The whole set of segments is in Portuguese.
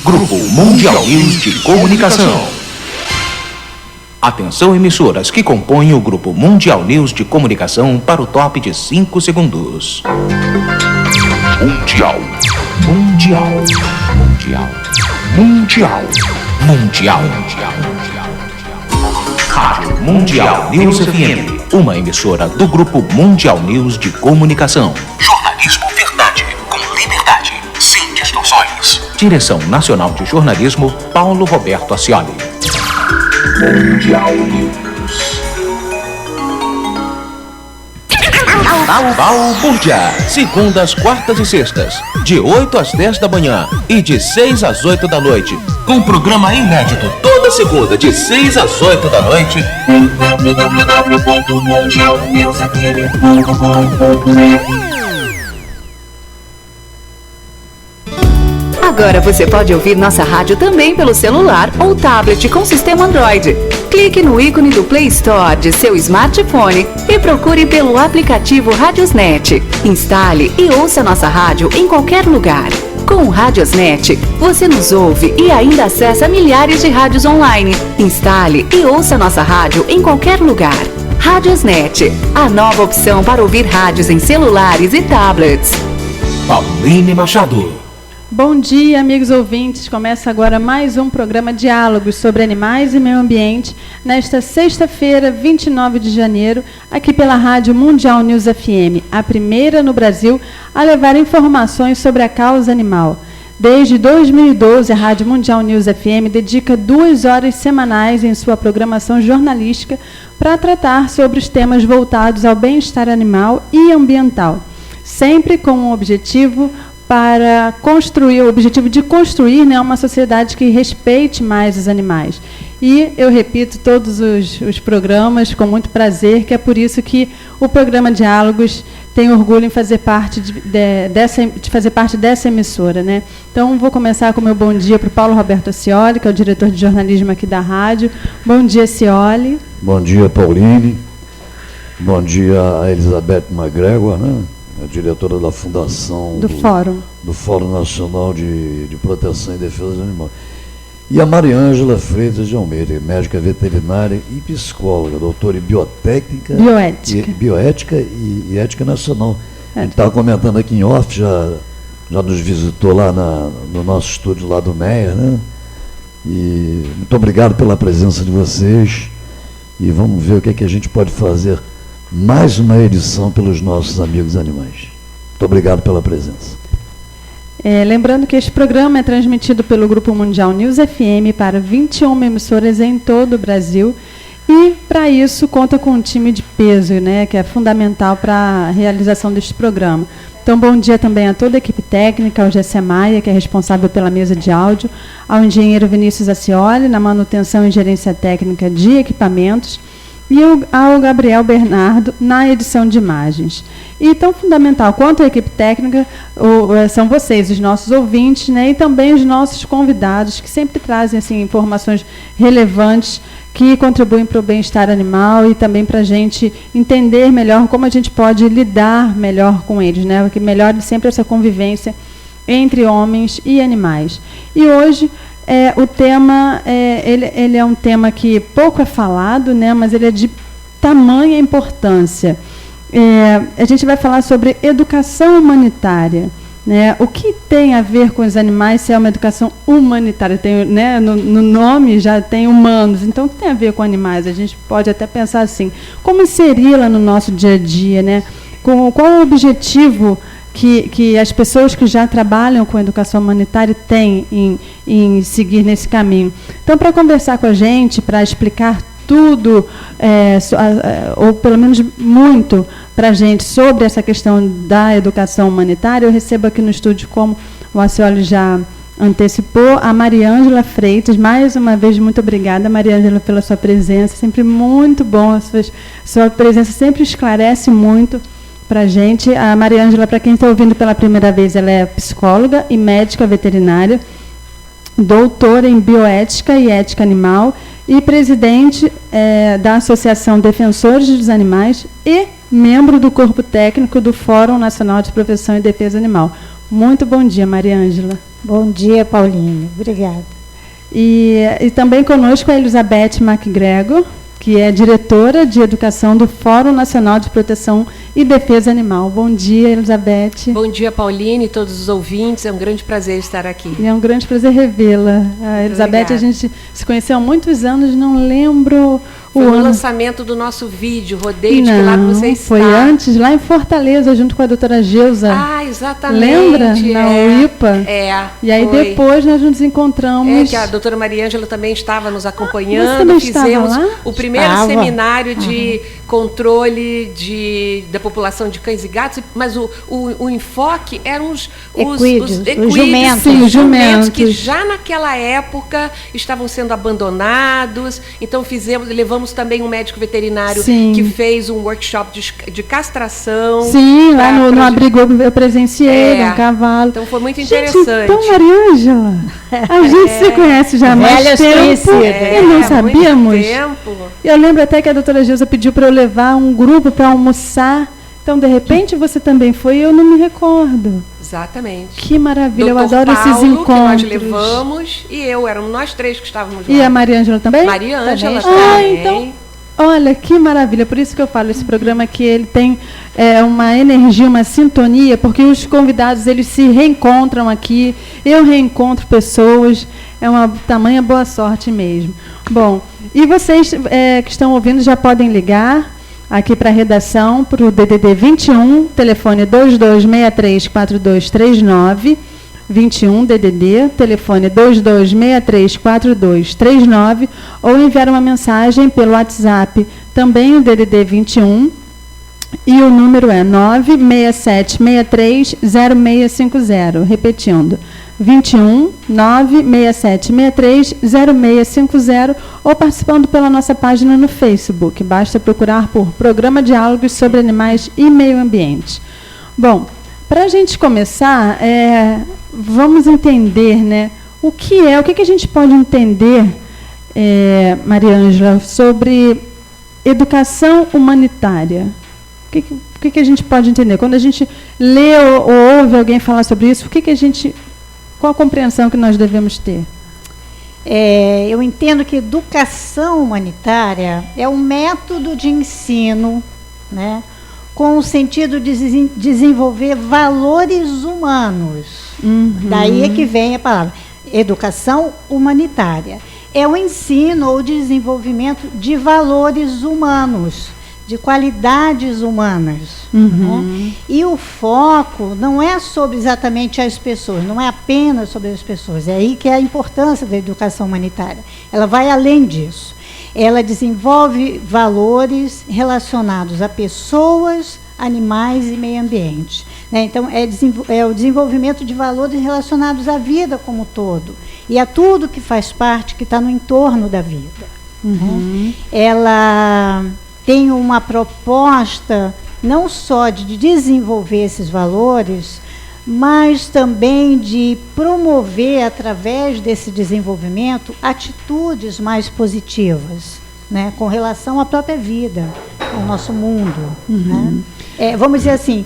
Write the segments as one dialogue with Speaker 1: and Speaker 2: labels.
Speaker 1: Grupo Mundial News de Comunicação. Atenção, emissoras que compõem o Grupo Mundial News de Comunicação para o top de 5 segundos. Mundial. Mundial. Mundial. Mundial. Mundial. Rádio Mundial News FM, uma emissora do Grupo Mundial News de Comunicação. Jornalismo verdade, com liberdade, sem distorções. Direção Nacional de Jornalismo, Paulo Roberto Ascioli. Mundial News. Balbúrdia, segundas, quartas e sextas, de 8 às 10 da manhã e de 6 às 8 da noite. Com programa inédito toda segunda, de 6 às 8 da noite.
Speaker 2: Agora você pode ouvir nossa rádio também pelo celular ou tablet com sistema Android. Clique no ícone do Play Store de seu smartphone e procure pelo aplicativo Radiosnet. Instale e ouça nossa rádio em qualquer lugar. Com o Radiosnet, você nos ouve e ainda acessa milhares de rádios online. Instale e ouça nossa rádio em qualquer lugar. Radiosnet, a nova opção para ouvir rádios em celulares e tablets.
Speaker 1: Pauline Machado.
Speaker 3: Bom dia, amigos ouvintes. Começa agora mais um programa Diálogos sobre Animais e Meio Ambiente, nesta sexta-feira, 29 de janeiro, aqui pela Rádio Mundial News FM, a primeira no Brasil a levar informações sobre a causa animal. Desde 2012, a Rádio Mundial News FM dedica 2 horas semanais em sua programação jornalística para tratar sobre os temas voltados ao bem-estar animal e ambiental, sempre com o objetivo de construir, né, uma sociedade que respeite mais os animais. E eu repito todos os programas com muito prazer, que é por isso que o programa Diálogos tem orgulho em fazer parte dessa emissora, né? Então, vou começar com o meu bom dia para o Paulo Roberto Ascioli, que é o diretor de jornalismo aqui da rádio. Bom dia, Ascioli.
Speaker 4: Bom dia, Pauline. Bom dia a Elizabeth MacGregor, né? A diretora da Fundação do Fórum Nacional de Proteção e Defesa do Animal. E a Mariângela Freitas de Almeida, médica veterinária e psicóloga, doutora em bioética e ética nacional. A gente estava comentando aqui em off, já nos visitou lá no nosso estúdio lá do Meia, né? E muito obrigado pela presença de vocês. E vamos ver o que é que a gente pode fazer. Mais uma edição pelos nossos amigos animais. Muito obrigado pela presença.
Speaker 3: Lembrando que este programa é transmitido pelo Grupo Mundial News FM para 21 emissoras em todo o Brasil e, para isso, conta com um time de peso, né, que é fundamental para a realização deste programa. Então, bom dia também a toda a equipe técnica, ao Gessé Maia, que é responsável pela mesa de áudio, ao engenheiro Vinícius Ascioli, na manutenção e gerência técnica de equipamentos, e ao Gabriel Bernardo na edição de imagens. E tão fundamental quanto a equipe técnica são vocês, os nossos ouvintes, né, e também os nossos convidados, que sempre trazem assim, informações relevantes que contribuem para o bem-estar animal e também para a gente entender melhor como a gente pode lidar melhor com eles, né, porque melhore sempre essa convivência entre homens e animais. E hoje o tema, ele é um tema que pouco é falado, né, mas ele é de tamanha importância. A gente vai falar sobre educação humanitária. Né? O que tem a ver com os animais se é uma educação humanitária? Tem, né, no nome já tem humanos, então o que tem a ver com animais? A gente pode até pensar assim, como inseri-la no nosso dia a dia? Né? Qual o objetivo que as pessoas que já trabalham com educação humanitária têm em seguir nesse caminho? Então, para conversar com a gente, para explicar tudo, ou pelo menos muito, para a gente sobre essa questão da educação humanitária, eu recebo aqui no estúdio, como o Ascioli já antecipou, a Mariângela Freitas. Mais uma vez, muito obrigada, Mariângela, pela sua presença. Sempre muito bom, sua presença sempre esclarece muito para a gente. A Mariângela, para quem está ouvindo pela primeira vez, ela é psicóloga e médica veterinária, doutora em bioética e ética animal e presidente da Associação Defensores dos Animais e membro do corpo técnico do Fórum Nacional de Proteção e Defesa Animal. Muito bom dia, Maria Ângela.
Speaker 5: Bom dia, Paulinho. Obrigada.
Speaker 3: E também conosco a Elizabeth MacGregor, que é diretora de Educação do Fórum Nacional de Proteção e Defesa Animal. Bom dia, Elizabeth.
Speaker 6: Bom dia, Pauline e todos os ouvintes. É um grande prazer estar aqui.
Speaker 3: E é um grande prazer revê-la. A Elizabeth,
Speaker 6: obrigada.
Speaker 3: A gente se conheceu há muitos anos, não lembro o
Speaker 6: Foi
Speaker 3: ano.
Speaker 6: no lançamento do nosso vídeo, Rodeio, de que lá que você está.
Speaker 3: Foi antes, lá em Fortaleza, junto com a doutora Geusa.
Speaker 6: Ah, exatamente.
Speaker 3: Lembra? Na UIPA.
Speaker 6: E
Speaker 3: aí
Speaker 6: foi.
Speaker 3: depois nós nos encontramos.
Speaker 6: Que a doutora Maria Ângela também estava nos acompanhando.
Speaker 3: Você também
Speaker 6: Fizemos
Speaker 3: estava lá?
Speaker 6: o primeiro seminário de controle da população de cães e gatos, mas o enfoque eram os
Speaker 5: equídeos,
Speaker 6: os
Speaker 5: jumentos.
Speaker 3: Sim, os jumentos.
Speaker 6: que já naquela época estavam sendo abandonados. Então levamos também um médico veterinário
Speaker 3: Sim.
Speaker 6: que fez um workshop de castração.
Speaker 3: Sim, lá no abrigo eu presenciei, no cavalo.
Speaker 6: Então foi muito
Speaker 3: Gente,
Speaker 6: interessante.
Speaker 3: então, Maria Ângela, a gente se conhece já há mais
Speaker 5: Velhas
Speaker 3: tempo
Speaker 5: conhecidas.
Speaker 3: e não sabíamos.
Speaker 6: Muito tempo.
Speaker 3: Eu lembro até que a doutora Geusa pediu para eu levar um grupo para almoçar. Então, de repente, você também foi e eu não me recordo.
Speaker 6: Exatamente.
Speaker 3: Que maravilha, eu
Speaker 6: Dr.
Speaker 3: adoro
Speaker 6: Paulo,
Speaker 3: esses encontros.
Speaker 6: Que nós levamos, e éramos nós três que estávamos lá.
Speaker 3: E a Maria Ângela também?
Speaker 6: Maria Ângela
Speaker 3: também.
Speaker 6: também.
Speaker 3: Então, olha, que maravilha. Por isso que eu falo, esse programa aqui, ele tem uma energia, uma sintonia, porque os convidados, eles se reencontram aqui, eu reencontro pessoas, é uma tamanha boa sorte mesmo. Bom, e vocês que estão ouvindo já podem ligar aqui para a redação, para o DDD 21, telefone 2263-4239, 21 DDD, telefone 2263-4239, ou enviar uma mensagem pelo WhatsApp, também o DDD 21, e o número é 967630650, repetindo, 21 967630650, ou participando pela nossa página no Facebook. Basta procurar por Programa Diálogos sobre Animais e Meio Ambiente. Bom, para a gente começar, vamos entender, né, o que a gente pode entender, Maria Ângela, sobre educação humanitária. O que a gente pode entender? Quando a gente lê ou ouve alguém falar sobre isso, qual a compreensão que nós devemos ter?
Speaker 5: Eu entendo que educação humanitária é um método de ensino, né, com o sentido de desenvolver valores humanos. Daí é que vem a palavra educação humanitária. É o ensino ou desenvolvimento de valores humanos, de qualidades humanas. Né? E o foco não é sobre exatamente as pessoas, não é apenas sobre as pessoas. É aí que é a importância da educação humanitária. Ela vai além disso. Ela desenvolve valores relacionados a pessoas, animais e meio ambiente. Né? Então, é o desenvolvimento de valores relacionados à vida como um todo e a tudo que faz parte, que está no entorno da vida. Né? Ela tem uma proposta não só de desenvolver esses valores, mas também de promover, através desse desenvolvimento, atitudes mais positivas, né, com relação à própria vida, ao nosso mundo. Né? Vamos dizer assim,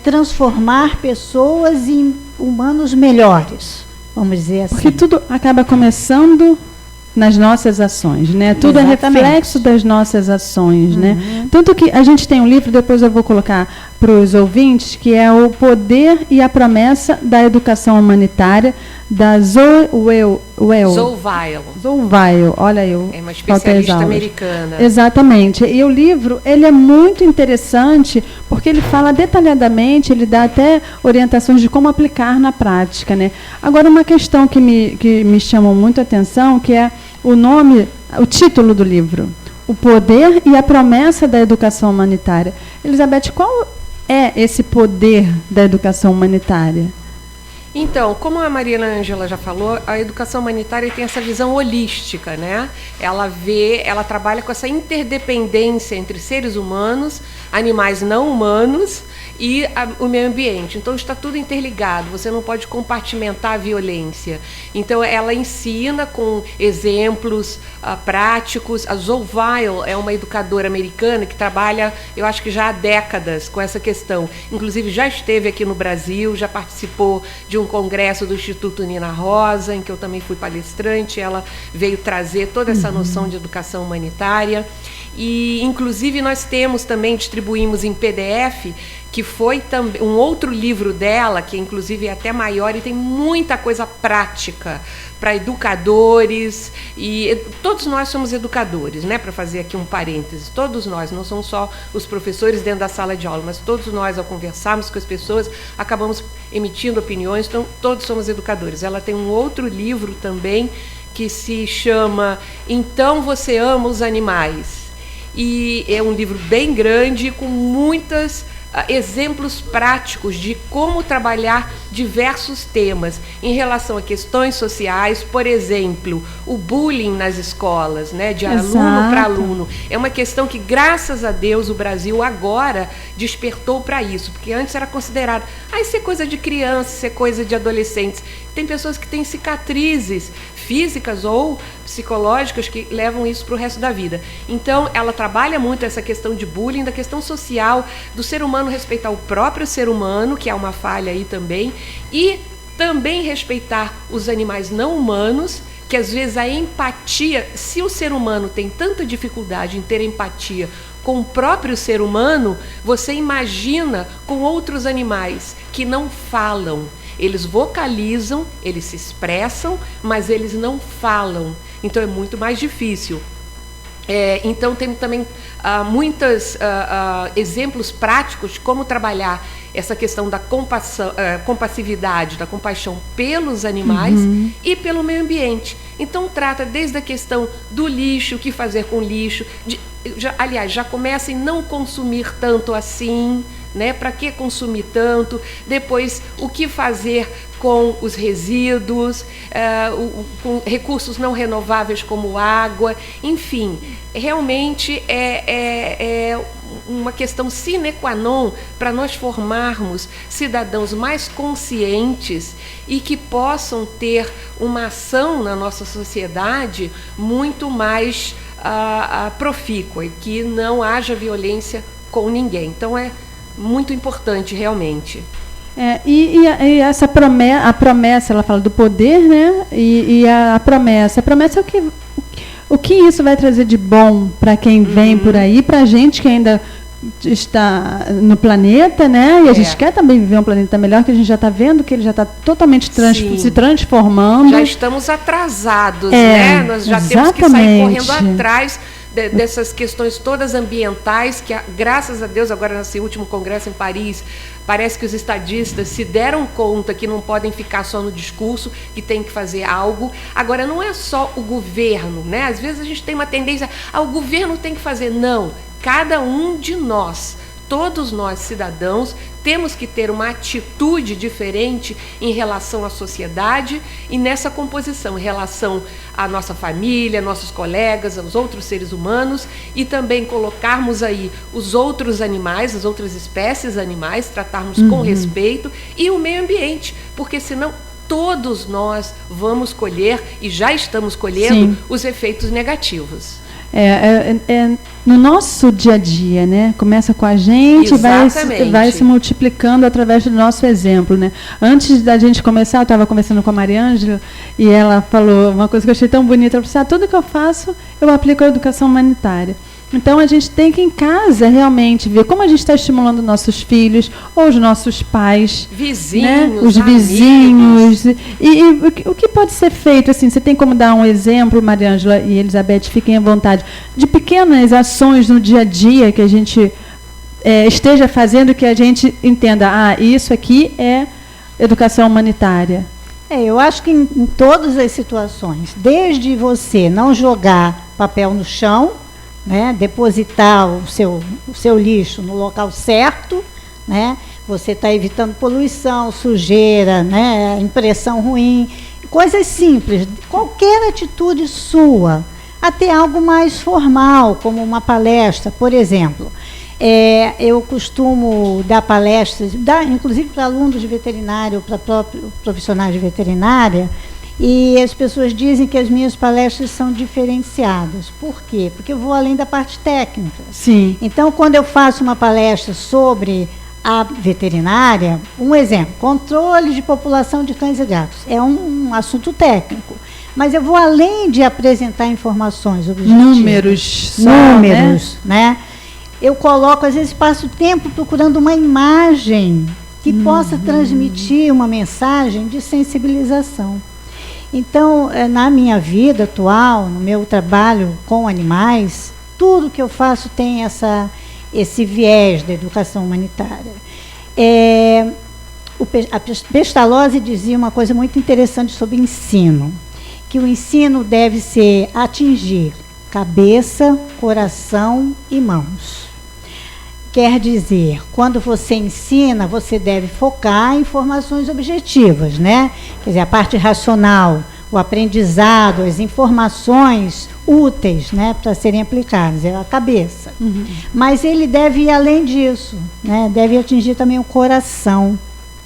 Speaker 5: transformar pessoas em humanos melhores, vamos dizer assim.
Speaker 3: Porque tudo acaba começando nas nossas ações, né? Tudo
Speaker 5: Exatamente.
Speaker 3: É reflexo das nossas ações, né? Tanto que a gente tem um livro, depois eu vou colocar para os ouvintes, que é O Poder e a Promessa da Educação Humanitária, da Zoe Weil, olha eu.
Speaker 6: É uma especialista americana.
Speaker 3: Exatamente. E o livro, ele é muito interessante, porque ele fala detalhadamente, ele dá até orientações de como aplicar na prática, né? Agora, uma questão que me chamou muito a atenção, que é o título do livro, O Poder e a Promessa da Educação Humanitária. Elizabeth, qual é esse poder da educação humanitária?
Speaker 6: Então, como a Mariana Ângela já falou, a educação humanitária tem essa visão holística, né? Ela trabalha com essa interdependência entre seres humanos, animais não humanos e o meio ambiente. Então, está tudo interligado, você não pode compartimentar a violência. Então, ela ensina com exemplos práticos. A Zoe Weil é uma educadora americana que trabalha, eu acho que já há décadas, com essa questão. Inclusive, já esteve aqui no Brasil, já participou de um congresso do Instituto Nina Rosa, em que eu também fui palestrante. Ela veio trazer toda essa noção de educação humanitária. E, inclusive, nós distribuímos em PDF, que foi também um outro livro dela, que inclusive é até maior e tem muita coisa prática para educadores, e todos nós somos educadores, né? Para fazer aqui um parêntese, todos nós, não são só os professores dentro da sala de aula, mas todos nós, ao conversarmos com as pessoas, acabamos emitindo opiniões, então todos somos educadores. Ela tem um outro livro também, que se chama Então Você Ama os Animais, e é um livro bem grande, com muitos exemplos práticos de como trabalhar diversos temas em relação a questões sociais. Por exemplo, o bullying nas escolas, né, de aluno para aluno. É uma questão que, graças a Deus, o Brasil agora despertou para isso, porque antes era considerado, isso é coisa de criança, isso é coisa de adolescentes. Tem pessoas que têm cicatrizes físicas ou psicológicas que levam isso para o resto da vida. Então, ela trabalha muito essa questão de bullying, da questão social, do ser humano respeitar o próprio ser humano, que é uma falha aí também, e também respeitar os animais não humanos, que às vezes a empatia, se o ser humano tem tanta dificuldade em ter empatia com o próprio ser humano, você imagina com outros animais que não falam. Eles vocalizam, eles se expressam, mas eles não falam. Então é muito mais difícil. Então tem também muitos exemplos práticos de como trabalhar essa questão da compassividade, da compaixão pelos animais e pelo meio ambiente. Então trata desde a questão do lixo, o que fazer com o lixo, já começa em não consumir tanto assim, né? Para que consumir tanto? Depois, o que fazer com os resíduos, com recursos não renováveis como água, enfim, realmente é uma questão sine qua non para nós formarmos cidadãos mais conscientes e que possam ter uma ação na nossa sociedade muito mais profícua e que não haja violência com ninguém. Então é muito importante, realmente.
Speaker 3: E essa a promessa, ela fala do poder, né? E a promessa é o que isso vai trazer de bom para quem vem por aí, para a gente que ainda está no planeta, né? E a gente quer também viver um planeta melhor, que a gente já está vendo que ele já está totalmente se transformando.
Speaker 6: Já estamos atrasados, né? Nós já temos que sair correndo atrás dessas questões todas ambientais, que graças a Deus, agora nesse último congresso em Paris, parece que os estadistas se deram conta que não podem ficar só no discurso, que tem que fazer algo. Agora, não é só o governo, né? Às vezes a gente tem uma tendência, o governo tem que fazer. Não, cada um de nós, todos nós cidadãos, temos que ter uma atitude diferente em relação à sociedade e nessa composição, em relação à nossa família, nossos colegas, aos outros seres humanos, e também colocarmos aí os outros animais, as outras espécies animais, tratarmos com respeito, e o meio ambiente, porque senão todos nós vamos colher, e já estamos colhendo, os efeitos negativos.
Speaker 3: No nosso dia a dia, né? Começa com a gente e vai se multiplicando através do nosso exemplo, né? Antes da gente começar, eu estava conversando com a Maria Ângela e ela falou uma coisa que eu achei tão bonita. Ela falou assim, tudo que eu faço, eu aplico a educação humanitária. Então, a gente tem que, em casa, realmente ver como a gente está estimulando nossos filhos ou os nossos pais.
Speaker 6: Vizinhos,
Speaker 3: né? Os vizinhos. E o que pode ser feito? Assim, você tem como dar um exemplo, Maria Ângela e Elizabeth, fiquem à vontade, de pequenas ações no dia a dia que a gente esteja fazendo, que a gente entenda, isso aqui é educação humanitária.
Speaker 5: Eu acho que em todas as situações, desde você não jogar papel no chão, né, depositar o seu lixo no local certo, né, você está evitando poluição, sujeira, né, impressão ruim, coisas simples, qualquer atitude sua, até algo mais formal, como uma palestra, por exemplo. Eu costumo dar palestras, inclusive para alunos de veterinário, para profissionais de veterinária, e as pessoas dizem que as minhas palestras são diferenciadas. Por quê? Porque eu vou além da parte técnica.
Speaker 3: Sim.
Speaker 5: Então, quando eu faço uma palestra sobre a veterinária, um exemplo, controle de população de cães e gatos, é um assunto técnico. Mas eu vou além de apresentar informações objetivas.
Speaker 3: Números,
Speaker 5: né? Eu coloco, às vezes, passo tempo procurando uma imagem que possa transmitir uma mensagem de sensibilização. Então, na minha vida atual, no meu trabalho com animais, tudo que eu faço tem esse viés da educação humanitária. A Pestalozzi dizia uma coisa muito interessante sobre ensino, que o ensino deve atingir cabeça, coração e mãos. Quer dizer, quando você ensina, você deve focar em informações objetivas, né? Quer dizer, a parte racional, o aprendizado, as informações úteis, né, para serem aplicadas, é a cabeça. Mas ele deve ir além disso, né? Deve atingir também o coração.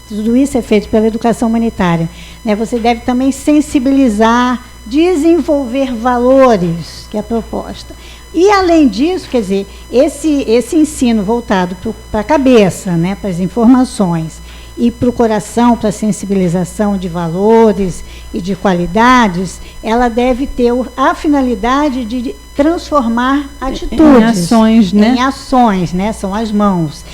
Speaker 5: Tudo isso é feito pela educação humanitária, né? Você deve também sensibilizar, desenvolver valores, que é a proposta. E, além disso, quer dizer, esse ensino voltado para a cabeça, né, para as informações, e para o coração, para a sensibilização de valores e de qualidades, ela deve ter a finalidade de transformar atitudes.
Speaker 3: Em ações, né?
Speaker 5: Em ações, né? São as mãos.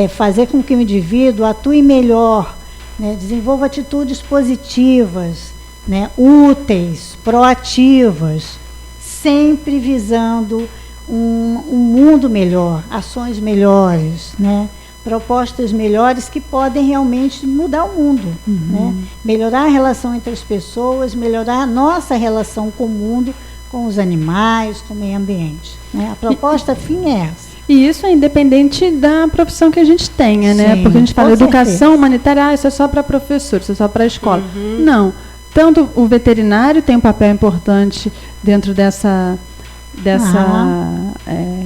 Speaker 5: Fazer com que o indivíduo atue melhor, né? Desenvolva atitudes positivas, né? Úteis, proativas, sempre visando um mundo melhor, ações melhores, né? Propostas melhores que podem realmente mudar o mundo, né? Melhorar a relação entre as pessoas, melhorar a nossa relação com o mundo, com os animais, com o meio ambiente, né? A proposta fim é essa.
Speaker 3: E isso é independente da profissão que a gente tenha, né?
Speaker 5: Sim,
Speaker 3: porque a gente fala
Speaker 5: com
Speaker 3: educação
Speaker 5: certeza.
Speaker 3: humanitária, isso é só para professor, isso é só para a escola. Não. Tanto o veterinário tem um papel importante dentro dessa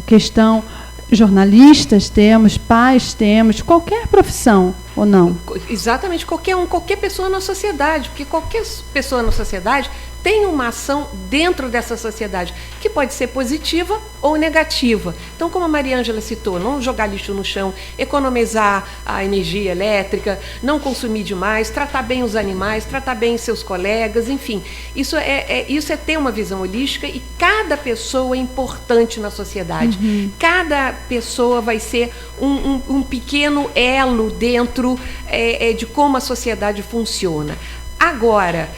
Speaker 3: questão. Jornalistas temos, pais temos, qualquer profissão, ou não?
Speaker 6: Exatamente, qualquer pessoa na sociedade, porque qualquer pessoa na sociedade tem uma ação dentro dessa sociedade, que pode ser positiva ou negativa. Então, como a Maria Ângela citou, não jogar lixo no chão, economizar a energia elétrica, não consumir demais, tratar bem os animais, tratar bem seus colegas, enfim. Isso é ter uma visão holística, e cada pessoa é importante na sociedade. Cada pessoa vai ser um pequeno elo dentro de como a sociedade funciona. Agora,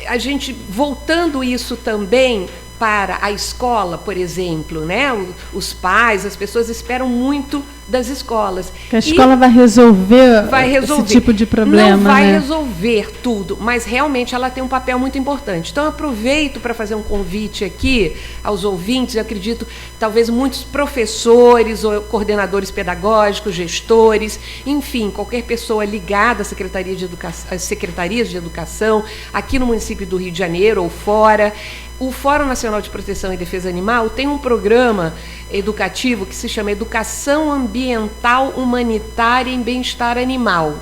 Speaker 6: a gente, voltando isso também para a escola, por exemplo, né? Os pais, as pessoas esperam muito das escolas.
Speaker 3: Que a escola vai resolver esse tipo de problema.
Speaker 6: Não vai
Speaker 3: né?
Speaker 6: resolver tudo, mas realmente ela tem um papel muito importante. Então, eu aproveito para fazer um convite aqui aos ouvintes. Eu acredito, talvez muitos professores ou coordenadores pedagógicos, gestores, enfim, qualquer pessoa ligada às secretarias de educação, aqui no município do Rio de Janeiro ou fora. O Fórum Nacional de Proteção e Defesa Animal tem um programa educativo que se chama Educação Ambiental Humanitária em Bem-Estar Animal.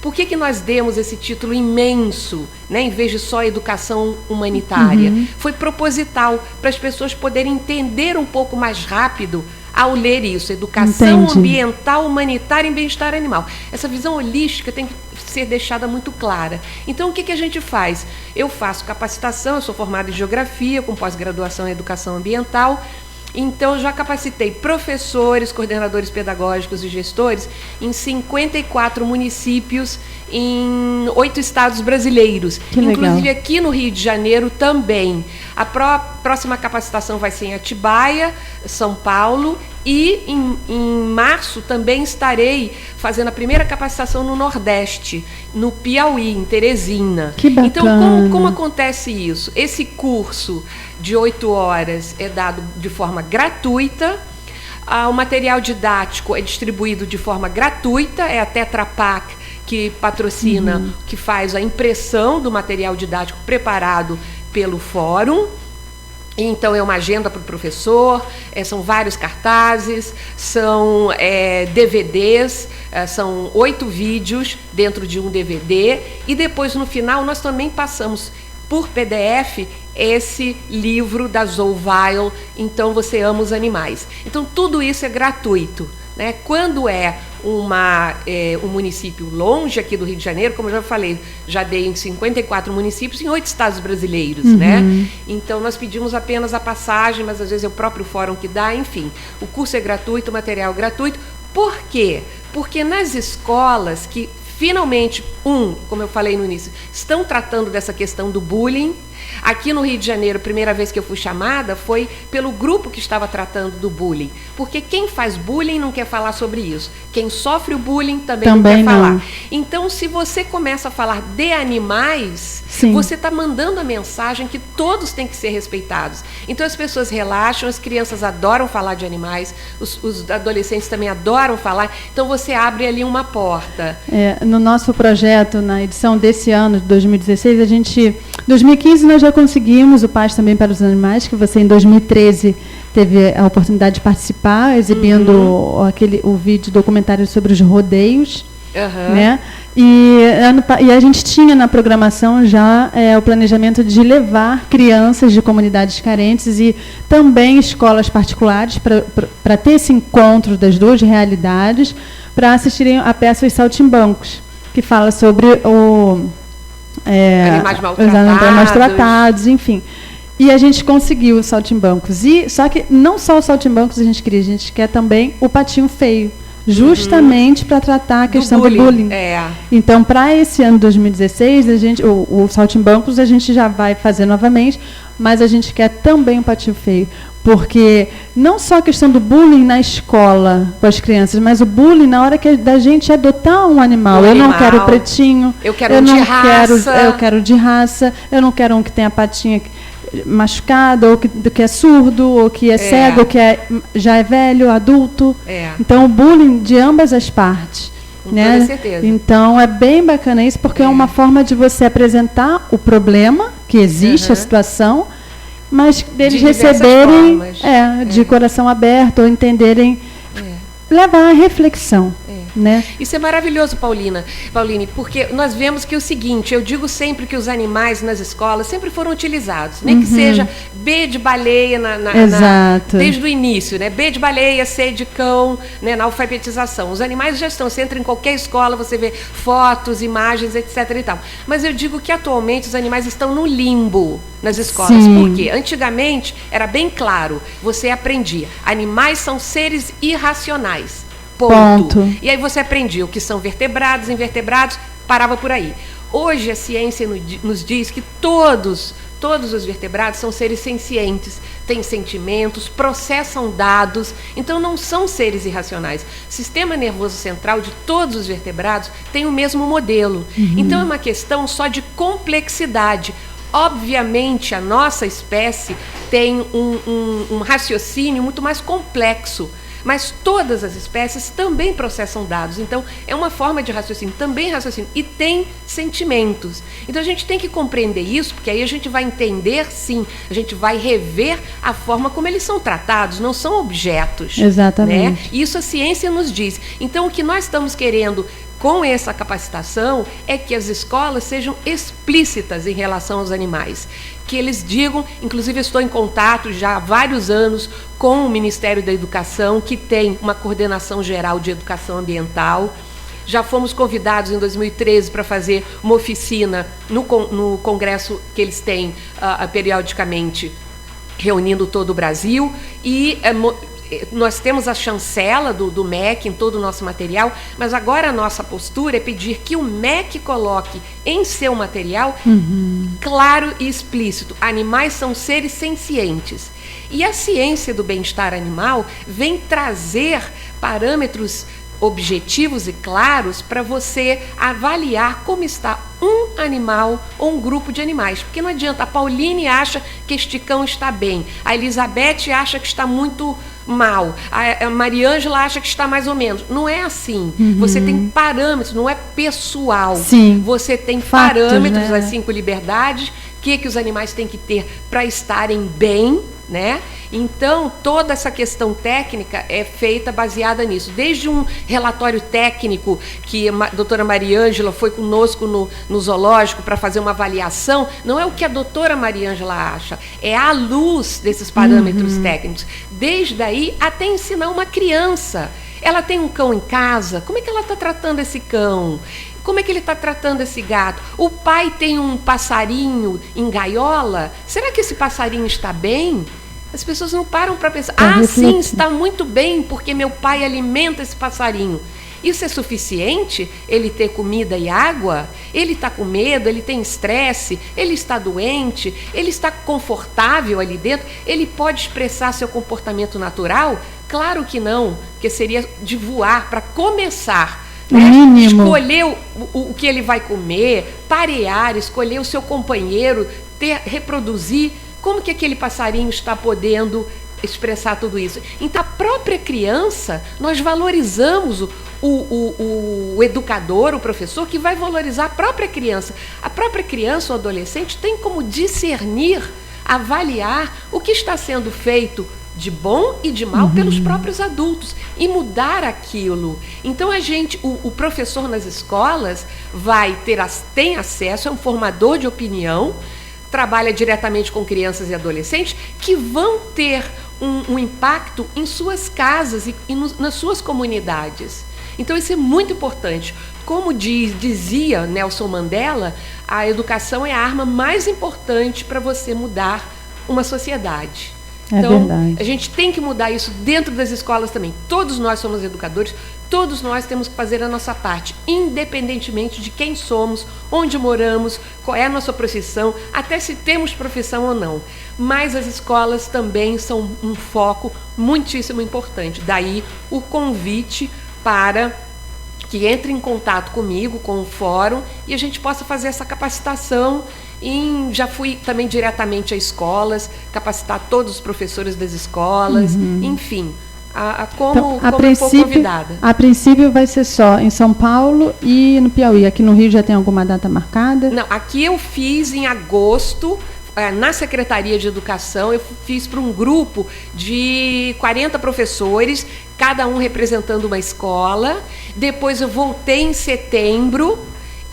Speaker 6: Por que nós demos esse título imenso, né, em vez de só educação humanitária? Foi proposital, para as pessoas poderem entender um pouco mais rápido ao ler isso. Educação ambiental humanitária em bem-estar animal. Essa visão holística tem que ser deixada muito clara. Então, o que a gente faz? Eu faço capacitação, eu sou formada em Geografia, com pós-graduação em Educação Ambiental. Então, eu já capacitei professores, coordenadores pedagógicos e gestores em 54 municípios, em 8 estados brasileiros.
Speaker 3: Que legal.
Speaker 6: Inclusive aqui no Rio de Janeiro também. A próxima capacitação vai ser em Atibaia, São Paulo, e em março também estarei fazendo a primeira capacitação no Nordeste, no Piauí, em Teresina.
Speaker 3: Que bacana.
Speaker 6: Então, como acontece isso? Esse curso de 8 horas é dado de forma gratuita. O material didático é distribuído de forma gratuita, é a Tetra Pak que patrocina, que faz a impressão do material didático preparado pelo fórum. Então, é uma agenda para o professor, são vários cartazes, são DVDs, são 8 vídeos dentro de um DVD, e depois, no final, nós também passamos por PDF esse livro da Zoe Weil, Então Você Ama os Animais. Então, tudo isso é gratuito, né? Quando é um município longe aqui do Rio de Janeiro, como eu já falei, já dei em 54 municípios em 8 estados brasileiros, né? Então, nós pedimos apenas a passagem, mas às vezes é o próprio fórum que dá, enfim. O curso é gratuito, o material é gratuito. Por quê? Porque nas escolas que finalmente, como eu falei no início, estão tratando dessa questão do bullying. Aqui no Rio de Janeiro, a primeira vez que eu fui chamada foi pelo grupo que estava tratando do bullying. Porque quem faz bullying não quer falar sobre isso. Quem sofre o bullying também não quer falar. Então, se você começa a falar de animais, você está mandando a mensagem que todos têm que ser respeitados. Então, as pessoas relaxam, as crianças adoram falar de animais, os adolescentes também adoram falar. Então, você abre ali uma porta.
Speaker 3: No nosso projeto, na edição desse ano, de 2016, 2015 nós já conseguimos o Paz Também para os Animais, que você em 2013 teve a oportunidade de participar, exibindo o vídeo documentário sobre os rodeios, né? E a gente tinha na programação já o planejamento de levar crianças de comunidades carentes e também escolas particulares para ter esse encontro das duas realidades, para assistirem a peça Os Saltimbancos, que fala sobre animais maltratados, enfim. E a gente conseguiu os saltimbancos. Só que não só os saltimbancos a gente quer também o patinho feio, justamente para tratar a questão do bullying. Então, para esse ano 2016, o saltimbancos a gente já vai fazer novamente, mas a gente quer também o patinho feio. Porque não só a questão do bullying na escola com as crianças, mas o bullying na hora da gente adotar um animal. Eu não quero pretinho, eu quero de raça, eu não quero um que tenha a patinha machucada, ou que é surdo, ou que é cego, ou que já é velho, adulto. Então, o bullying de ambas as partes.
Speaker 6: Com toda certeza.
Speaker 3: Então, é bem bacana isso, porque é uma forma de você apresentar o problema, que existe, a situação, mas deles receberem de coração aberto, ou entenderem, levar a reflexão. Né?
Speaker 6: Isso é maravilhoso, Pauline, porque nós vemos que é o seguinte, eu digo sempre que os animais nas escolas sempre foram utilizados, nem que seja B de baleia desde o início, né? B de baleia, C de cão, né? Na alfabetização. Os animais já estão, você entra em qualquer escola, você vê fotos, imagens, etc. e tal. Mas eu digo que atualmente os animais estão no limbo nas escolas. Por quê? Antigamente era bem claro, você aprendia, animais são seres irracionais. Ponto. E aí você aprendia o que são vertebrados, invertebrados, parava por aí. Hoje a ciência nos diz que todos os vertebrados são seres sencientes, têm sentimentos, processam dados, então não são seres irracionais. O sistema nervoso central de todos os vertebrados tem o mesmo modelo. Então é uma questão só de complexidade. Obviamente, a nossa espécie tem um raciocínio muito mais complexo, mas todas as espécies também processam dados. Então, é uma forma de raciocínio, também raciocínio, e tem sentimentos. Então, a gente tem que compreender isso, porque aí a gente vai entender, sim, a gente vai rever a forma como eles são tratados, não são objetos.
Speaker 3: Exatamente.
Speaker 6: Né? Isso a ciência nos diz. Então, o que nós estamos querendo com essa capacitação é que as escolas sejam explícitas em relação aos animais. Que eles digam, inclusive eu estou em contato já há vários anos com o Ministério da Educação, que tem uma coordenação geral de educação ambiental. Já fomos convidados em 2013 para fazer uma oficina no congresso que eles têm periodicamente, reunindo todo o Brasil, e nós temos a chancela do MEC em todo o nosso material, mas agora a nossa postura é pedir que o MEC coloque em seu material claro e explícito: animais são seres sencientes. E a ciência do bem-estar animal vem trazer parâmetros objetivos e claros para você avaliar como está um animal ou um grupo de animais. Porque não adianta, a Pauline acha que este cão está bem, a Elizabeth acha que está muito mal. A Mariângela acha que está mais ou menos. Não é assim. Você tem parâmetros, não é pessoal.
Speaker 3: Sim.
Speaker 6: Você tem
Speaker 3: Fatos,
Speaker 6: parâmetros,
Speaker 3: né?
Speaker 6: as 5 liberdades, que os animais têm que ter para estarem bem, né? Então, toda essa questão técnica é feita baseada nisso. Desde um relatório técnico que a doutora Mariângela foi conosco no zoológico para fazer uma avaliação, não é o que a doutora Mariângela acha, é à luz desses parâmetros técnicos. Desde aí até ensinar uma criança. Ela tem um cão em casa, como é que ela está tratando esse cão? Como é que ele está tratando esse gato? O pai tem um passarinho em gaiola, será que esse passarinho está bem? As pessoas não param para pensar, sim, está muito bem, porque meu pai alimenta esse passarinho. Isso é suficiente? Ele ter comida e água? Ele está com medo? Ele tem estresse? Ele está doente? Ele está confortável ali dentro? Ele pode expressar seu comportamento natural? Claro que não, porque seria de voar para começar. Né? Escolher o que ele vai comer, parear, escolher o seu companheiro, reproduzir. Como que aquele passarinho está podendo expressar tudo isso? Então, a própria criança, nós valorizamos o educador, o professor, que vai valorizar a própria criança. A própria criança ou adolescente tem como discernir, avaliar o que está sendo feito de bom e de mal pelos próprios adultos e mudar aquilo. Então o professor nas escolas tem acesso a um formador de opinião, trabalha diretamente com crianças e adolescentes que vão ter um impacto em suas casas e nas suas comunidades. Então isso é muito importante. Como dizia Nelson Mandela, a educação é a arma mais importante para você mudar uma sociedade. Então, a gente tem que mudar isso dentro das escolas também. Todos nós somos educadores, todos nós temos que fazer a nossa parte, independentemente de quem somos, onde moramos, qual é a nossa profissão, até se temos profissão ou não. Mas as escolas também são um foco muitíssimo importante. Daí o convite para que entre em contato comigo, com o fórum, e a gente possa fazer essa capacitação. Já fui também diretamente a escolas, capacitar todos os professores das escolas, enfim, como for convidada.
Speaker 3: A princípio vai ser só em São Paulo e no Piauí. Aqui no Rio já tem alguma data marcada?
Speaker 6: Não, aqui eu fiz em agosto, na Secretaria de Educação, eu fiz para um grupo de 40 professores, cada um representando uma escola. Depois eu voltei em setembro,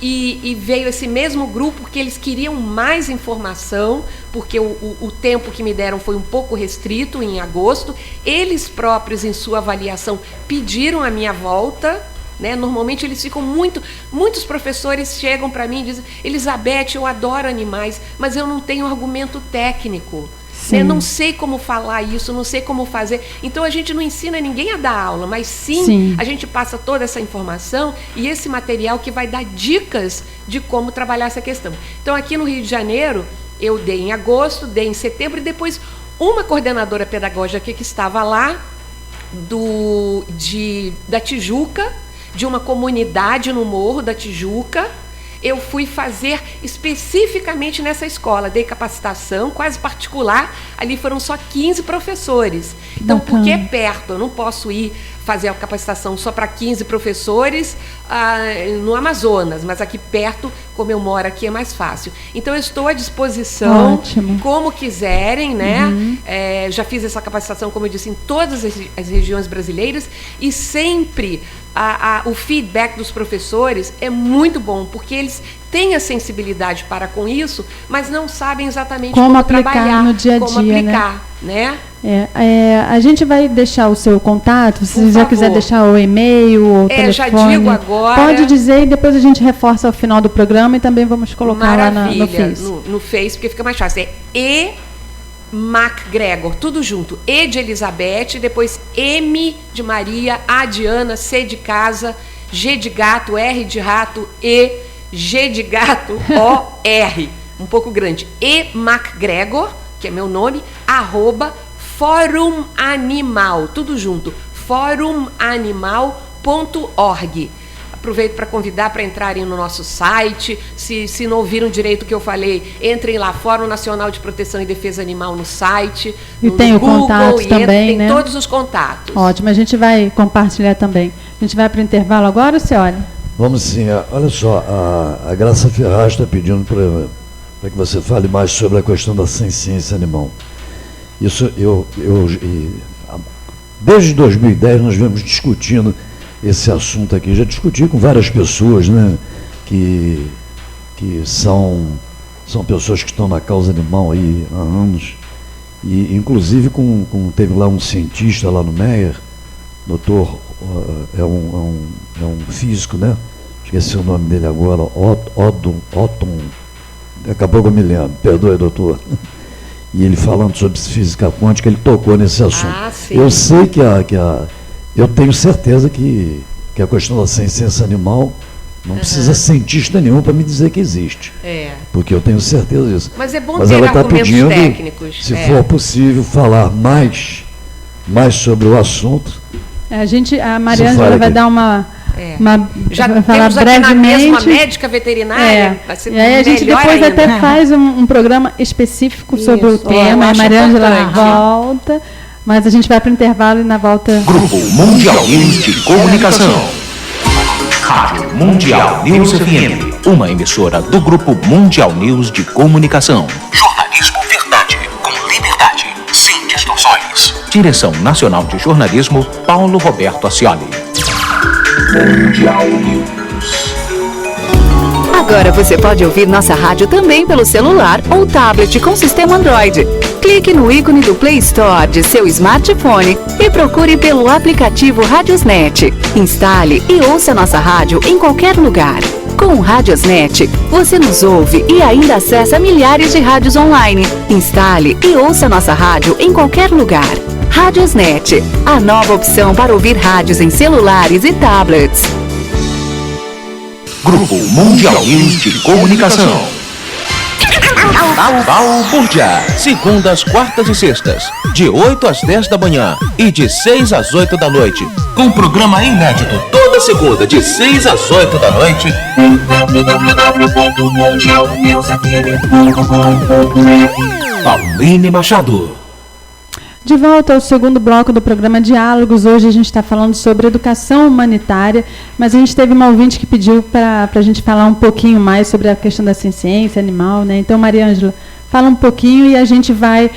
Speaker 6: e veio esse mesmo grupo porque eles queriam mais informação, porque o tempo que me deram foi um pouco restrito em agosto. Eles próprios, em sua avaliação, pediram a minha volta. Né? Normalmente eles ficam muitos professores chegam para mim e dizem: Elizabeth, eu adoro animais, mas eu não tenho argumento técnico. Eu não sei como falar isso, não sei como fazer. Então a gente não ensina ninguém a dar aula, mas sim a gente passa toda essa informação e esse material que vai dar dicas de como trabalhar essa questão. Então aqui no Rio de Janeiro, eu dei em agosto, dei em setembro, e depois uma coordenadora pedagógica que estava lá, da Tijuca, de uma comunidade no Morro da Tijuca, eu fui fazer especificamente nessa escola, dei capacitação quase particular, ali foram só 15 professores. Então, porque é perto, eu não posso ir fazer a capacitação só para 15 professores no Amazonas, mas aqui perto, como eu moro aqui, é mais fácil. Então, eu estou à disposição, como quiserem, né? Já fiz essa capacitação, como eu disse, em todas as regiões brasileiras, e sempre o feedback dos professores é muito bom, porque eles têm a sensibilidade para com isso, mas não sabem exatamente como trabalhar
Speaker 3: no dia a dia,
Speaker 6: como aplicar, né?
Speaker 3: A gente vai deixar o seu contato, se você já quiser deixar o e-mail ou o telefone.
Speaker 6: Já digo agora.
Speaker 3: Pode dizer, e depois a gente reforça ao final do programa, e também vamos colocar lá no Face.
Speaker 6: No Face, porque fica mais fácil. É MacGregor, tudo junto. E de Elizabeth, depois M de Maria, A de Ana, C de casa, G de gato, R de rato, E, G de gato, O, R. Um pouco grande. E MacGregor, que é meu nome, @ Fórum Animal, tudo junto, forumanimal.org. aproveito para convidar para entrarem no nosso site. Se não ouviram direito o que eu falei, entrem lá, Fórum Nacional de Proteção e Defesa Animal no site.
Speaker 3: E tem o contato também, né?
Speaker 6: Tem todos os contatos.
Speaker 3: Ótimo, a gente vai compartilhar também. A gente vai para o intervalo agora, senhora?
Speaker 4: Vamos sim. Olha só, a Graça Ferraz está pedindo para que você fale mais sobre a questão da ciência animal. Isso, desde 2010 nós vemos discutindo esse assunto aqui. Já discuti com várias pessoas, né, que são pessoas que estão na causa animal aí há anos. E, inclusive, teve lá um cientista lá no Meyer, doutor, é um físico, né? Esqueci o nome dele agora, Otton, acabou que eu me lembro, perdoe, doutor. E ele falando sobre física quântica, ele tocou nesse assunto.
Speaker 6: Sim.
Speaker 4: Eu sei eu tenho certeza que a questão da ciência animal não precisa cientista nenhum para me dizer que existe. Porque eu tenho certeza disso.
Speaker 6: Mas é bom
Speaker 4: Mas
Speaker 6: ter
Speaker 4: ela está
Speaker 6: argumentos
Speaker 4: pedindo,
Speaker 6: técnicos.
Speaker 4: se for possível, falar mais sobre o assunto.
Speaker 3: A Mariângela vai dar
Speaker 6: já
Speaker 3: vai falar
Speaker 6: temos aqui na mesa uma
Speaker 3: brevemente.
Speaker 6: médica veterinária. Vai ser
Speaker 3: E aí a gente depois
Speaker 6: ainda.
Speaker 3: até faz um programa específico sobre o tema. A Mariângela volta, mas a gente vai para o intervalo e na volta...
Speaker 1: Grupo Mundial News de Comunicação. Rádio Mundial News FM, uma emissora do Grupo Mundial News de Comunicação. Jornalismo verdade, com liberdade, sem distorções. Direção Nacional de Jornalismo, Paulo Roberto Ascioli. Mundial News.
Speaker 2: Agora você pode ouvir nossa rádio também pelo celular ou tablet com sistema Android. Clique no ícone do Play Store de seu smartphone e procure pelo aplicativo Radiosnet. Instale e ouça nossa rádio em qualquer lugar. Com o Radiosnet, você nos ouve e ainda acessa milhares de rádios online. Instale e ouça nossa rádio em qualquer lugar. Radiosnet, a nova opção para ouvir rádios em celulares e tablets.
Speaker 1: Grupo Mundial News de Comunicação. Balbúrdia, segundas, quartas e sextas, de 8 às 10 da manhã e de 6 às 8 da noite. Com programa inédito toda segunda, de 6 às 8 da noite. Pauline Machado.
Speaker 3: De volta ao segundo bloco do programa Diálogos. Hoje a gente está falando sobre educação humanitária, mas a gente teve uma ouvinte que pediu para a gente falar um pouquinho mais sobre a questão da ciência animal, né? Então, Mariângela, fala um pouquinho e a gente vai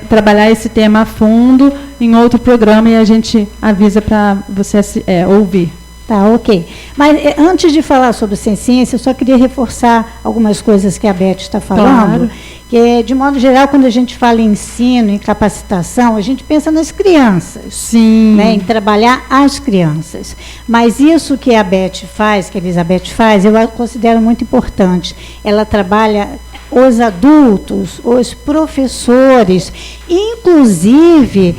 Speaker 3: trabalhar esse tema a fundo em outro programa e a gente avisa para você ouvir.
Speaker 5: Tá, ok. Mas antes de falar sobre ciência, eu só queria reforçar algumas coisas que a Beth está falando.
Speaker 3: Claro.
Speaker 5: Que, de modo geral, quando a gente fala em ensino, em capacitação, a gente pensa nas crianças.
Speaker 3: Sim.
Speaker 5: Né, em trabalhar as crianças. Mas isso que a Beth faz, que a Elizabeth faz, eu considero muito importante. Ela trabalha os adultos, os professores, inclusive,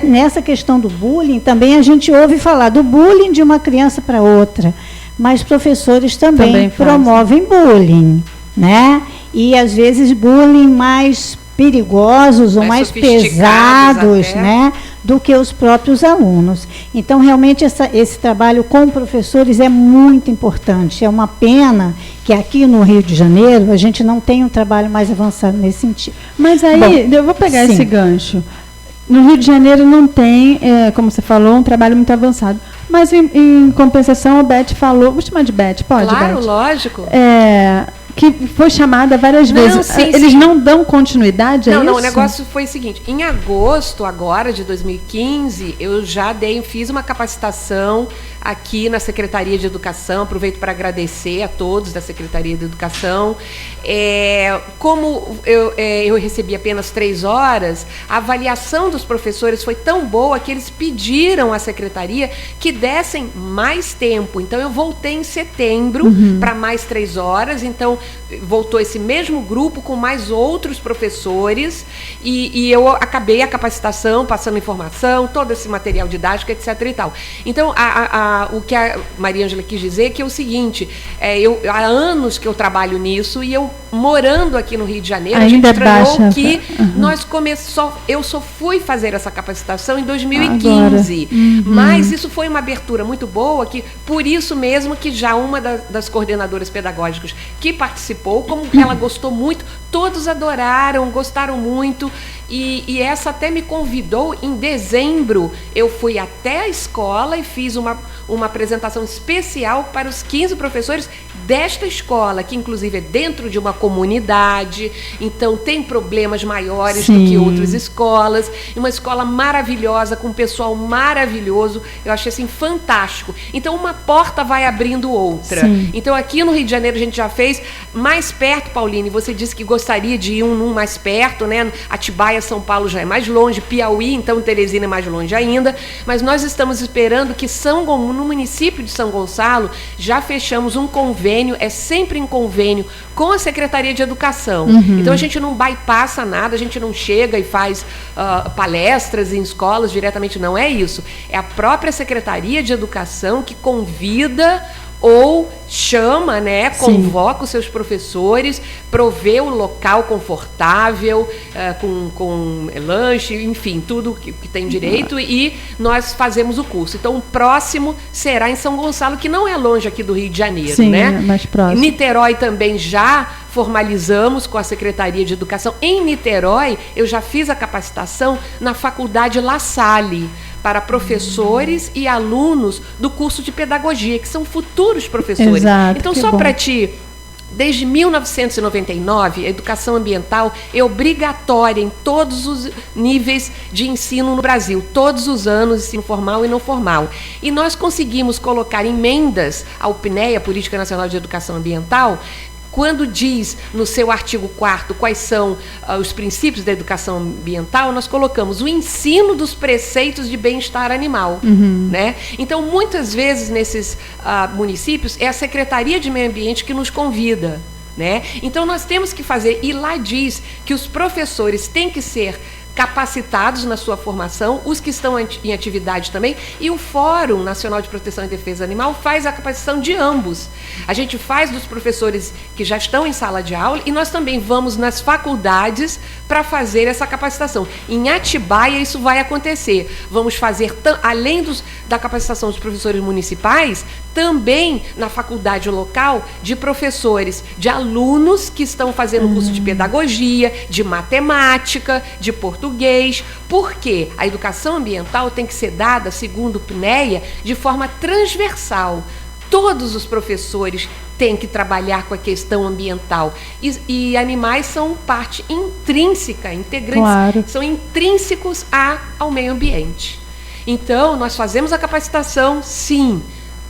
Speaker 5: nessa questão do bullying, também a gente ouve falar do bullying de uma criança para outra, mas professores também promovem bullying, né? E, às vezes, bullying mais perigosos ou mais pesados, né, do que os próprios alunos. Então, realmente, esse trabalho com professores é muito importante. É uma pena que aqui no Rio de Janeiro a gente não tem um trabalho mais avançado nesse sentido.
Speaker 3: Mas aí, eu vou pegar esse gancho. No Rio de Janeiro não tem, como você falou, um trabalho muito avançado. Mas, em compensação, a Beth falou... Vou chamar de Beth, pode,
Speaker 6: Claro,
Speaker 3: Beth?
Speaker 6: lógico.
Speaker 3: Que foi chamada várias vezes.
Speaker 6: Sim,
Speaker 3: Eles
Speaker 6: sim.
Speaker 3: não dão continuidade a isso?
Speaker 6: Não, o negócio foi o seguinte. Em agosto agora de 2015, eu já fiz uma capacitação aqui na Secretaria de Educação. Aproveito para agradecer a todos da Secretaria de Educação. Como eu recebi apenas 3 horas, a avaliação dos professores foi tão boa que eles pediram à Secretaria que dessem mais tempo. Então, eu voltei em setembro para mais 3 horas. Então, voltou esse mesmo grupo com mais outros professores e eu acabei a capacitação, passando informação, todo esse material didático, etc. e tal. Então, o que a Mariângela quis dizer que é o seguinte, há anos que eu trabalho nisso e eu, morando aqui no Rio de Janeiro,
Speaker 3: ainda
Speaker 6: a gente estranhou que eu só fui fazer essa capacitação em 2015, mas isso foi uma abertura muito boa, que por isso mesmo que já uma das coordenadoras pedagógicas que participou, como ela gostou muito, todos adoraram, gostaram muito, e essa até me convidou em dezembro. Eu fui até a escola e fiz uma apresentação especial para os 15 professores desta escola, que inclusive é dentro de uma comunidade, então tem problemas maiores do que outras escolas, uma escola maravilhosa, com um pessoal maravilhoso, eu achei assim fantástico. Então uma porta vai abrindo outra. Sim. Então aqui no Rio de Janeiro a gente já fez mais perto, Pauline, você disse que gostaria de ir num mais perto, né? Atibaia, São Paulo já é mais longe, Piauí, então Teresina é mais longe ainda, mas nós estamos esperando que no município de São Gonçalo já fechamos um convênio, é sempre em convênio com a Secretaria de Educação. Então a gente não bypassa nada, a gente não chega e faz palestras em escolas diretamente, não é isso. É a própria Secretaria de Educação que convida ou chama, né, convoca os seus professores, provê o local confortável, com lanche, enfim, tudo que tem direito, e nós fazemos o curso. Então, o próximo será em São Gonçalo, que não é longe aqui do Rio de Janeiro, né?
Speaker 3: Mais próximo.
Speaker 6: Niterói também já formalizamos com a Secretaria de Educação. Em Niterói, eu já fiz a capacitação na Faculdade La Salle, para professores e alunos do curso de pedagogia, que são futuros professores.
Speaker 3: Exato,
Speaker 6: então, só para desde 1999, a educação ambiental é obrigatória em todos os níveis de ensino no Brasil, todos os anos, ensino formal e não formal. E nós conseguimos colocar emendas ao PNEA, Política Nacional de Educação Ambiental, quando diz no seu artigo 4º quais são os princípios da educação ambiental, nós colocamos o ensino dos preceitos de bem-estar animal. Né? Então, muitas vezes, nesses municípios, é a Secretaria de Meio Ambiente que nos convida. Né? Então, nós temos que fazer, e lá diz que os professores têm que ser capacitados na sua formação, os que estão em atividade também, e o Fórum Nacional de Proteção e Defesa Animal faz a capacitação de ambos. A gente faz dos professores que já estão em sala de aula, e nós também vamos nas faculdades para fazer essa capacitação. Em Atibaia isso vai acontecer. Vamos fazer, além da capacitação dos professores municipais, também na faculdade local de professores, de alunos que estão fazendo curso de pedagogia, de matemática, de português, porque a educação ambiental tem que ser dada, segundo o PNEA, de forma transversal. Todos os professores têm que trabalhar com a questão ambiental. E animais são parte intrínseca, integrantes, são intrínsecos ao meio ambiente. Então, nós fazemos a capacitação, sim,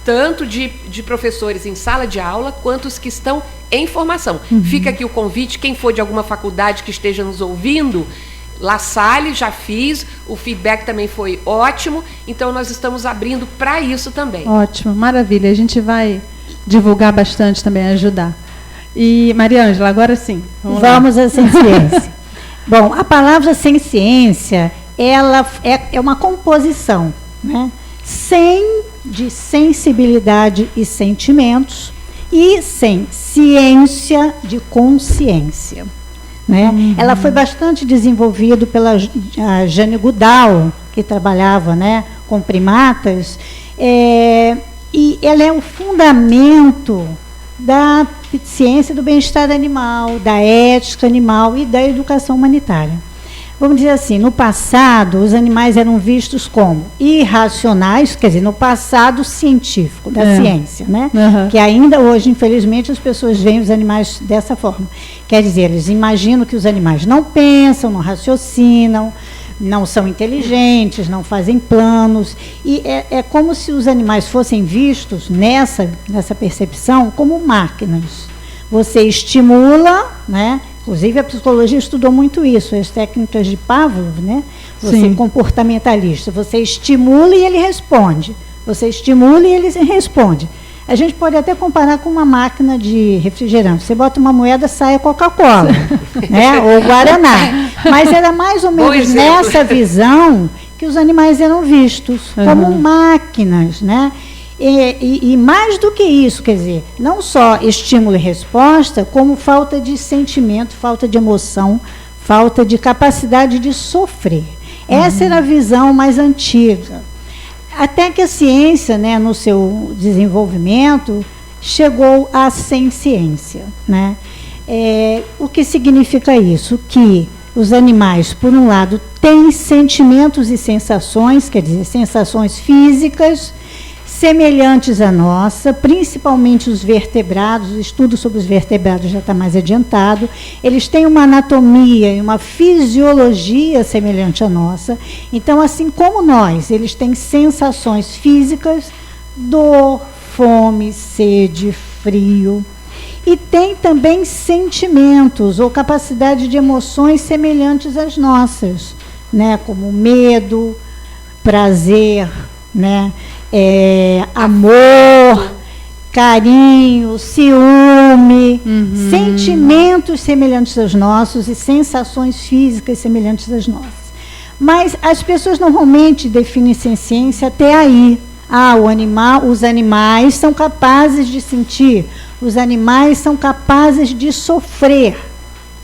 Speaker 6: tanto de professores em sala de aula, quanto os que estão em formação. Fica aqui o convite, quem for de alguma faculdade que esteja nos ouvindo, La Salle, já fiz, o feedback também foi ótimo, então nós estamos abrindo para isso também.
Speaker 3: Ótimo, maravilha, a gente vai divulgar bastante também, ajudar. E, Maria Ângela, agora sim.
Speaker 5: Vamos à ciência. Bom, a palavra sem ciência, ela é uma composição, né? De sensibilidade e sentimentos, e sem ciência de consciência. Né? Ela foi bastante desenvolvida pela Jane Goodall, que trabalhava, né, com primatas, e ela é o fundamento da ciência do bem-estar animal, da ética animal e da educação humanitária. Vamos dizer assim, no passado, os animais eram vistos como irracionais, quer dizer, no passado científico, da ciência, né? Que ainda hoje, infelizmente, as pessoas veem os animais dessa forma. Quer dizer, eles imaginam que os animais não pensam, não raciocinam, não são inteligentes, não fazem planos, e é como se os animais fossem vistos, nessa percepção, como máquinas. Você estimula, né? Inclusive, a psicologia estudou muito isso, as técnicas de Pavlov, né? Você é comportamentalista, você estimula e ele responde. Você estimula e ele responde. A gente pode até comparar com uma máquina de refrigerante. Você bota uma moeda, sai a Coca-Cola, né? Ou Guaraná. Mas era mais ou menos nessa visão que os animais eram vistos, como máquinas, né? E mais do que isso, quer dizer, não só estímulo e resposta, como falta de sentimento, falta de emoção, falta de capacidade de sofrer. Essa era a visão mais antiga. Até que a ciência, né, no seu desenvolvimento, chegou à ciência, né? O que significa isso? Que os animais, por um lado, têm sentimentos e sensações, quer dizer, sensações físicas semelhantes à nossa, principalmente os vertebrados. O estudo sobre os vertebrados já está mais adiantado. Eles têm uma anatomia e uma fisiologia semelhante à nossa. Então, assim como nós, eles têm sensações físicas, dor, fome, sede, frio. E tem também sentimentos ou capacidade de emoções semelhantes às nossas, né? Como medo, prazer, né? Amor, carinho, ciúme, sentimentos semelhantes aos nossos e sensações físicas semelhantes às nossas. Mas as pessoas normalmente definem ciência até aí. Os animais são capazes de sentir, os animais são capazes de sofrer.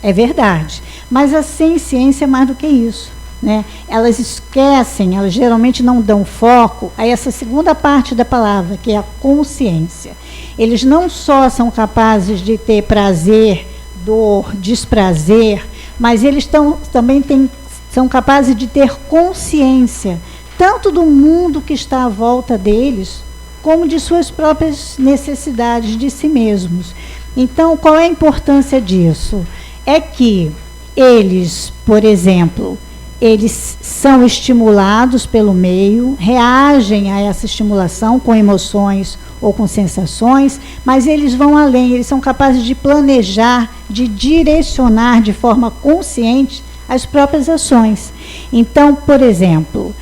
Speaker 5: É verdade. Mas a ciência é mais do que isso, né? Elas esquecem, elas geralmente não dão foco a essa segunda parte da palavra, que é a consciência. Eles não só são capazes de ter prazer, dor, desprazer, mas eles também são capazes de ter consciência, tanto do mundo que está à volta deles, como de suas próprias necessidades de si mesmos. Então, qual é a importância disso? É que eles, por exemplo, eles são estimulados pelo meio, reagem a essa estimulação com emoções ou com sensações, mas eles vão além, eles são capazes de planejar, de direcionar de forma consciente as próprias ações. Então, por exemplo,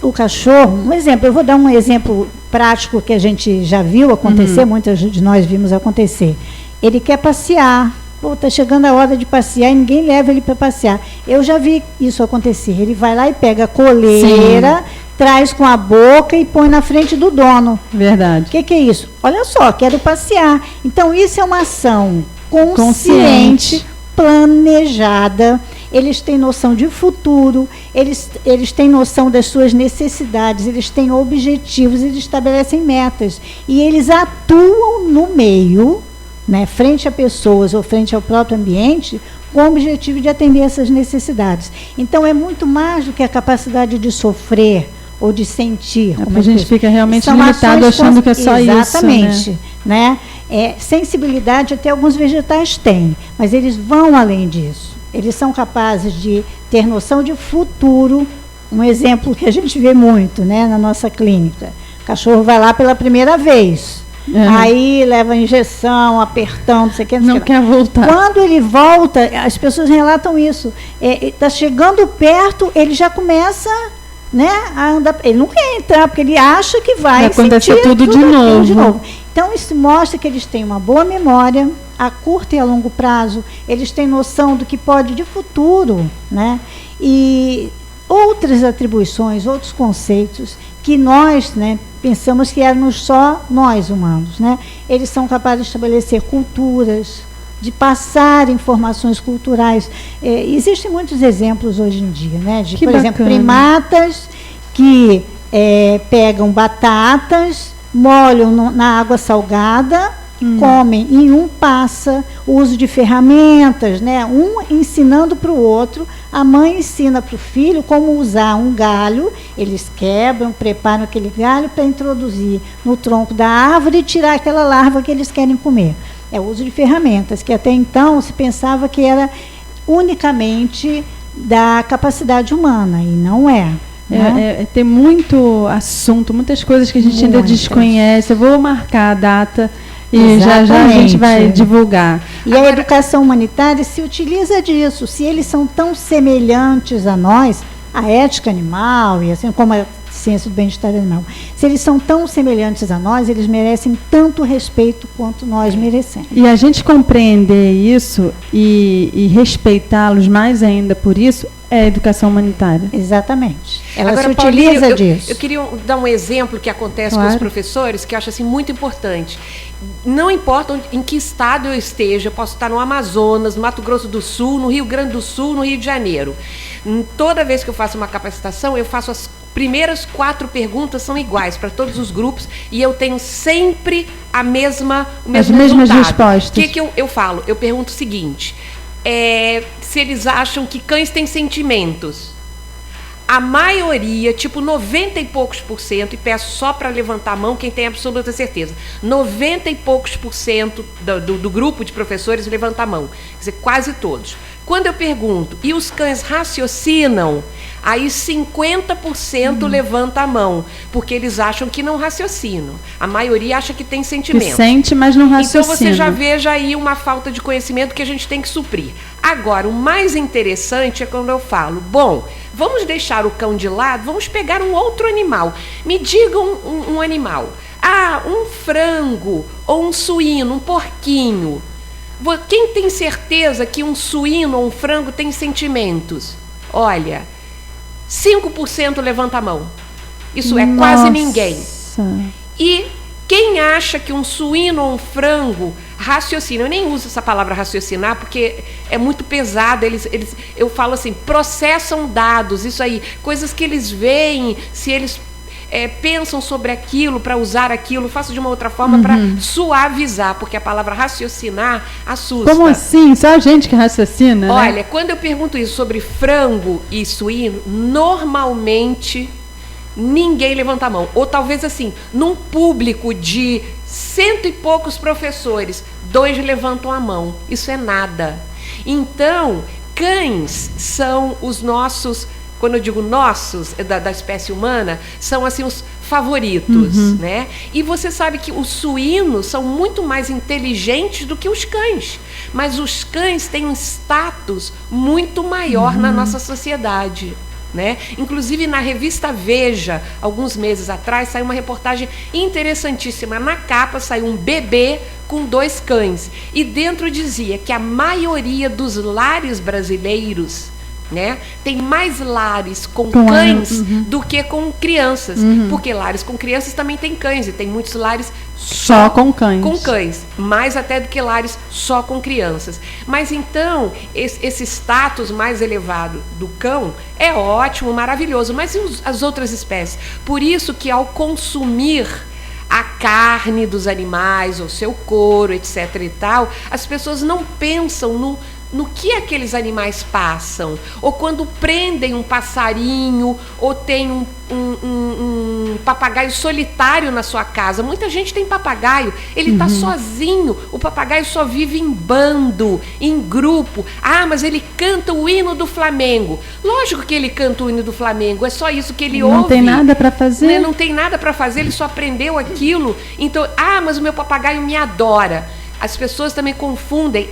Speaker 5: o cachorro, eu vou dar um exemplo prático que a gente já viu acontecer, muitas de nós vimos acontecer. Ele quer passear, está chegando a hora de passear e ninguém leva ele para passear. Eu já vi isso acontecer. Ele vai lá e pega a coleira, traz com a boca e põe na frente do dono.
Speaker 3: Verdade.
Speaker 5: O que é isso? Olha só, quero passear. Então, isso é uma ação consciente, planejada. Eles têm noção de futuro, eles têm noção das suas necessidades, eles têm objetivos, eles estabelecem metas. E eles atuam no meio, né, frente a pessoas ou frente ao próprio ambiente, com o objetivo de atender essas necessidades. Então, é muito mais do que a capacidade de sofrer ou de sentir.
Speaker 3: A gente fica realmente limitado achando que é só isso.
Speaker 5: Exatamente. Né? Sensibilidade até alguns vegetais têm, mas eles vão além disso. Eles são capazes de ter noção de futuro. Um exemplo que a gente vê muito, né, na nossa clínica. O cachorro vai lá pela primeira vez. Aí leva injeção, apertão, não sei o que.
Speaker 3: Não quer voltar.
Speaker 5: Quando ele volta, as pessoas relatam isso. Está chegando perto, ele já começa, né, a andar. Ele não quer entrar, porque ele acha que vai
Speaker 3: acontecer tudo de novo.
Speaker 5: Então, isso mostra que eles têm uma boa memória, a curto e a longo prazo. Eles têm noção do que pode de futuro, né? E outras atribuições, outros conceitos que nós, né, pensamos que éramos só nós humanos, né? Eles são capazes de estabelecer culturas, de passar informações culturais. Existem muitos exemplos hoje em dia, né? De, por exemplo, primatas que pegam batatas, molham na água salgada, comem, e um passa o uso de ferramentas, né? Um ensinando para o outro. A mãe ensina para o filho como usar um galho, eles quebram, preparam aquele galho para introduzir no tronco da árvore e tirar aquela larva que eles querem comer. É o uso de ferramentas, que até então se pensava que era unicamente da capacidade humana, e não é.
Speaker 3: Tem muito assunto, muitas coisas que a gente ainda desconhece. Eu vou marcar a data e já a gente vai divulgar.
Speaker 5: E a educação humanitária se utiliza disso. Se eles são tão semelhantes a nós, a ética animal, e assim como a ciência do bem-estar animal, Se eles são tão semelhantes a nós, eles merecem tanto respeito quanto nós merecemos.
Speaker 3: E a gente compreender isso e respeitá-los mais ainda por isso é a educação humanitária.
Speaker 5: Exatamente. Ela
Speaker 6: Agora,
Speaker 5: se
Speaker 6: Paulinho,
Speaker 5: utiliza disso.
Speaker 6: Eu queria dar um exemplo que acontece com os professores, que eu acho assim, muito importante. Não importa em que estado eu esteja, eu posso estar no Amazonas, no Mato Grosso do Sul, no Rio Grande do Sul, no Rio de Janeiro. Toda vez que eu faço uma capacitação, eu faço as primeiras 4 perguntas são iguais para todos os grupos e eu tenho sempre o mesmo
Speaker 3: as mesmas
Speaker 6: resultado.
Speaker 3: respostas.
Speaker 6: O que eu falo? Eu pergunto o seguinte, se eles acham que cães têm sentimentos. A maioria, tipo 90 e poucos %, e peço só para levantar a mão quem tem absoluta certeza, 90 e poucos % do grupo de professores levanta a mão, quer dizer, quase todos. Quando eu pergunto, e os cães raciocinam? Aí 50% levanta a mão, porque eles acham que não raciocinam. A maioria acha que tem sentimento.
Speaker 3: Que sente, mas não raciocina.
Speaker 6: Então você já veja aí uma falta de conhecimento que a gente tem que suprir. Agora, o mais interessante é quando eu falo, bom, vamos deixar o cão de lado, vamos pegar um outro animal. Me digam um animal. Um frango, ou um suíno, um porquinho. Quem tem certeza que um suíno ou um frango tem sentimentos? Olha, 5% levanta a mão. Isso é quase ninguém. E quem acha que um suíno ou um frango raciocina, eu nem uso essa palavra raciocinar porque é muito pesada, eu falo assim, processam dados, isso aí, coisas que eles veem, se eles pensam sobre aquilo, para usar aquilo, faço de uma outra forma para suavizar, porque a palavra raciocinar assusta.
Speaker 3: Como assim? Só a gente que raciocina,
Speaker 6: Olha,
Speaker 3: né?
Speaker 6: quando eu pergunto isso sobre frango e suíno, normalmente ninguém levanta a mão. Ou talvez assim, num público de 100 e poucos professores, 2 levantam a mão. Isso é nada. Então, cães são os nossos... Quando eu digo nossos, da espécie humana, são assim os favoritos, né? E você sabe que os suínos são muito mais inteligentes do que os cães. Mas os cães têm um status muito maior na nossa sociedade, né? Inclusive na revista Veja, alguns meses atrás, saiu uma reportagem interessantíssima. Na capa saiu um bebê com 2 cães. E dentro dizia que a maioria dos lares brasileiros, né, tem mais lares com cães do que com crianças, porque lares com crianças também tem cães e tem muitos lares
Speaker 3: só com cães,
Speaker 6: mais até do que lares só com crianças. Mas então esse status mais elevado do cão é ótimo, maravilhoso, mas e as outras espécies? Por isso que ao consumir a carne dos animais, o seu couro, etc e tal, as pessoas não pensam no que aqueles animais passam, ou quando prendem um passarinho, ou tem um papagaio solitário na sua casa. Muita gente tem papagaio, ele está sozinho, o papagaio só vive em bando, em grupo. Mas ele canta o hino do Flamengo. Lógico que ele canta o hino do Flamengo, é só isso que ele ouve.
Speaker 3: Não tem nada para fazer.
Speaker 6: Não tem nada para fazer, ele só aprendeu aquilo. Então, mas o meu papagaio me adora. As pessoas também confundem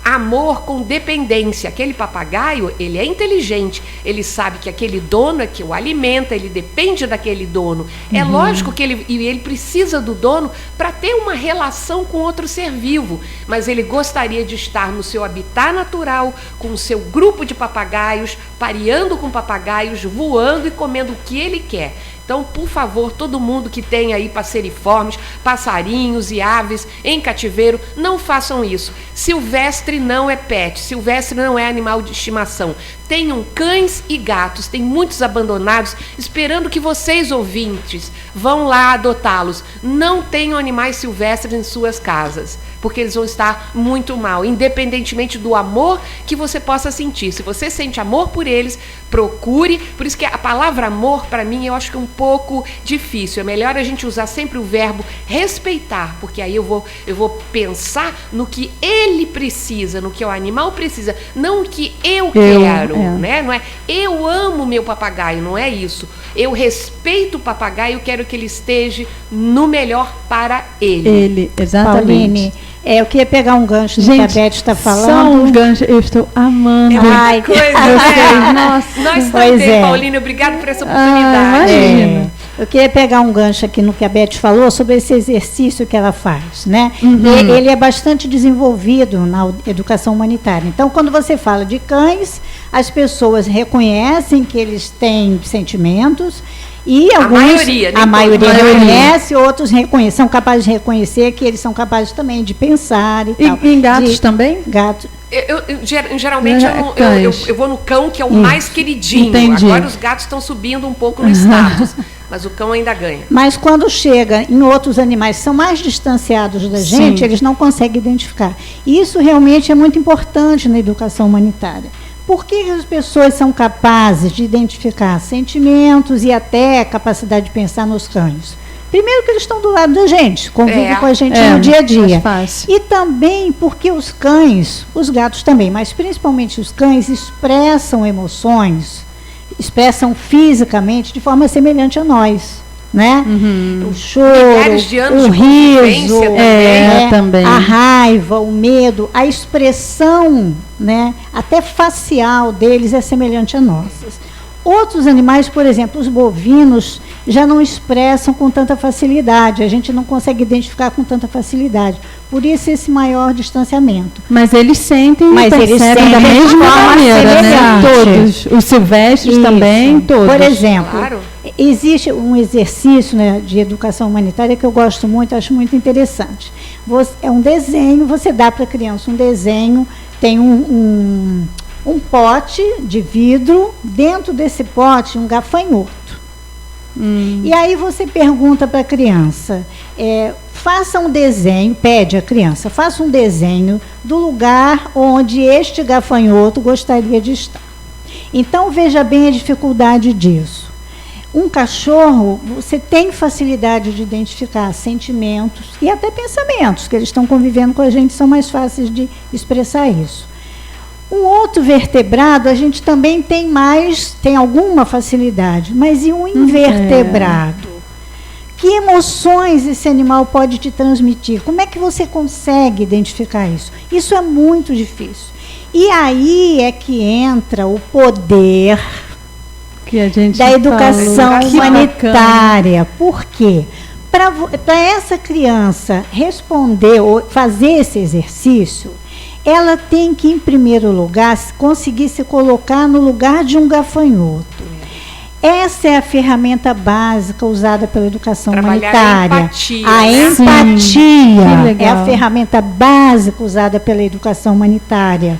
Speaker 6: amor com dependência. Aquele papagaio, ele é inteligente, ele sabe que aquele dono é que o alimenta, ele depende daquele dono. É lógico que ele precisa do dono para ter uma relação com outro ser vivo, mas ele gostaria de estar no seu habitat natural, com o seu grupo de papagaios, pareando com papagaios, voando e comendo o que ele quer. Então, por favor, todo mundo que tem aí passeriformes, passarinhos e aves em cativeiro, não façam isso. Silvestre não é pet, silvestre não é animal de estimação. Tenham cães e gatos, tem muitos abandonados, esperando que vocês, ouvintes, vão lá adotá-los. Não tenham animais silvestres em suas casas, porque eles vão estar muito mal, independentemente do amor que você possa sentir. Se você sente amor por eles, procure. Por isso que a palavra amor, para mim, eu acho que é um pouco difícil. É melhor a gente usar sempre o verbo respeitar, porque aí eu vou pensar no que ele precisa, no que o animal precisa, não o que eu quero, né? Não é eu amo meu papagaio, não é isso. Eu respeito o papagaio, quero que ele esteja no melhor para ele.
Speaker 3: Exatamente.
Speaker 5: Pauline, eu queria pegar um gancho do que a Beth está falando.
Speaker 3: Só um gancho, eu estou amando.
Speaker 6: É muita coisa, né?
Speaker 3: Nossa.
Speaker 6: Nós também, Pauline, obrigado por essa oportunidade.
Speaker 3: Imagina.
Speaker 5: Eu queria pegar um gancho aqui no que a Beth falou sobre esse exercício que ela faz, né? Ele é bastante desenvolvido na educação humanitária. Então, quando você fala de cães, as pessoas reconhecem que eles têm sentimentos e alguns, a maioria reconhece, outros são capazes de reconhecer que eles são capazes também de pensar e tal.
Speaker 3: E em gatos também?
Speaker 5: Gatos.
Speaker 6: Geralmente eu vou no cão, que é o mais queridinho.
Speaker 3: Entendi.
Speaker 6: Agora os gatos estão subindo um pouco no status, mas o cão ainda ganha.
Speaker 5: Mas quando chega em outros animais que são mais distanciados da gente, eles não conseguem identificar. E isso realmente é muito importante na educação humanitária. Por que as pessoas são capazes de identificar sentimentos e até a capacidade de pensar nos cães? Primeiro que eles estão do lado da gente, convivem com a gente no dia a dia. E também porque os cães, os gatos também, mas principalmente os cães, expressam emoções, expressam fisicamente de forma semelhante a nós. Né? O choro, o riso,
Speaker 3: também.
Speaker 5: A raiva, o medo, a expressão, né, até facial deles é semelhante a nossas. Outros animais, por exemplo, os bovinos, já não expressam com tanta facilidade, a gente não consegue identificar com tanta facilidade. Por isso esse maior distanciamento.
Speaker 3: Mas eles sentem e percebem da mesma maneira, né? Todos, os silvestres também, todos.
Speaker 5: Por exemplo, existe um exercício, né, de educação humanitária que eu gosto muito, acho muito interessante. É um desenho, você dá para a criança um desenho, tem um pote de vidro, dentro desse pote um gafanhoto. E aí você pergunta para a criança, faça um desenho, pede à criança, faça um desenho do lugar onde este gafanhoto gostaria de estar. Então veja bem a dificuldade disso. Um cachorro, você tem facilidade de identificar sentimentos e até pensamentos, que eles estão convivendo com a gente, são mais fáceis de expressar isso. Um outro vertebrado, a gente também tem alguma facilidade, mas e um invertebrado? Que emoções esse animal pode te transmitir? Como é que você consegue identificar isso? Isso é muito difícil. E aí é que entra o poder da educação humanitária. Por quê? Para essa criança responder ou fazer esse exercício, ela tem que, em primeiro lugar, conseguir se colocar no lugar de um gafanhoto. Essa é a ferramenta básica usada pela educação humanitária. A empatia é a ferramenta básica usada pela educação humanitária.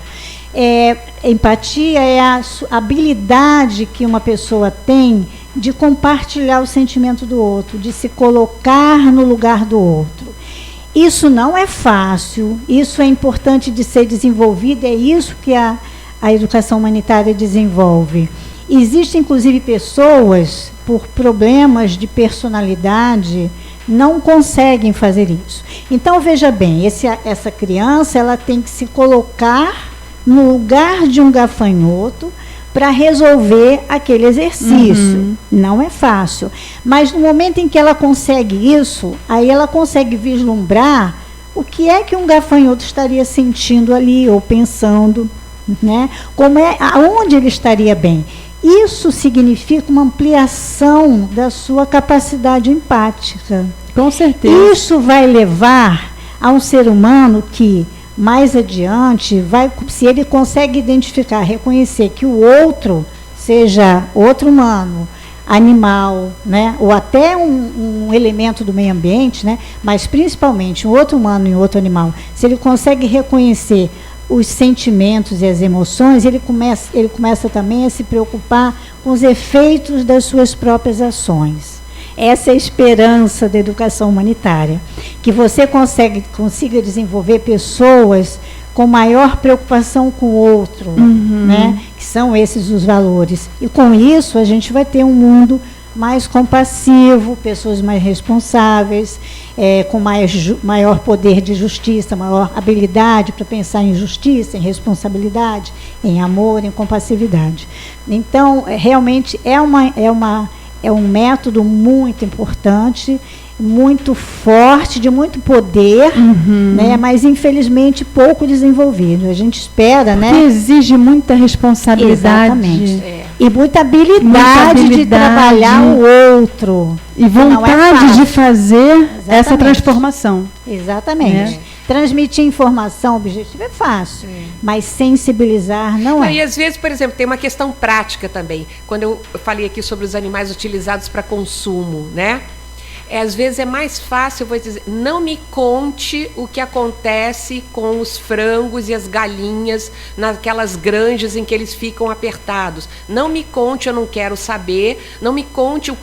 Speaker 5: Empatia é a habilidade que uma pessoa tem de compartilhar o sentimento do outro, de se colocar no lugar do outro. Isso não é fácil, isso é importante de ser desenvolvido, é isso que a educação humanitária desenvolve. Existem, inclusive, pessoas, por problemas de personalidade, não conseguem fazer isso. Então, veja bem, essa criança ela tem que se colocar no lugar de um gafanhoto para resolver aquele exercício. Não é fácil. Mas no momento em que ela consegue isso, aí ela consegue vislumbrar o que é que um gafanhoto estaria sentindo ali ou pensando, né? Aonde ele estaria bem. Isso significa uma ampliação da sua capacidade empática.
Speaker 3: Com certeza.
Speaker 5: Isso vai levar a um ser humano que mais adiante, se ele consegue identificar, reconhecer que o outro, seja outro humano, animal, né, ou até um elemento do meio ambiente, né, mas principalmente um outro humano e outro animal, se ele consegue reconhecer os sentimentos e as emoções, ele começa também a se preocupar com os efeitos das suas próprias ações. Essa é a esperança da educação humanitária, que você consiga desenvolver pessoas com maior preocupação com o outro, né? Que são esses os valores. E com isso a gente vai ter um mundo mais compassivo, pessoas mais responsáveis, com maior poder de justiça, maior habilidade para pensar em justiça, em responsabilidade, em amor, em compassividade. Então, realmente é um método muito importante, muito forte, de muito poder, né, mas infelizmente pouco desenvolvido. A gente espera, né?
Speaker 3: Exige muita responsabilidade.
Speaker 5: Exatamente. E muita habilidade de trabalhar o outro.
Speaker 3: E vontade de fazer essa
Speaker 5: Exatamente.
Speaker 3: transformação.
Speaker 5: Exatamente.
Speaker 3: Né?
Speaker 5: Transmitir informação objetiva é fácil, mas sensibilizar não é.
Speaker 6: E às vezes, por exemplo, tem uma questão prática também. Quando eu falei aqui sobre os animais utilizados para consumo, né? Às vezes é mais fácil, eu vou dizer, não me conte o que acontece com os frangos e as galinhas naquelas granjas em que eles ficam apertados. Não me conte, eu não quero saber. Não me conte o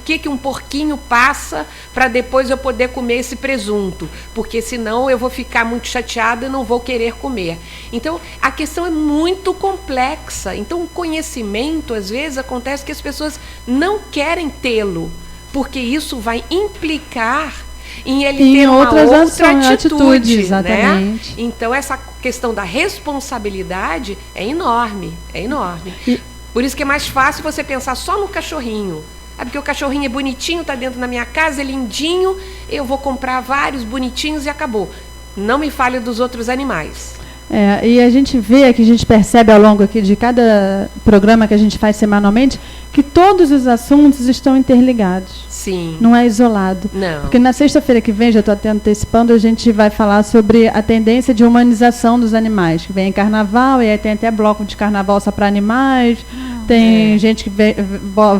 Speaker 6: que um porquinho passa para depois eu poder comer esse presunto, porque senão eu vou ficar muito chateada e não vou querer comer. Então, a questão é muito complexa. Então, o conhecimento, às vezes, acontece que as pessoas não querem tê-lo, porque isso vai implicar em ele ter uma outra atitude,
Speaker 3: exatamente.
Speaker 6: Né? Então, essa questão da responsabilidade é enorme, é enorme. Por isso que é mais fácil você pensar só no cachorrinho. Porque o cachorrinho é bonitinho, está dentro da minha casa, é lindinho, eu vou comprar vários bonitinhos e acabou. Não me fale dos outros animais.
Speaker 3: E a gente vê, que a gente percebe ao longo aqui de cada programa que a gente faz semanalmente, que todos os assuntos estão interligados.
Speaker 6: Sim.
Speaker 3: Não é isolado.
Speaker 6: Não.
Speaker 3: Porque na sexta-feira que vem, já estou até antecipando, a gente vai falar sobre a tendência de humanização dos animais, que vem em carnaval, e aí tem até bloco de carnaval só para animais, tem gente que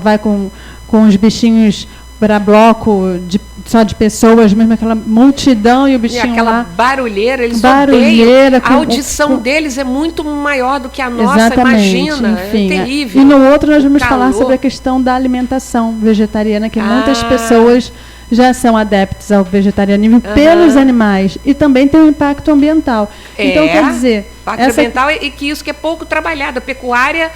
Speaker 3: vai com os bichinhos para bloco só de pessoas, mesmo aquela multidão e o bichinho
Speaker 6: aquela
Speaker 3: lá.
Speaker 6: Barulheira, eles
Speaker 3: barulheira,
Speaker 6: odeiam. A audição deles é muito maior do que a nossa,
Speaker 3: exatamente,
Speaker 6: imagina,
Speaker 3: enfim,
Speaker 6: é terrível.
Speaker 3: E no outro nós vamos
Speaker 6: Calor.
Speaker 3: falar sobre a questão da alimentação vegetariana, que muitas pessoas já são adeptas ao vegetarianismo pelos animais, e também tem um impacto ambiental. Então, quer dizer...
Speaker 6: Impacto ambiental e que isso que é pouco trabalhado. A pecuária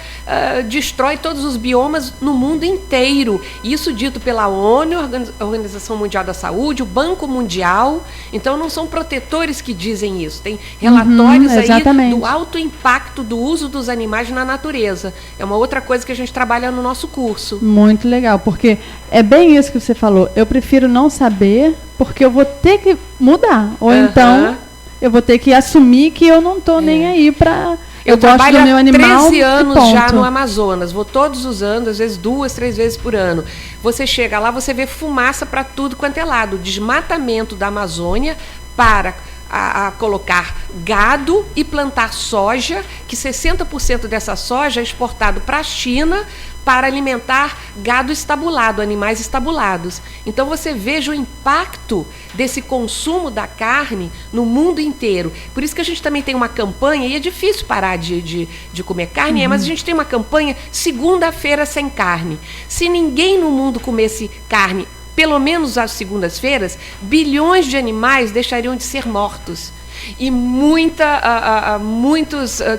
Speaker 6: destrói todos os biomas no mundo inteiro. Isso dito pela ONU, a Organização Mundial da Saúde, o Banco Mundial. Então, não são protetores que dizem isso. Tem relatórios aí do alto impacto do uso dos animais na natureza. É uma outra coisa que a gente trabalha no nosso curso.
Speaker 3: Muito legal, porque é bem isso que você falou. Eu prefiro não saber, porque eu vou ter que mudar. Ou então... eu vou ter que assumir que eu não estou nem aí para...
Speaker 6: Eu trabalho
Speaker 3: gosto do meu animal,
Speaker 6: 13 anos já no Amazonas. Vou todos os anos, às vezes 2, 3 vezes por ano. Você chega lá, você vê fumaça para tudo quanto é lado. Desmatamento da Amazônia para a colocar gado e plantar soja, que 60% dessa soja é exportado para a China para alimentar gado estabulado, animais estabulados. Então você veja o impacto desse consumo da carne no mundo inteiro. Por isso que a gente também tem uma campanha, e é difícil parar de comer carne, mas a gente tem uma campanha segunda-feira sem carne. Se ninguém no mundo comesse carne, pelo menos às segundas-feiras, bilhões de animais deixariam de ser mortos. E muitos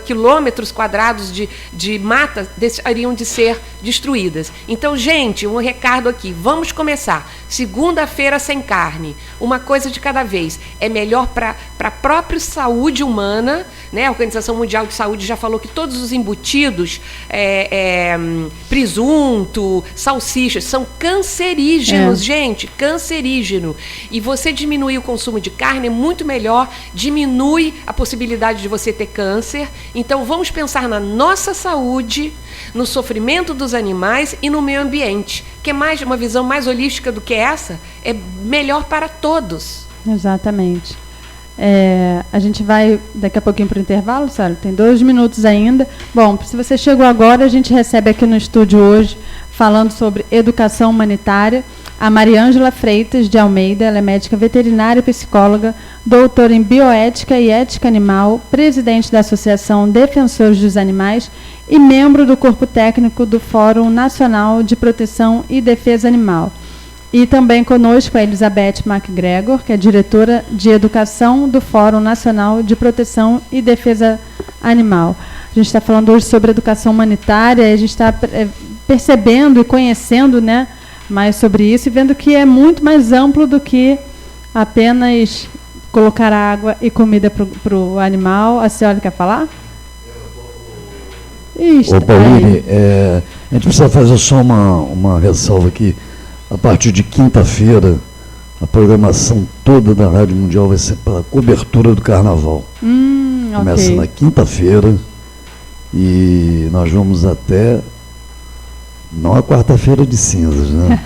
Speaker 6: quilômetros quadrados de mata deixariam de ser destruídas. Então, gente, um recado aqui. Vamos começar. Segunda-feira sem carne. Uma coisa de cada vez. É melhor para a própria saúde humana, né? A Organização Mundial de Saúde já falou que todos os embutidos, presunto, salsichas, são cancerígenos, gente. Cancerígeno. E você diminuir o consumo de carne é muito melhor, diminui a possibilidade de você ter câncer. Então, vamos pensar na nossa saúde, no sofrimento dos animais e no meio ambiente, que é mais uma visão mais holística do que essa, é melhor para todos.
Speaker 3: Exatamente. A gente vai daqui a pouquinho para o intervalo, Sara, tem 2 minutos ainda. Bom, se você chegou agora, a gente recebe aqui no estúdio hoje, falando sobre educação humanitária, a Mariângela Freitas de Almeida. Ela é médica veterinária e psicóloga, doutora em bioética e ética animal, presidente da Associação Defensores dos Animais e membro do corpo técnico do Fórum Nacional de Proteção e Defesa Animal. E também conosco a Elizabeth MacGregor, que é diretora de Educação do Fórum Nacional de Proteção e Defesa Animal. A gente está falando hoje sobre educação humanitária, e a gente está percebendo e conhecendo, né, mais sobre isso, e vendo que é muito mais amplo do que apenas colocar água e comida para o animal. A senhora quer falar?
Speaker 4: Ô, Pauline, a gente precisa fazer só uma ressalva aqui. A partir de quinta-feira, a programação toda da Rádio Mundial vai ser para a cobertura do Carnaval. Começa na quinta-feira e nós vamos até não a quarta-feira de cinzas, né?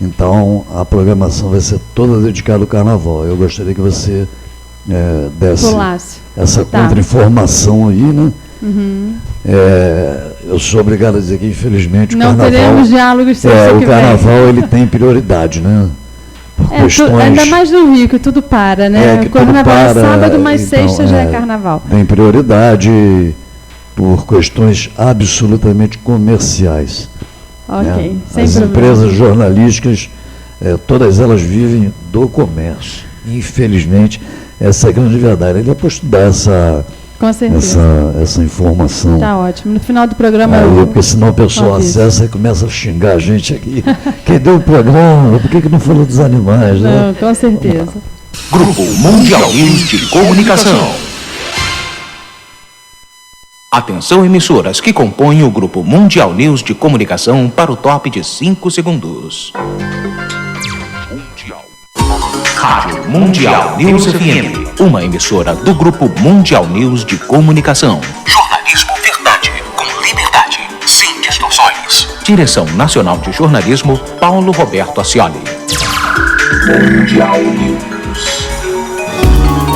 Speaker 4: Então, a programação vai ser toda dedicada ao carnaval. Eu gostaria que você desse essa contra-informação aí, né?
Speaker 3: Uhum.
Speaker 4: Eu sou obrigado a dizer que, infelizmente, o
Speaker 3: não
Speaker 4: carnaval...
Speaker 3: teremos diálogos sem
Speaker 4: o carnaval, ele tem prioridade, né? Por questões...
Speaker 3: Ainda mais no Rio, que tudo para, né? O carnaval é sábado, mas então, sexta já é carnaval.
Speaker 4: Tem prioridade por questões absolutamente comerciais.
Speaker 3: Ok,
Speaker 4: né?
Speaker 3: sem
Speaker 4: As
Speaker 3: problema.
Speaker 4: empresas jornalísticas, todas elas vivem do comércio. Infelizmente, essa é a grande verdade. Ele é para estudar essa informação.
Speaker 3: Tá ótimo. No final do programa
Speaker 4: porque senão o pessoal acessa e começa a xingar a gente aqui. Quem deu o programa? Por que não falou dos animais?
Speaker 3: Não,
Speaker 4: né?
Speaker 3: com certeza.
Speaker 1: Grupo Mundial News de Comunicação. Atenção, emissoras que compõem o Grupo Mundial News de Comunicação para o top de 5 segundos. Rádio Mundial News FM, uma emissora do Grupo Mundial News de Comunicação. Jornalismo verdade, com liberdade, sem distorções. Direção Nacional de Jornalismo, Paulo Roberto Ascioli. Mundial News.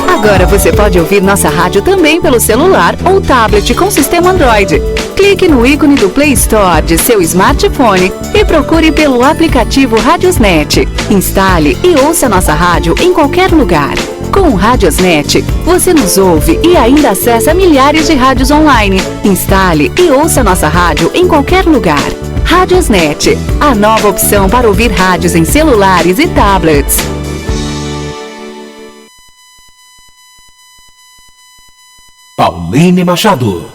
Speaker 2: Agora você pode ouvir nossa rádio também pelo celular ou tablet com sistema Android. Clique no ícone do Play Store de seu smartphone e procure pelo aplicativo Radiosnet. Instale e ouça nossa rádio em qualquer lugar. Com o Radiosnet, você nos ouve e ainda acessa milhares de rádios online. Instale e ouça nossa rádio em qualquer lugar. Radiosnet, a nova opção para ouvir rádios em celulares e tablets.
Speaker 1: Pauline Machado.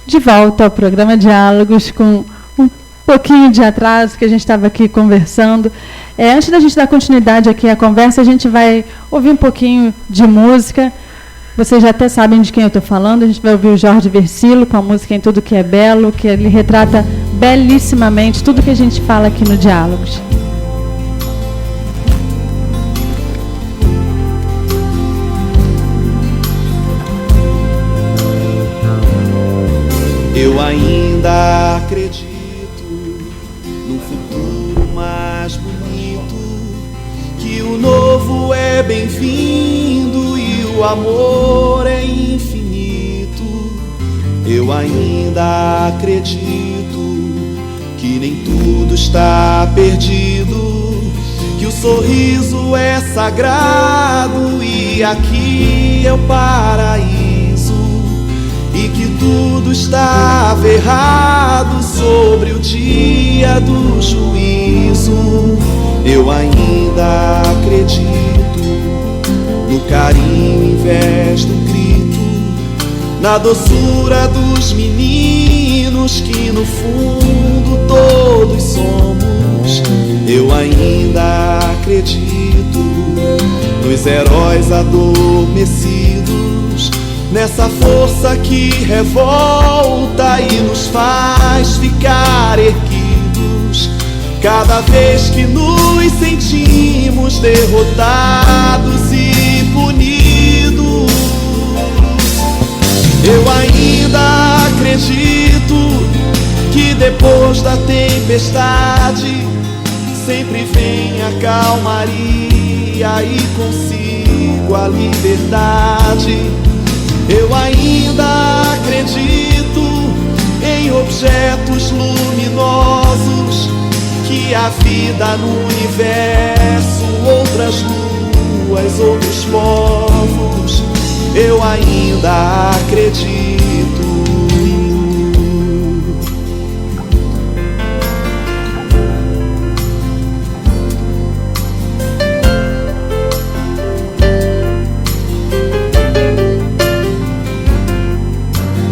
Speaker 3: De volta ao programa Diálogos, com um pouquinho de atraso que a gente estava aqui conversando. Antes da gente dar continuidade aqui à conversa, a gente vai ouvir um pouquinho de música. Vocês já até sabem de quem eu estou falando. A gente vai ouvir o Jorge Versilo com a música Em Tudo Que É Belo, que ele retrata belíssimamente tudo que a gente fala aqui no Diálogos.
Speaker 7: Eu ainda acredito num futuro mais bonito, que o novo é bem-vindo e o amor é infinito. Eu ainda acredito que nem tudo está perdido, que o sorriso é sagrado e aqui é o paraíso, e que tudo estava errado sobre o dia do juízo. Eu ainda acredito no carinho em vez do grito, na doçura dos meninos que no fundo todos somos. Eu ainda acredito nos heróis adormecidos, nessa força que revolta e nos faz ficar erguidos cada vez que nos sentimos derrotados e punidos. Eu ainda acredito que depois da tempestade sempre vem a calmaria e consigo a liberdade. Eu ainda acredito em objetos luminosos, que a vida no universo, outras luas, outros povos. Eu ainda acredito.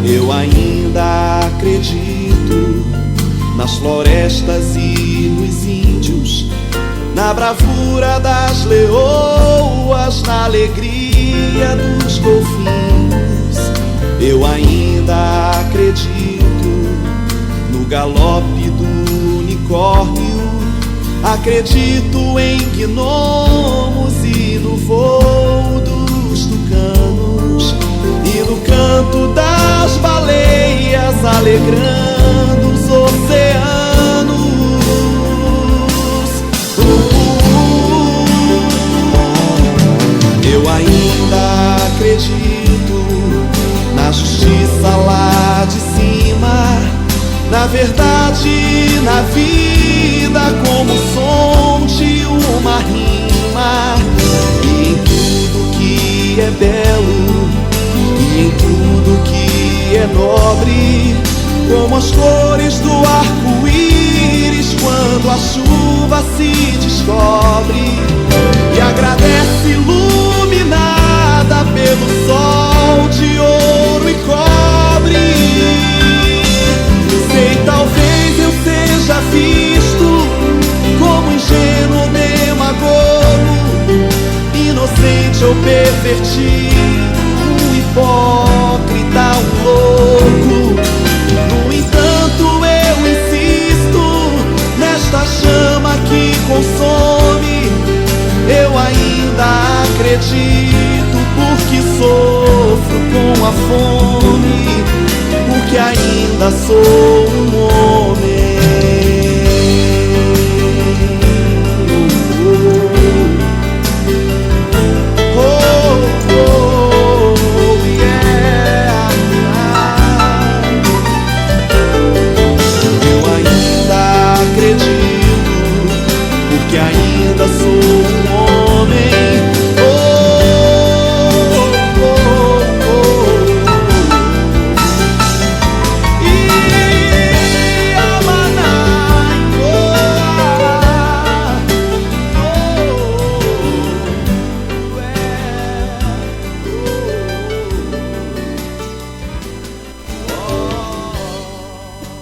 Speaker 7: Eu ainda acredito nas florestas e nos índios, na bravura das leoas, na alegria dos golfinhos. Eu ainda acredito no galope do unicórnio, acredito em gnomos e no voo dos tucanos, e no canto das baleias alegrando verdade na vida como o som de uma rima. E em tudo que é belo, e em tudo que é nobre, como as cores do arco-íris quando a chuva se descobre e agradece iluminada pelo sol de ouro e cobre. Sei, talvez eu seja visto como ingênuo demagogo, inocente ou pervertido, um hipócrita, um louco. No entanto eu insisto nesta chama que consome. Eu ainda acredito porque sofro com a fome, porque ainda sou um homem. Que ainda sou um homem. E amanai,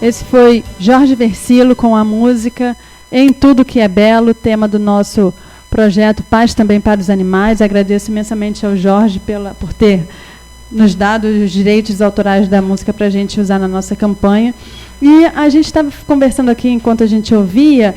Speaker 3: Esse foi Jorge Versilo com a música Em Tudo Que É Belo, tema do nosso projeto Paz Também para os Animais. Agradeço imensamente ao Jorge por ter nos dado os direitos autorais da música para a gente usar na nossa campanha. E a gente estava conversando aqui, enquanto a gente ouvia,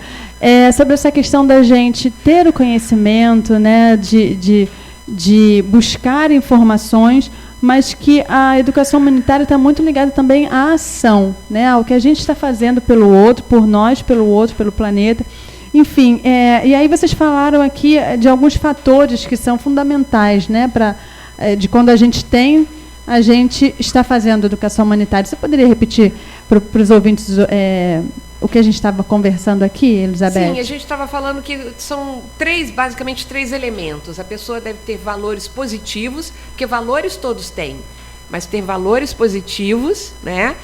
Speaker 3: sobre essa questão da gente ter o conhecimento, né, de buscar informações, mas que a educação humanitária está muito ligada também à ação, né, ao que a gente está fazendo pelo outro, por nós, pelo outro, pelo planeta. Enfim, e aí vocês falaram aqui de alguns fatores que são fundamentais, né, de quando a gente está fazendo educação humanitária. Você poderia repetir para os ouvintes o que a gente estava conversando aqui, Elizabeth?
Speaker 6: Sim, a gente estava falando que são basicamente três elementos. A pessoa deve ter valores positivos, porque valores todos têm, mas ter valores positivos, né?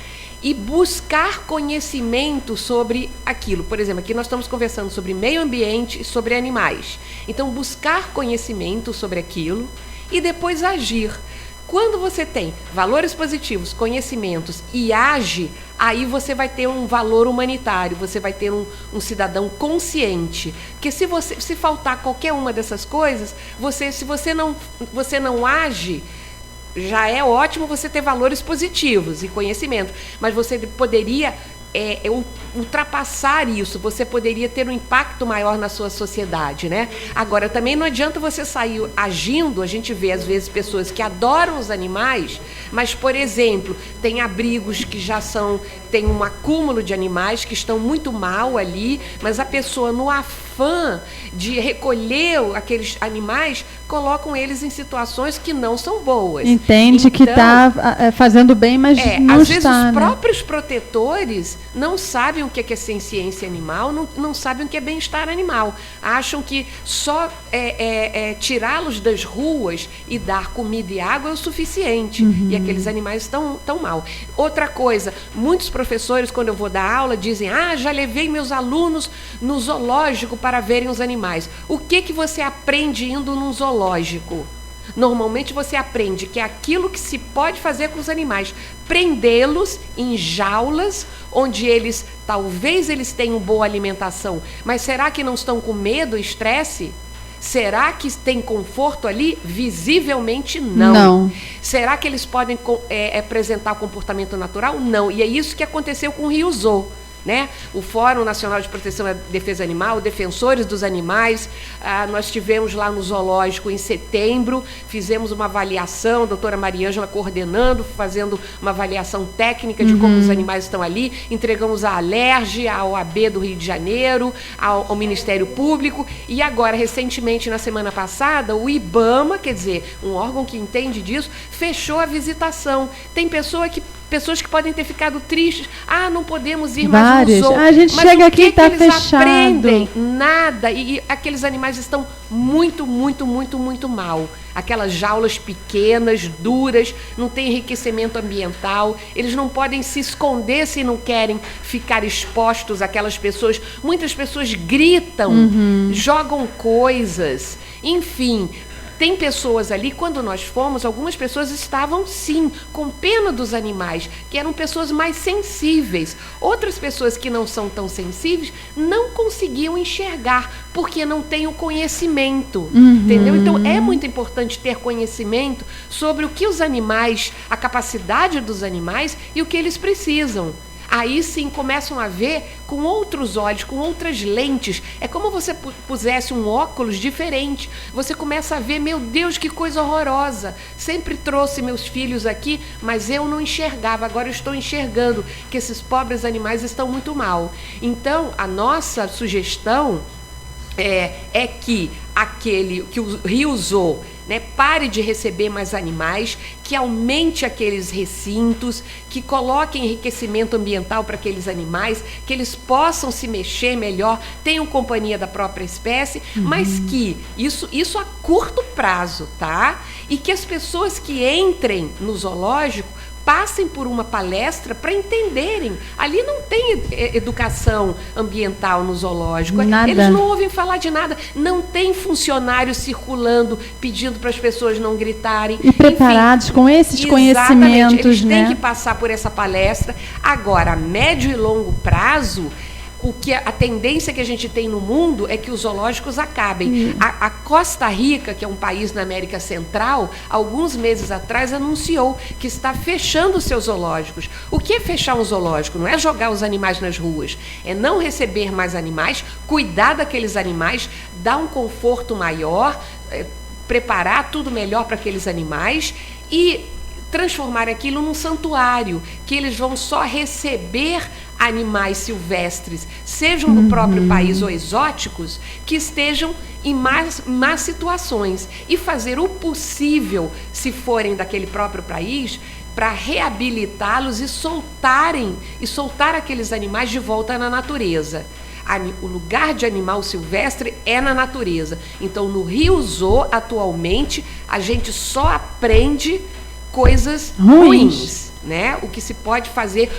Speaker 6: E buscar conhecimento sobre aquilo. Por exemplo, aqui nós estamos conversando sobre meio ambiente e sobre animais. Então, buscar conhecimento sobre aquilo e depois agir. Quando você tem valores positivos, conhecimentos e age, aí você vai ter um valor humanitário, você vai ter um cidadão consciente. Porque se faltar qualquer uma dessas coisas, se você não age, já é ótimo você ter valores positivos e conhecimento, mas você poderia ultrapassar isso, você poderia ter um impacto maior na sua sociedade, né? Agora, também não adianta você sair agindo. A gente vê, às vezes, pessoas que adoram os animais, mas, por exemplo, tem abrigos que tem um acúmulo de animais que estão muito mal ali, mas a pessoa, no afã de recolher aqueles animais, colocam eles em situações que não são boas.
Speaker 3: Entende que está fazendo bem, mas não
Speaker 6: às
Speaker 3: está.
Speaker 6: Às vezes os
Speaker 3: né?
Speaker 6: próprios protetores não sabem o que é ciência animal, não sabem o que é bem-estar animal. Acham que só tirá-los das ruas e dar comida e água é o suficiente.
Speaker 3: Uhum.
Speaker 6: E aqueles animais estão tão mal. Outra coisa, muitos professores, quando eu vou dar aula, dizem: já levei meus alunos no zoológico para verem os animais. O que você aprende indo num zoológico? Normalmente você aprende que é aquilo que se pode fazer com os animais, prendê-los em jaulas, onde talvez eles tenham boa alimentação, mas será que não estão com medo, estresse? Será que tem conforto ali? Visivelmente não. Será que eles podem apresentar o comportamento natural? Não. E é isso que aconteceu com o Rio Zoo, né? O Fórum Nacional de Proteção e Defesa Animal, Defensores dos Animais, nós tivemos lá no zoológico em setembro, fizemos uma avaliação, a doutora Mariângela coordenando, fazendo uma avaliação técnica de como os animais estão ali, entregamos a Alerj, à OAB do Rio de Janeiro, ao Ministério Público, e agora, recentemente, na semana passada, o IBAMA, quer dizer, um órgão que entende disso, fechou a visitação. Tem pessoa que pessoas que podem ter ficado tristes. Ah, não podemos ir mais
Speaker 3: Várias.
Speaker 6: no zoo.
Speaker 3: A gente
Speaker 6: Mas
Speaker 3: chega
Speaker 6: o
Speaker 3: aqui e está
Speaker 6: eles
Speaker 3: fechado.
Speaker 6: aprendem? Nada. E aqueles animais estão muito, muito, muito, muito mal. Aquelas jaulas pequenas, duras, não tem enriquecimento ambiental, eles não podem se esconder se não querem ficar expostos àquelas pessoas. Muitas pessoas gritam, jogam coisas, enfim. Tem pessoas ali, quando nós fomos, algumas pessoas estavam, sim, com pena dos animais, que eram pessoas mais sensíveis. Outras pessoas que não são tão sensíveis não conseguiam enxergar, porque não têm o conhecimento, entendeu? Então, é muito importante ter conhecimento sobre o que os animais, a capacidade dos animais e o que eles precisam. Aí sim começam a ver com outros olhos, com outras lentes. É como você pusesse um óculos diferente. Você começa a ver, meu Deus, que coisa horrorosa. Sempre trouxe meus filhos aqui, mas eu não enxergava. Agora eu estou enxergando que esses pobres animais estão muito mal. Então, a nossa sugestão é que o Rio Zoo, né, pare de receber mais animais, que aumente aqueles recintos, que coloque enriquecimento ambiental para aqueles animais, que eles possam se mexer melhor, tenham companhia da própria espécie, mas que isso a curto prazo, tá? E que as pessoas que entrem no zoológico passem por uma palestra para entenderem. Ali não tem educação ambiental no zoológico.
Speaker 3: Nada.
Speaker 6: Eles não ouvem falar de nada. Não tem funcionários circulando pedindo para as pessoas não gritarem.
Speaker 3: E preparados com esses conhecimentos,
Speaker 6: eles
Speaker 3: né?
Speaker 6: têm que passar por essa palestra. Agora, a médio e longo prazo, a tendência que a gente tem no mundo é que os zoológicos acabem. A Costa Rica, que é um país na América Central, alguns meses atrás anunciou que está fechando os seus zoológicos. O que é fechar um zoológico? Não é jogar os animais nas ruas, é não receber mais animais, cuidar daqueles animais, dar um conforto maior, preparar tudo melhor para aqueles animais e transformar aquilo num santuário, que eles vão só receber animais silvestres, sejam do próprio país ou exóticos, que estejam em más situações, e fazer o possível, se forem daquele próprio país, para reabilitá-los e soltar aqueles animais de volta na natureza. O lugar de animal silvestre é na natureza. Então, no Rio Zoo, atualmente, a gente só aprende coisas ruins, né? O que se pode fazer,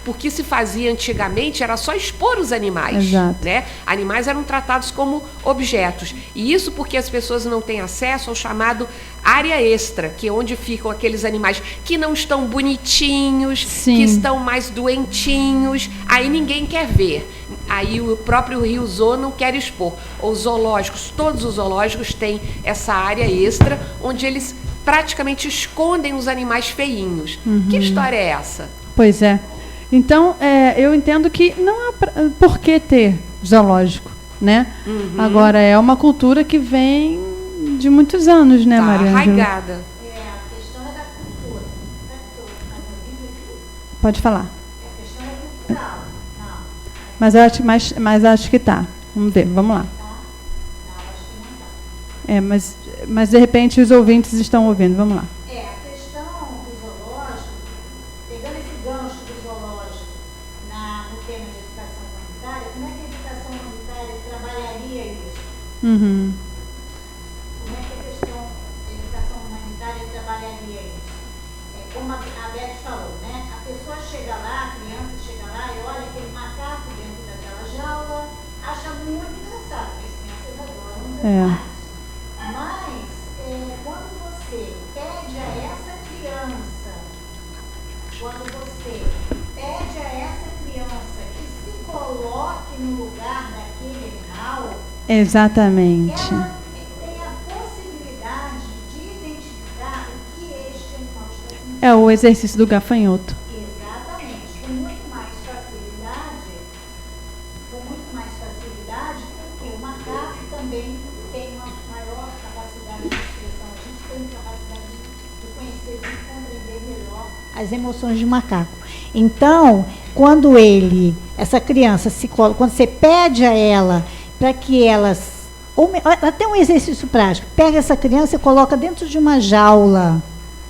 Speaker 6: porque se fazia antigamente era só expor os animais.
Speaker 3: Exato.
Speaker 6: Né? Animais eram tratados como objetos. E isso porque as pessoas não têm acesso ao chamado área extra, que é onde ficam aqueles animais que não estão bonitinhos,
Speaker 3: Sim.
Speaker 6: que estão mais doentinhos. Aí ninguém quer ver. Aí o próprio Rio Zoo não quer expor. Os zoológicos, todos os zoológicos têm essa área extra, onde eles praticamente escondem os animais feinhos. Que história é essa?
Speaker 3: Pois é. Então, eu entendo que não há por que ter zoológico, né? Agora, é uma cultura que vem de muitos anos, né,
Speaker 6: Tá
Speaker 3: Maria Ângela?
Speaker 6: arraigada.
Speaker 5: A questão é da cultura.
Speaker 3: Pode falar.
Speaker 5: A questão é cultural. Não.
Speaker 3: Mas acho que tá. Vamos ver, vamos lá.
Speaker 5: Não, acho que não tá.
Speaker 3: Mas de repente os ouvintes estão ouvindo. Vamos lá.
Speaker 5: A questão do zoológico, pegando esse gancho do zoológico no tema de educação humanitária, como é que a educação humanitária trabalharia isso? Como é que a questão da educação humanitária trabalharia isso? Como a Beth falou, né? A pessoa chega lá, a criança chega lá e olha aquele macaco dentro daquela jaula, acha muito engraçado, porque as crianças adoram os animais. Mas, quando você pede a essa criança que se coloque no lugar daquele animal,
Speaker 3: Exatamente.
Speaker 5: ela tem a possibilidade de identificar o que este animal está sentindo.
Speaker 3: É o exercício do gafanhoto.
Speaker 5: Exatamente, com muito mais facilidade, porque o macaco também tem uma maior capacidade de expressão. A gente tem capacidade de conhecer, de compreender melhor as emoções de macaco. Então, quando essa criança quando você pede a ela para que até um exercício prático, pega essa criança e coloca dentro de uma jaula,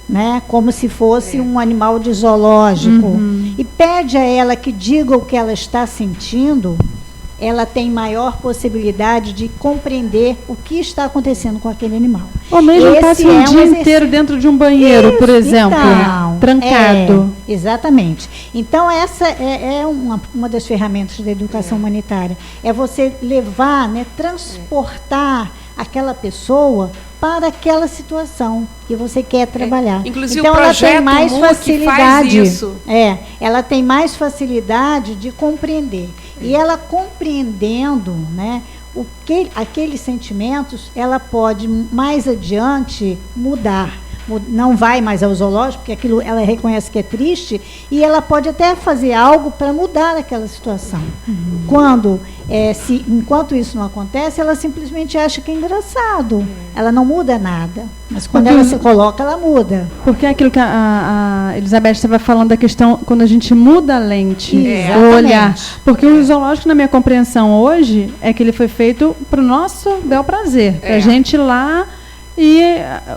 Speaker 5: né, como se fosse um animal de zoológico, e pede a ela que diga o que ela está sentindo, ela tem maior possibilidade de compreender o que está acontecendo com aquele animal.
Speaker 3: Ou mesmo
Speaker 5: Esse
Speaker 3: passa
Speaker 5: é
Speaker 3: um
Speaker 5: um
Speaker 3: dia
Speaker 5: exercício.
Speaker 3: inteiro dentro de um banheiro, por exemplo,
Speaker 5: Então,
Speaker 3: trancado.
Speaker 5: Exatamente. Então, essa é uma das ferramentas da educação humanitária. É você levar, né, transportar aquela pessoa para aquela situação que você quer trabalhar.
Speaker 6: Inclusive,
Speaker 5: então,
Speaker 6: o
Speaker 5: ela tem
Speaker 6: projeto
Speaker 5: mais
Speaker 6: MOOC
Speaker 5: facilidade.
Speaker 6: faz isso.
Speaker 5: Ela tem mais facilidade de compreender. E ela compreendendo, né, aqueles sentimentos, ela pode mais adiante mudar. Não vai mais ao zoológico, porque aquilo ela reconhece que é triste, e ela pode até fazer algo para mudar aquela situação. Enquanto isso não acontece, ela simplesmente acha que é engraçado. Ela não muda nada. Mas quando ela se coloca, ela muda.
Speaker 3: Porque é aquilo que a Elizabeth estava falando da questão, quando a gente muda a lente, o olhar. Porque o zoológico, na minha compreensão hoje, é que ele foi feito para o nosso bel prazer. Para a gente ir lá e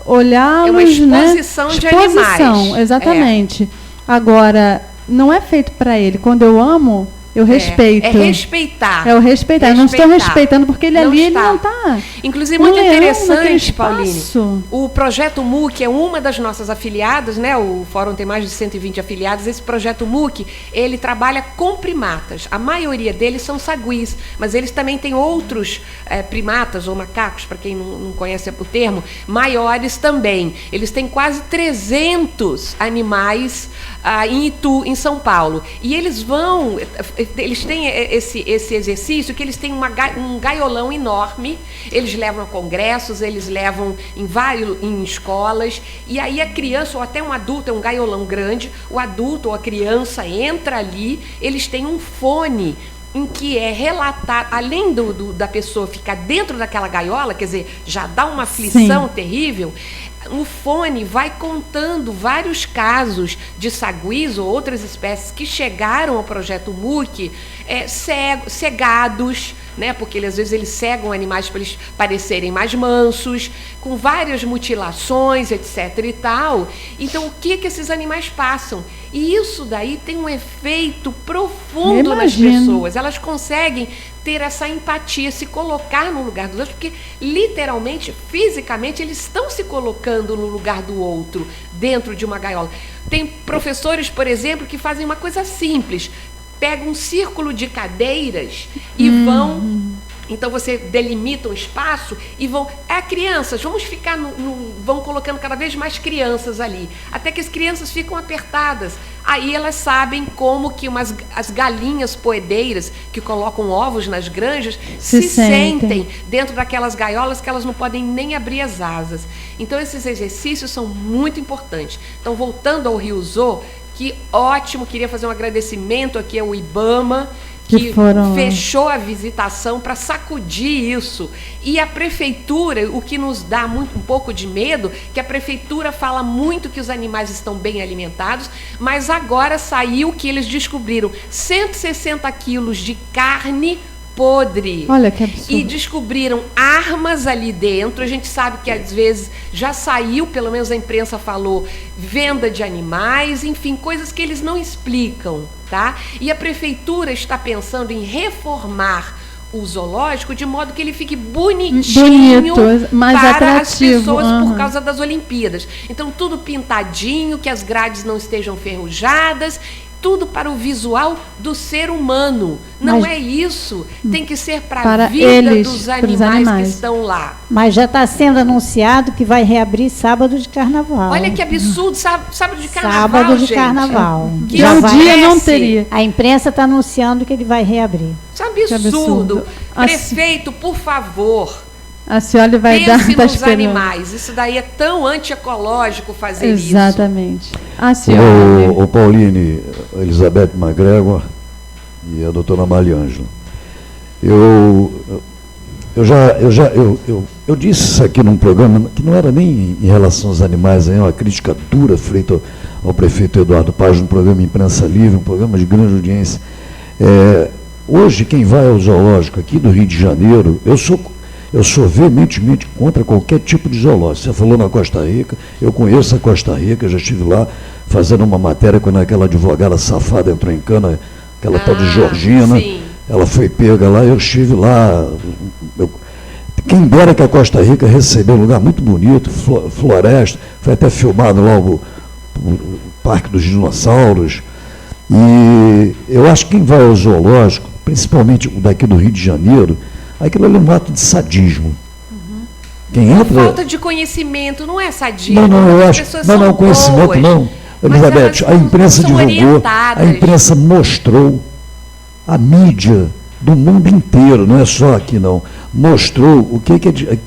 Speaker 3: olhá-los,
Speaker 6: é uma exposição, né? De animais.
Speaker 3: Exatamente. Agora, não é feito para ele. Quando eu amo, eu respeito.
Speaker 6: É respeitar.
Speaker 3: É o respeitar. Eu não estou respeitando porque ele ele não está.
Speaker 6: Inclusive, muito interessante, Pauline, o projeto MOOC é uma das nossas afiliadas, né? O Fórum tem mais de 120 afiliados. Esse projeto MOOC, ele trabalha com primatas. A maioria deles são saguis, mas eles também têm outros primatas ou macacos, para quem não conhece o termo, maiores também. Eles têm quase 300 animais em Itu, em São Paulo. E eles têm esse exercício que eles têm um gaiolão enorme, eles levam a congressos, eles levam em escolas, e aí a criança ou até um adulto, é um gaiolão grande, o adulto ou a criança entra ali, eles têm um fone em que é relatar, além da pessoa ficar dentro daquela gaiola, quer dizer, já dá uma aflição terrível, o fone vai contando vários casos de saguis ou outras espécies que chegaram ao projeto MOOC cegados, né? Porque às vezes eles cegam animais para eles parecerem mais mansos, com várias mutilações, etc. e tal. Então, o que esses animais passam? E isso daí tem um efeito profundo nas pessoas. Elas conseguem ter essa empatia, se colocar no lugar dos outros, porque literalmente, fisicamente, eles estão se colocando no lugar do outro, dentro de uma gaiola. Tem professores, por exemplo, que fazem uma coisa simples, pegam um círculo de cadeiras e vão... Então, você delimita um espaço e vão... crianças, vamos ficar vão colocando cada vez mais crianças ali, até que as crianças ficam apertadas. Aí elas sabem como que as galinhas poedeiras que colocam ovos nas granjas se sentem dentro daquelas gaiolas que elas não podem nem abrir as asas. Então, esses exercícios são muito importantes. Então, voltando ao Rio Zoo, que ótimo, queria fazer um agradecimento aqui ao IBAMA, que fechou a visitação para sacudir isso. E a prefeitura, o que nos dá um pouco de medo, que a prefeitura fala muito que os animais estão bem alimentados, mas agora saiu que eles descobriram 160 quilos de carne podre.
Speaker 3: Olha que absurdo.
Speaker 6: E descobriram armas ali dentro. A gente sabe que às vezes já saiu, pelo menos a imprensa falou, venda de animais, enfim, coisas que eles não explicam, tá? E a prefeitura está pensando em reformar o zoológico de modo que ele fique bonitinho,
Speaker 3: mais
Speaker 6: para
Speaker 3: atrativo,
Speaker 6: as pessoas por causa das Olimpíadas. Então, tudo pintadinho, que as grades não estejam ferrujadas, tudo para o visual do ser humano. Não é isso. Tem que ser para a vida dos animais que estão lá.
Speaker 5: Mas já está sendo anunciado que vai reabrir sábado de carnaval.
Speaker 6: Olha que absurdo, sábado de carnaval,
Speaker 5: sábado de
Speaker 6: gente.
Speaker 5: carnaval.
Speaker 6: Que
Speaker 3: já o dia não teria.
Speaker 5: A imprensa está anunciando que ele vai reabrir.
Speaker 6: Isso é um absurdo. Prefeito, por favor,
Speaker 3: a senhora vai
Speaker 6: pense
Speaker 3: dar
Speaker 6: nos animais. Isso daí é tão antiecológico fazer
Speaker 3: Exatamente.
Speaker 6: isso.
Speaker 3: A senhora.
Speaker 4: O Pauline, Elizabeth McGregor e a doutora Mariângela. Eu disse isso aqui num programa que não era nem em relação aos animais, é uma crítica dura feita ao prefeito Eduardo Paz, num programa Imprensa Livre, um programa de grande audiência. Hoje, quem vai ao zoológico aqui do Rio de Janeiro, eu sou veementemente contra qualquer tipo de zoológico. Você falou na Costa Rica, eu conheço a Costa Rica, já estive lá fazendo uma matéria quando aquela advogada safada entrou em cana, aquela tal de Georgina,
Speaker 6: sim.
Speaker 4: ela foi pega lá, eu estive lá. Quem dera que a Costa Rica recebeu um lugar muito bonito, floresta, foi até filmado lá o Parque dos Dinossauros. E eu acho que quem vai ao zoológico, principalmente o daqui do Rio de Janeiro, aquilo ali é um ato de sadismo. Quem entra...
Speaker 6: Falta de conhecimento, não é sadismo.
Speaker 4: Não, eu acho. Não, conhecimento
Speaker 6: boas,
Speaker 4: não. Elizabeth, a imprensa divulgou, a imprensa mostrou, a mídia do mundo inteiro, não é só aqui não, mostrou o que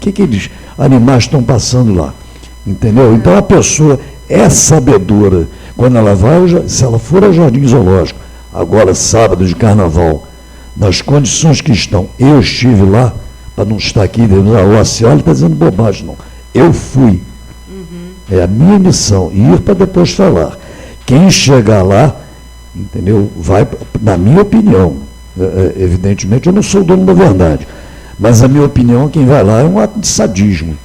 Speaker 4: aqueles animais estão passando lá. Entendeu? Então a pessoa é sabedora. Quando ela vai, se ela for ao Jardim Zoológico, agora sábado de carnaval, nas condições que estão, eu estive lá, para não estar aqui dizendo, o Acioli está dizendo bobagem, não. Eu fui. É a minha missão, ir para depois falar. Quem chegar lá, entendeu, vai, na minha opinião, evidentemente eu não sou o dono da verdade, mas a minha opinião, quem vai lá é um ato de sadismo.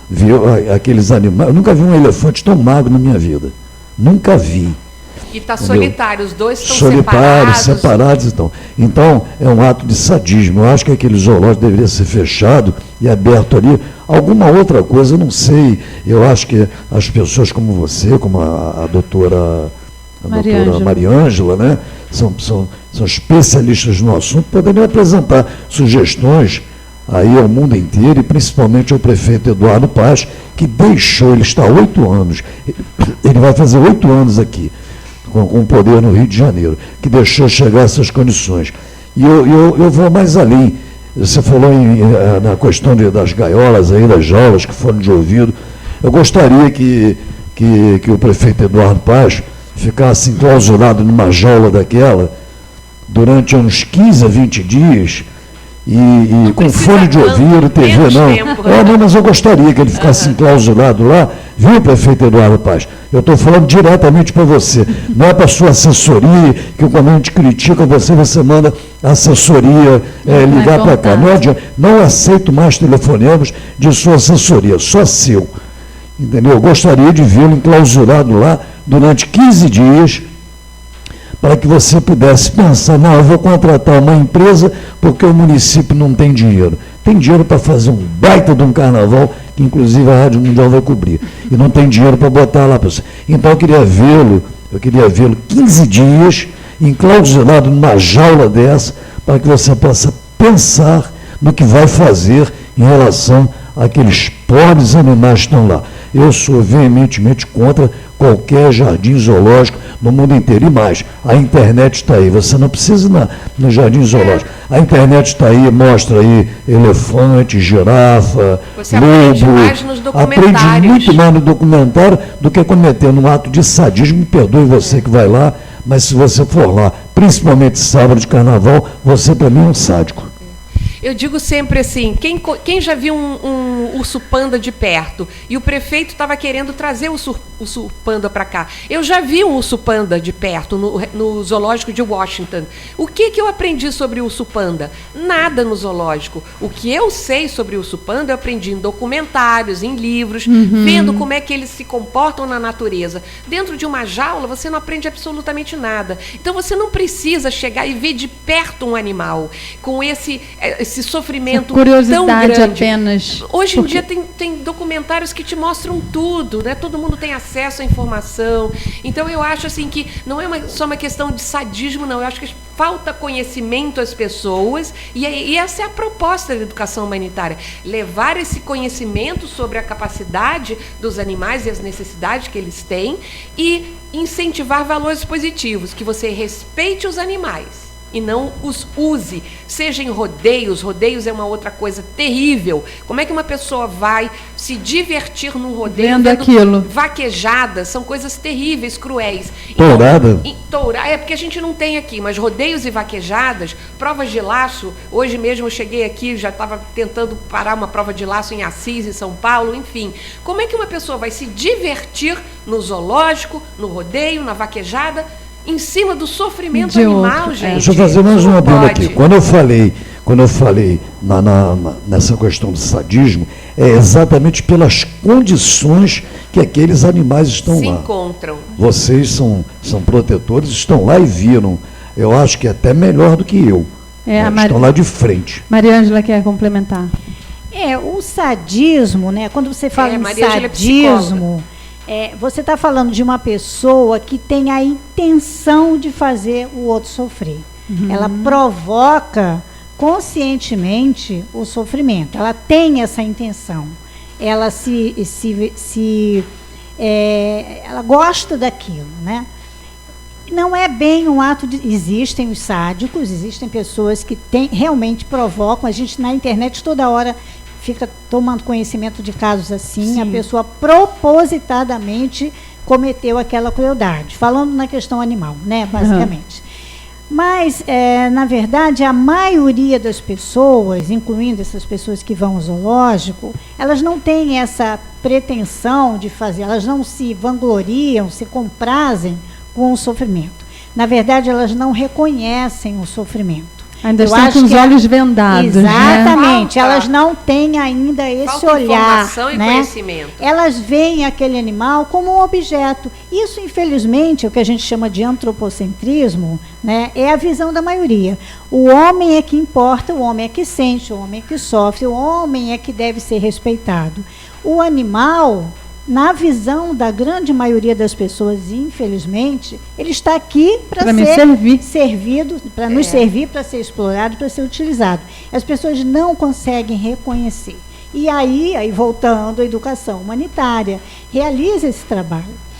Speaker 4: Viu aqueles animais, eu nunca vi um elefante tão magro na minha vida. Nunca vi.
Speaker 6: E está solitário, os dois estão
Speaker 4: separados então. Então, é um ato de sadismo. Eu acho que aquele zoológico deveria ser fechado e aberto ali. Alguma outra coisa, eu não sei. Eu acho que as pessoas como você, como a doutora Mariângela, né, são especialistas no assunto, poderiam apresentar sugestões aí ao mundo inteiro e principalmente ao prefeito Eduardo Paes, que deixou, ele está há 8 anos, ele vai fazer 8 anos aqui, com o poder no Rio de Janeiro, que deixou chegar essas condições. E eu vou mais além. Você falou na questão das gaiolas aí, das jaulas que foram de ouvido. Eu gostaria que o prefeito Eduardo Paes ficasse enclausurado numa jaula daquela durante uns 15 a 20 dias, e com fone de ouvido, TV, não, mas eu gostaria que ele ficasse enclausurado lá, viu, prefeito Eduardo Paes? Eu estou falando diretamente para você, não é para a sua assessoria, que quando a gente critica você manda a assessoria ligar para cá. Não aceito mais telefonemas de sua assessoria, só seu. Entendeu? Eu gostaria de vê-lo enclausurado lá durante 15 dias, para que você pudesse pensar, não, eu vou contratar uma empresa porque o município não tem dinheiro. Tem dinheiro para fazer um baita de um carnaval, que inclusive a Rádio Mundial vai cobrir, e não tem dinheiro para botar lá para você. Então eu queria vê-lo 15 dias, enclausurado numa jaula dessa, para que você possa pensar no que vai fazer em relação àqueles pobres animais que estão lá. Eu sou veementemente contra qualquer jardim zoológico no mundo inteiro. E mais, a internet está aí. Você não precisa ir no jardim zoológico. A internet está aí, mostra aí elefante, girafa,
Speaker 6: você aprende mais nos documentários.
Speaker 4: Aprende muito mais no documentário do que cometendo um ato de sadismo. Me perdoe você que vai lá, mas se você for lá, principalmente sábado de carnaval, você para mim é um sádico.
Speaker 6: Eu digo sempre assim, quem já viu um urso panda de perto e o prefeito estava querendo trazer o urso panda para cá. Eu já vi um urso panda de perto no zoológico de Washington. O que eu aprendi sobre o urso panda? Nada no zoológico. O que eu sei sobre o urso panda eu aprendi em documentários, em livros, vendo como é que eles se comportam na natureza. Dentro de uma jaula você não aprende absolutamente nada. Então você não precisa chegar e ver de perto um animal com esse sofrimento tão grande.
Speaker 3: Apenas.
Speaker 6: Hoje em dia tem documentários que te mostram tudo, né? Todo mundo tem acesso à informação. Então eu acho assim que não é só uma questão de sadismo, não. Eu acho que falta conhecimento às pessoas e essa é a proposta da educação humanitária. Levar esse conhecimento sobre a capacidade dos animais e as necessidades que eles têm e incentivar valores positivos, que você respeite os animais e não os use, seja em rodeios. Rodeios é uma outra coisa terrível. Como é que uma pessoa vai se divertir num rodeio
Speaker 3: vendo aquilo?
Speaker 6: Vaquejadas, são coisas terríveis, cruéis.
Speaker 4: Tourada?
Speaker 6: É porque a gente não tem aqui, mas rodeios e vaquejadas, provas de laço. Hoje mesmo eu cheguei aqui, já estava tentando parar uma prova de laço em Assis, em São Paulo, enfim. Como é que uma pessoa vai se divertir no zoológico, no rodeio, na vaquejada, em cima do sofrimento animal, gente?
Speaker 4: Deixa eu fazer mais uma pergunta aqui. Quando quando eu falei nessa questão do sadismo, é exatamente pelas condições que aqueles animais estão
Speaker 6: Se
Speaker 4: lá.
Speaker 6: encontram.
Speaker 4: Vocês são protetores, estão lá e viram. Eu acho que é até melhor do que eu. Estão lá de frente.
Speaker 3: Maria Ângela quer complementar.
Speaker 5: O sadismo, né? Quando você fala em
Speaker 6: Maria Ângela é
Speaker 5: sadismo, você está falando de uma pessoa que tem a intenção de fazer o outro sofrer. Ela provoca conscientemente o sofrimento. Ela tem essa intenção. Ela ela gosta daquilo, né? Não é bem um ato de... Existem os sádicos, existem pessoas que realmente provocam. A gente na internet toda hora fica tomando conhecimento de casos assim. Sim. A pessoa propositadamente cometeu aquela crueldade. Falando na questão animal, né, basicamente. Mas, na verdade, a maioria das pessoas, incluindo essas pessoas que vão ao zoológico, elas não têm essa pretensão de fazer, elas não se vangloriam, se comprazem com o sofrimento. Na verdade, elas não reconhecem o sofrimento.
Speaker 3: Ainda estão com os olhos vendados.
Speaker 5: Exatamente.
Speaker 6: Né?
Speaker 5: Elas não têm ainda esse olhar.
Speaker 6: Informação e
Speaker 5: né?
Speaker 6: conhecimento.
Speaker 5: Elas veem aquele animal como um objeto. Isso, infelizmente, é o que a gente chama de antropocentrismo, né? É a visão da maioria. O homem é que importa, o homem é que sente, o homem é que sofre, o homem é que deve ser respeitado. O animal, na visão da grande maioria das pessoas, infelizmente, ele está aqui para ser servido, para nos servir, para ser explorado, para ser utilizado. As pessoas não conseguem reconhecer. E aí voltando à educação humanitária, realiza esse trabalho.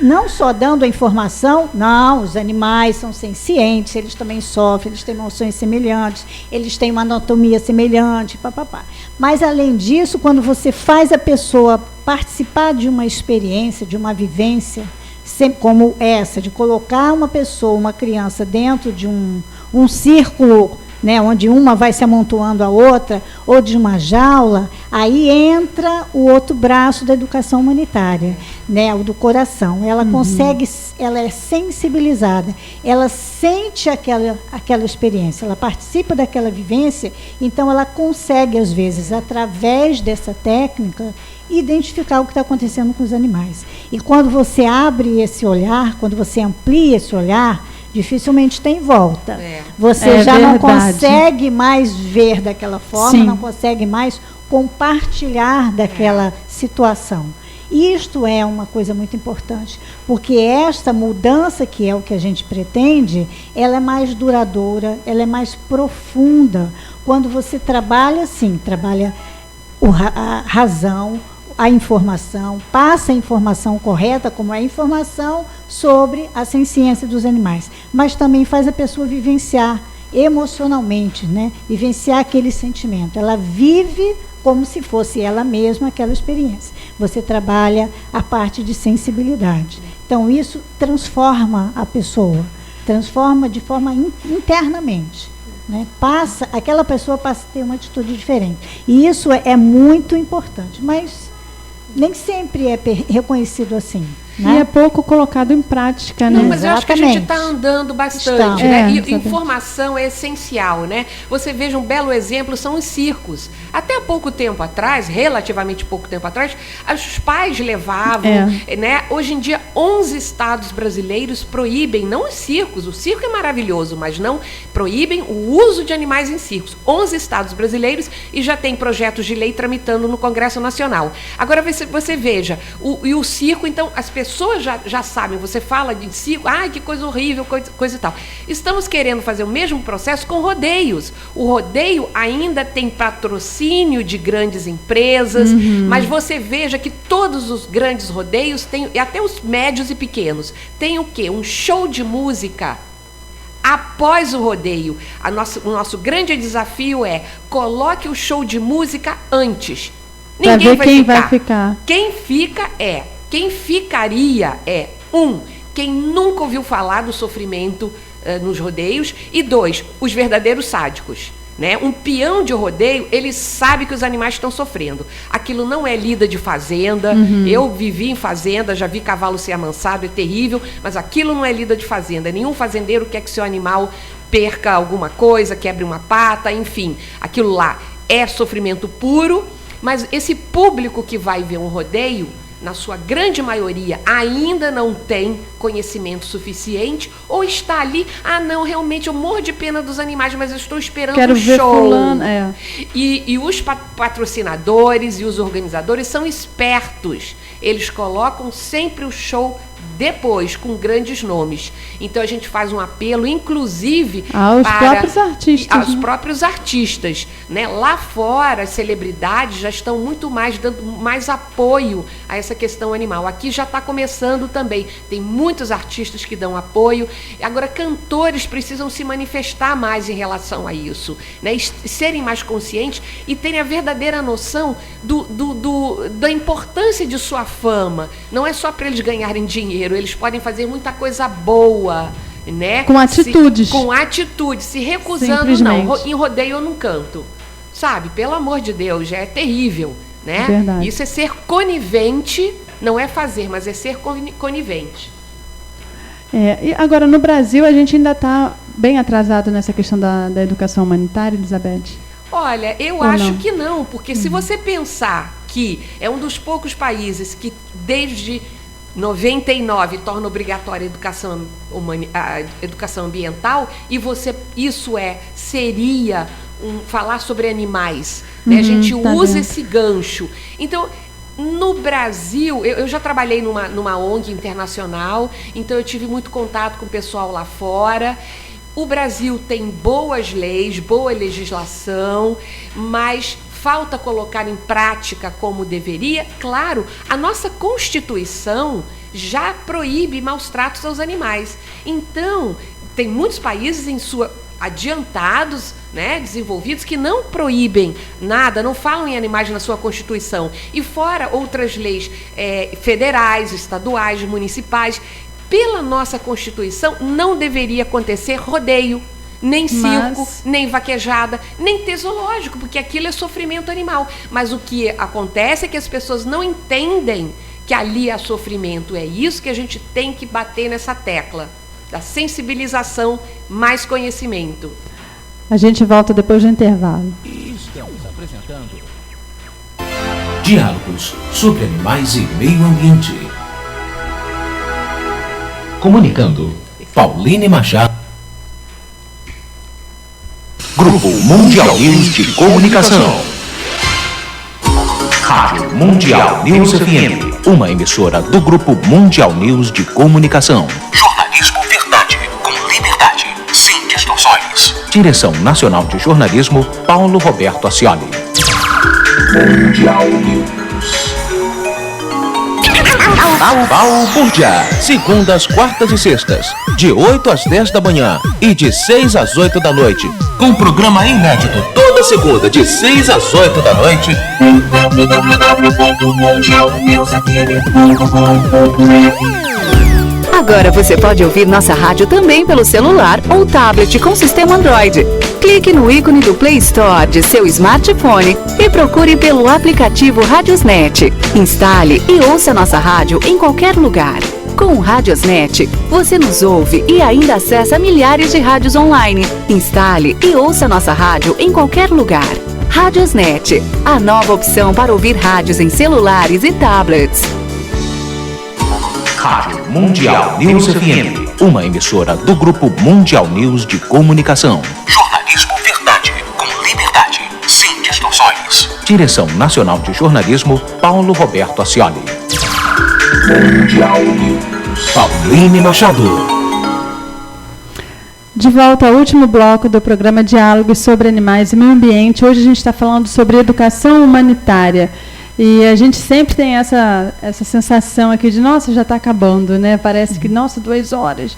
Speaker 5: Não só dando a informação, não, os animais são sencientes, eles também sofrem, eles têm emoções semelhantes, eles têm uma anatomia semelhante, papapá. Mas, além disso, quando você faz a pessoa participar de uma experiência, de uma vivência, como essa, de colocar uma pessoa, uma criança, dentro de um círculo, né, onde uma vai se amontoando a outra, ou de uma jaula, aí entra o outro braço da educação humanitária, né, o do coração. Ela consegue, ela é sensibilizada, ela sente aquela experiência, ela participa daquela vivência, então ela consegue, às vezes, através dessa técnica, identificar o que está acontecendo com os animais. E quando você abre esse olhar, quando você amplia esse olhar, dificilmente tem volta. Você já não consegue mais ver daquela forma, não consegue mais compartilhar daquela situação. Isto é uma coisa muito importante, porque esta mudança, que é o que a gente pretende, ela é mais duradoura, ela é mais profunda. Quando você trabalha assim, trabalha a razão, a informação, passa a informação correta, como a informação sobre a senciência dos animais, mas também faz a pessoa vivenciar emocionalmente, né? Vivenciar aquele sentimento. Ela vive como se fosse ela mesma aquela experiência. Você trabalha a parte de sensibilidade. Então, isso transforma a pessoa, transforma de forma internamente. Né? Aquela pessoa passa a ter uma atitude diferente. E isso é muito importante, mas nem sempre é reconhecido assim. Né?
Speaker 3: E é pouco colocado em prática, né?
Speaker 6: Não, mas eu acho que a gente está andando bastante, né? E informação é essencial, né? Você veja um belo exemplo, são os circos. Até pouco tempo atrás, relativamente pouco tempo atrás, os pais levavam, né? Hoje em dia, 11 estados brasileiros proíbem, não os circos, o circo é maravilhoso, mas não proíbem o uso de animais em circos. 11 estados brasileiros, e já tem projetos de lei tramitando no Congresso Nacional. Agora, você veja, o circo, então, as pessoas já sabem, você fala de circo, que coisa horrível, coisa e tal. Estamos querendo fazer o mesmo processo com rodeios. O rodeio ainda tem patrocínio de grandes empresas, mas você veja que todos os grandes rodeios têm, e até os médios e pequenos, tem o quê? Um show de música após o rodeio. O nosso grande desafio é: coloque o show de música antes. Ninguém vai ficar. Quem ficaria é, quem nunca ouviu falar do sofrimento nos rodeios, e 2, os verdadeiros sádicos. né? Um peão de rodeio, ele sabe que os animais estão sofrendo. Aquilo não é lida de fazenda. Eu vivi em fazenda, já vi cavalo ser amansado, é terrível, mas aquilo não é lida de fazenda. Nenhum fazendeiro quer que seu animal perca alguma coisa, quebre uma pata, enfim. Aquilo lá é sofrimento puro, mas esse público que vai ver um rodeio, na sua grande maioria, ainda não tem conhecimento suficiente ou está ali, não, realmente eu morro de pena dos animais, mas eu estou esperando
Speaker 3: Quero
Speaker 6: o
Speaker 3: ver
Speaker 6: show.
Speaker 3: fulano, é.
Speaker 6: E os patrocinadores e os organizadores são espertos. Eles colocam sempre o show depois, com grandes nomes. Então a gente faz um apelo, inclusive,
Speaker 3: aos
Speaker 6: para
Speaker 3: próprios artistas.
Speaker 6: Aos próprios artistas, né? Lá fora, as celebridades já estão muito mais dando mais apoio a essa questão animal. Aqui já está começando também. Tem muitos artistas que dão apoio. Agora, cantores precisam se manifestar mais em relação a isso, né? E serem mais conscientes e terem a verdadeira noção da importância de sua fama. Não é só para eles ganharem dinheiro. Eles podem fazer muita coisa boa, né?
Speaker 3: Com atitudes.
Speaker 6: Com atitudes, se recusando, não, em rodeio eu não canto. Sabe? Pelo amor de Deus, já é terrível, né?
Speaker 3: Verdade.
Speaker 6: Isso é ser conivente, não é fazer, mas é ser conivente.
Speaker 3: E agora, no Brasil, a gente ainda está bem atrasado nessa questão da educação humanitária, Elizabeth?
Speaker 6: Olha, eu acho que não, porque se você pensar que é um dos poucos países que desde 99 torna obrigatória a educação ambiental, e seria falar sobre animais, né? A gente usa esse gancho. Então, no Brasil, eu já trabalhei numa ONG internacional, então eu tive muito contato com o pessoal lá fora. O Brasil tem boas leis, boa legislação, mas falta colocar em prática como deveria. Claro, a nossa Constituição já proíbe maus tratos aos animais. Então, tem muitos países adiantados, né, desenvolvidos, que não proíbem nada, não falam em animais na sua Constituição. E fora outras leis federais, estaduais, municipais. Pela nossa Constituição, não deveria acontecer rodeio, nem circo, nem vaquejada, nem ter zoológico, porque aquilo é sofrimento animal. Mas o que acontece é que as pessoas não entendem que ali há sofrimento. É isso que a gente tem que bater nessa tecla, da sensibilização, mais conhecimento.
Speaker 3: A gente volta depois do intervalo.
Speaker 1: Estamos apresentando Diálogos sobre Animais e Meio Ambiente. Comunicando, Pauline Machado. Grupo Mundial News de Comunicação. Rádio Mundial News FM, uma emissora do Grupo Mundial News de Comunicação. Jornalismo verdade, com liberdade, sem distorções. Direção Nacional de Jornalismo, Paulo Roberto Ascioli. Mundial News. Balbúrdia, segundas, quartas e sextas, de 8 às 10 da manhã e de 6 às 8 da noite, com programa inédito toda segunda, de 6 às 8 da noite.
Speaker 2: Agora você pode ouvir nossa rádio também pelo celular ou tablet com sistema Android. Clique no ícone do Play Store de seu smartphone e procure pelo aplicativo Radiosnet. Instale e ouça nossa rádio em qualquer lugar. Com o Radiosnet, você nos ouve e ainda acessa milhares de rádios online. Instale e ouça nossa rádio em qualquer lugar. Radiosnet, a nova opção para ouvir rádios em celulares e tablets.
Speaker 1: Rádio Mundial News FM, uma emissora do Grupo Mundial News de Comunicação. Jornalismo verdade, com liberdade, sem distorções. Direção Nacional de Jornalismo, Paulo Roberto Ascioli. Mundial News. Pauline Machado.
Speaker 3: De volta ao último bloco do programa Diálogos sobre Animais e Meio Ambiente. Hoje a gente está falando sobre educação humanitária. E a gente sempre tem essa sensação aqui de, nossa, já está acabando, né? Parece que, nossa, 2 horas.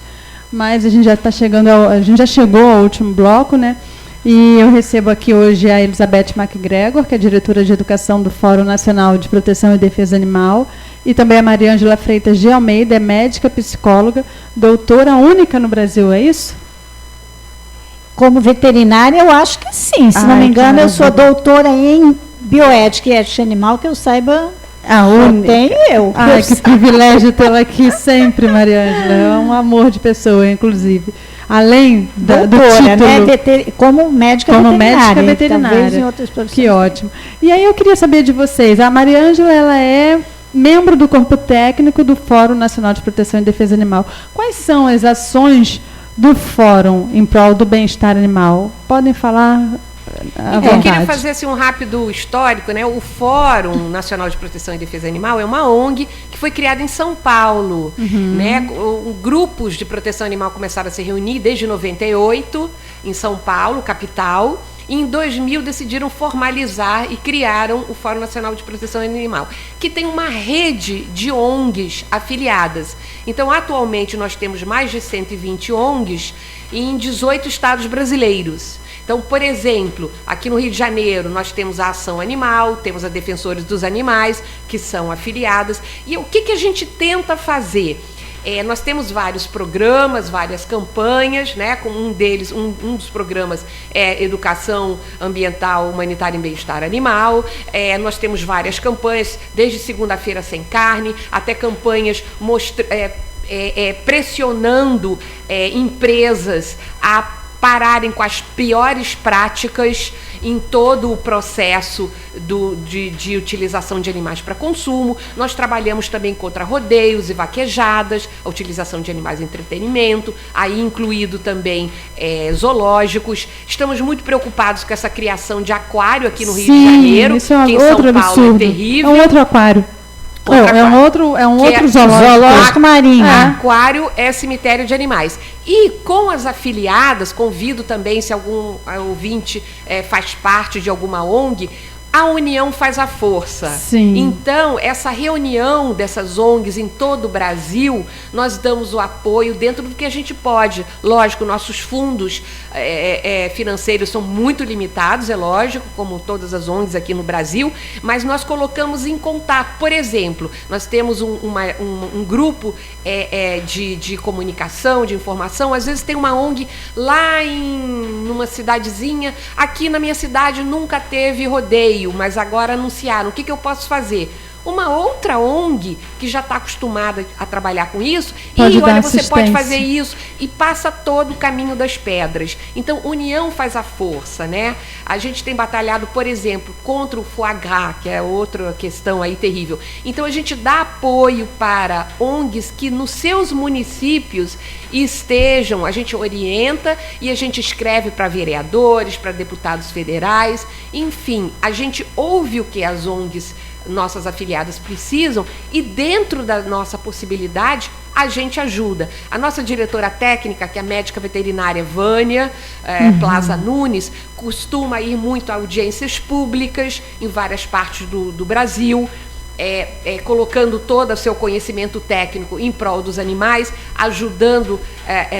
Speaker 3: Mas a gente já está chegando, a gente já chegou ao último bloco, né? E eu recebo aqui hoje a Elizabeth MacGregor, que é diretora de educação do Fórum Nacional de Proteção e Defesa Animal, e também a Mariângela Freitas de Almeida, é médica, psicóloga, doutora única no Brasil, é isso?
Speaker 5: Como veterinária, eu acho que sim. Se não me engano, eu sou doutora em bioética e ética animal, que eu saiba. Tenho eu.
Speaker 3: Ai, que privilégio tê-la aqui sempre, Mariângela. É um amor de pessoa, inclusive. Além do título,
Speaker 5: né? Como médica veterinária. Talvez em outras profissões.
Speaker 3: Que ótimo. E aí eu queria saber de vocês. A Mariângela, ela é membro do corpo técnico do Fórum Nacional de Proteção e Defesa Animal. Quais são as ações do Fórum em prol do bem-estar animal? Podem falar à vontade.
Speaker 6: Eu queria fazer assim, um rápido histórico, né? O Fórum Nacional de Proteção e Defesa Animal é uma ONG que foi criada em São Paulo. Né? Grupos de proteção animal começaram a se reunir desde 98 em São Paulo, capital. E em 2000 decidiram formalizar e criaram o Fórum Nacional de Proteção Animal, que tem uma rede de ONGs afiliadas. Então, atualmente, nós temos mais de 120 ONGs em 18 estados brasileiros. Então, por exemplo, aqui no Rio de Janeiro, nós temos a Ação Animal, temos a Defensores dos Animais, que são afiliadas. E o que a gente tenta fazer? Nós temos vários programas, várias campanhas, né? Com um deles, um dos programas é Educação Ambiental, Humanitária e Bem-Estar Animal. Nós temos várias campanhas, desde Segunda-feira Sem Carne, até campanhas pressionando empresas a pararem com as piores práticas em todo o processo de utilização de animais para consumo. Nós trabalhamos também contra rodeios e vaquejadas, a utilização de animais em entretenimento, aí incluído também zoológicos. Estamos muito preocupados com essa criação de aquário aqui no Rio de Janeiro,
Speaker 3: isso é
Speaker 6: que em São Paulo
Speaker 3: absurdo.
Speaker 6: É terrível.
Speaker 3: É um outro aquário. É um outro zoológico marinho.
Speaker 6: Aquário é cemitério de animais. E com as afiliadas, convido também, se algum ouvinte faz parte de alguma ONG, a união faz a força.
Speaker 3: Sim.
Speaker 6: Então, essa reunião dessas ONGs em todo o Brasil, nós damos o apoio dentro do que a gente pode. Lógico, nossos fundos financeiros são muito limitados, é lógico, como todas as ONGs aqui no Brasil, mas nós colocamos em contato. Por exemplo, nós temos um grupo de comunicação, de informação. Às vezes tem uma ONG lá numa cidadezinha. Aqui na minha cidade nunca teve rodeio, mas agora anunciaram. O que eu posso fazer? Uma outra ONG que já está acostumada a trabalhar com isso, e olha, você pode fazer isso, e passa todo o caminho das pedras. Então, união faz a força, né? A gente tem batalhado, por exemplo, contra o foie gras, que é outra questão aí terrível. Então, a gente dá apoio para ONGs que nos seus municípios estejam, a gente orienta e a gente escreve para vereadores, para deputados federais, enfim, a gente ouve o que as ONGs nossas afiliadas precisam e dentro da nossa possibilidade a gente ajuda. A nossa diretora técnica, que é a médica veterinária Vânia Plaza Nunes, costuma ir muito a audiências públicas em várias partes do Brasil, colocando todo o seu conhecimento técnico em prol dos animais, ajudando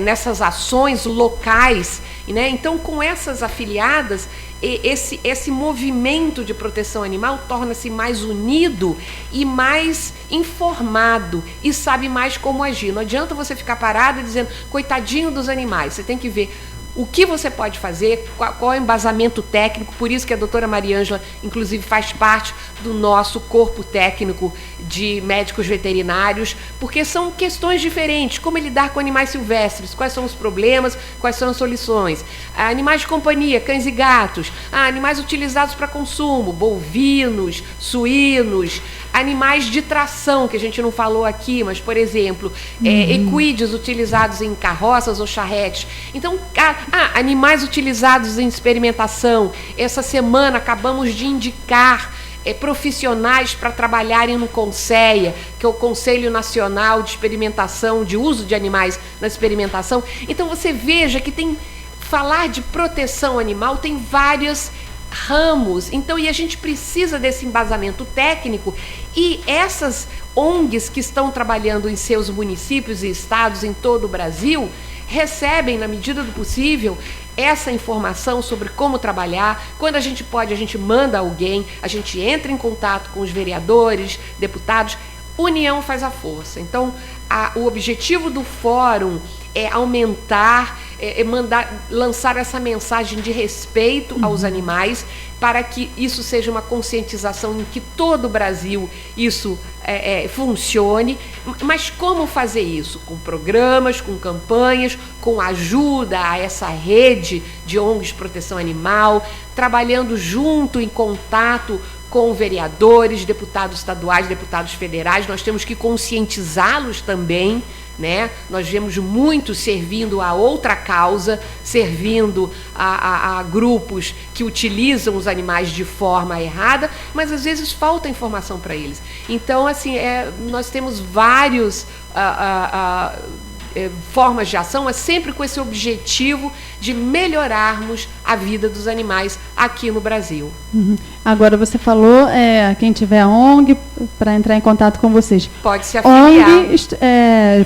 Speaker 6: nessas ações locais, né? Então, com essas afiliadas, esse movimento de proteção animal torna-se mais unido e mais informado e sabe mais como agir. Não adianta você ficar parado dizendo, coitadinho dos animais. Você tem que ver o que você pode fazer, qual é o embasamento técnico. Por isso que a doutora Mariângela, inclusive, faz parte do nosso corpo técnico de médicos veterinários, porque são questões diferentes. Como lidar com animais silvestres, quais são os problemas, quais são as soluções. Animais de companhia, cães e gatos, animais utilizados para consumo, bovinos, suínos, animais de tração, que a gente não falou aqui, mas, por exemplo, equídeos utilizados em carroças ou charretes. Então, animais utilizados em experimentação. Essa semana acabamos de indicar profissionais para trabalharem no CONSEA, que é o Conselho Nacional de Experimentação, de Uso de Animais na Experimentação. Então, você veja que falar de proteção animal tem vários ramos. Então, e a gente precisa desse embasamento técnico, e essas ONGs que estão trabalhando em seus municípios e estados em todo o Brasil recebem, na medida do possível, essa informação sobre como trabalhar. Quando a gente pode, a gente manda alguém, a gente entra em contato com os vereadores, deputados. União faz a força. Então, o objetivo do fórum é aumentar lançar essa mensagem de respeito aos animais, para que isso seja uma conscientização em que todo o Brasil isso funcione. Mas como fazer isso? Com programas, com campanhas, com ajuda a essa rede de ONGs de proteção animal, trabalhando junto, em contato com vereadores, deputados estaduais, deputados federais. Nós temos que conscientizá-los também, né? Nós vemos muitos servindo a outra causa, servindo a grupos que utilizam os animais de forma errada, mas às vezes falta informação para eles. Então, assim, nós temos vários formas de ação, mas sempre com esse objetivo de melhorarmos a vida dos animais aqui no Brasil.
Speaker 3: Agora, você falou, quem tiver ONG, para entrar em contato com vocês.
Speaker 6: Pode se afiliar.
Speaker 3: ONG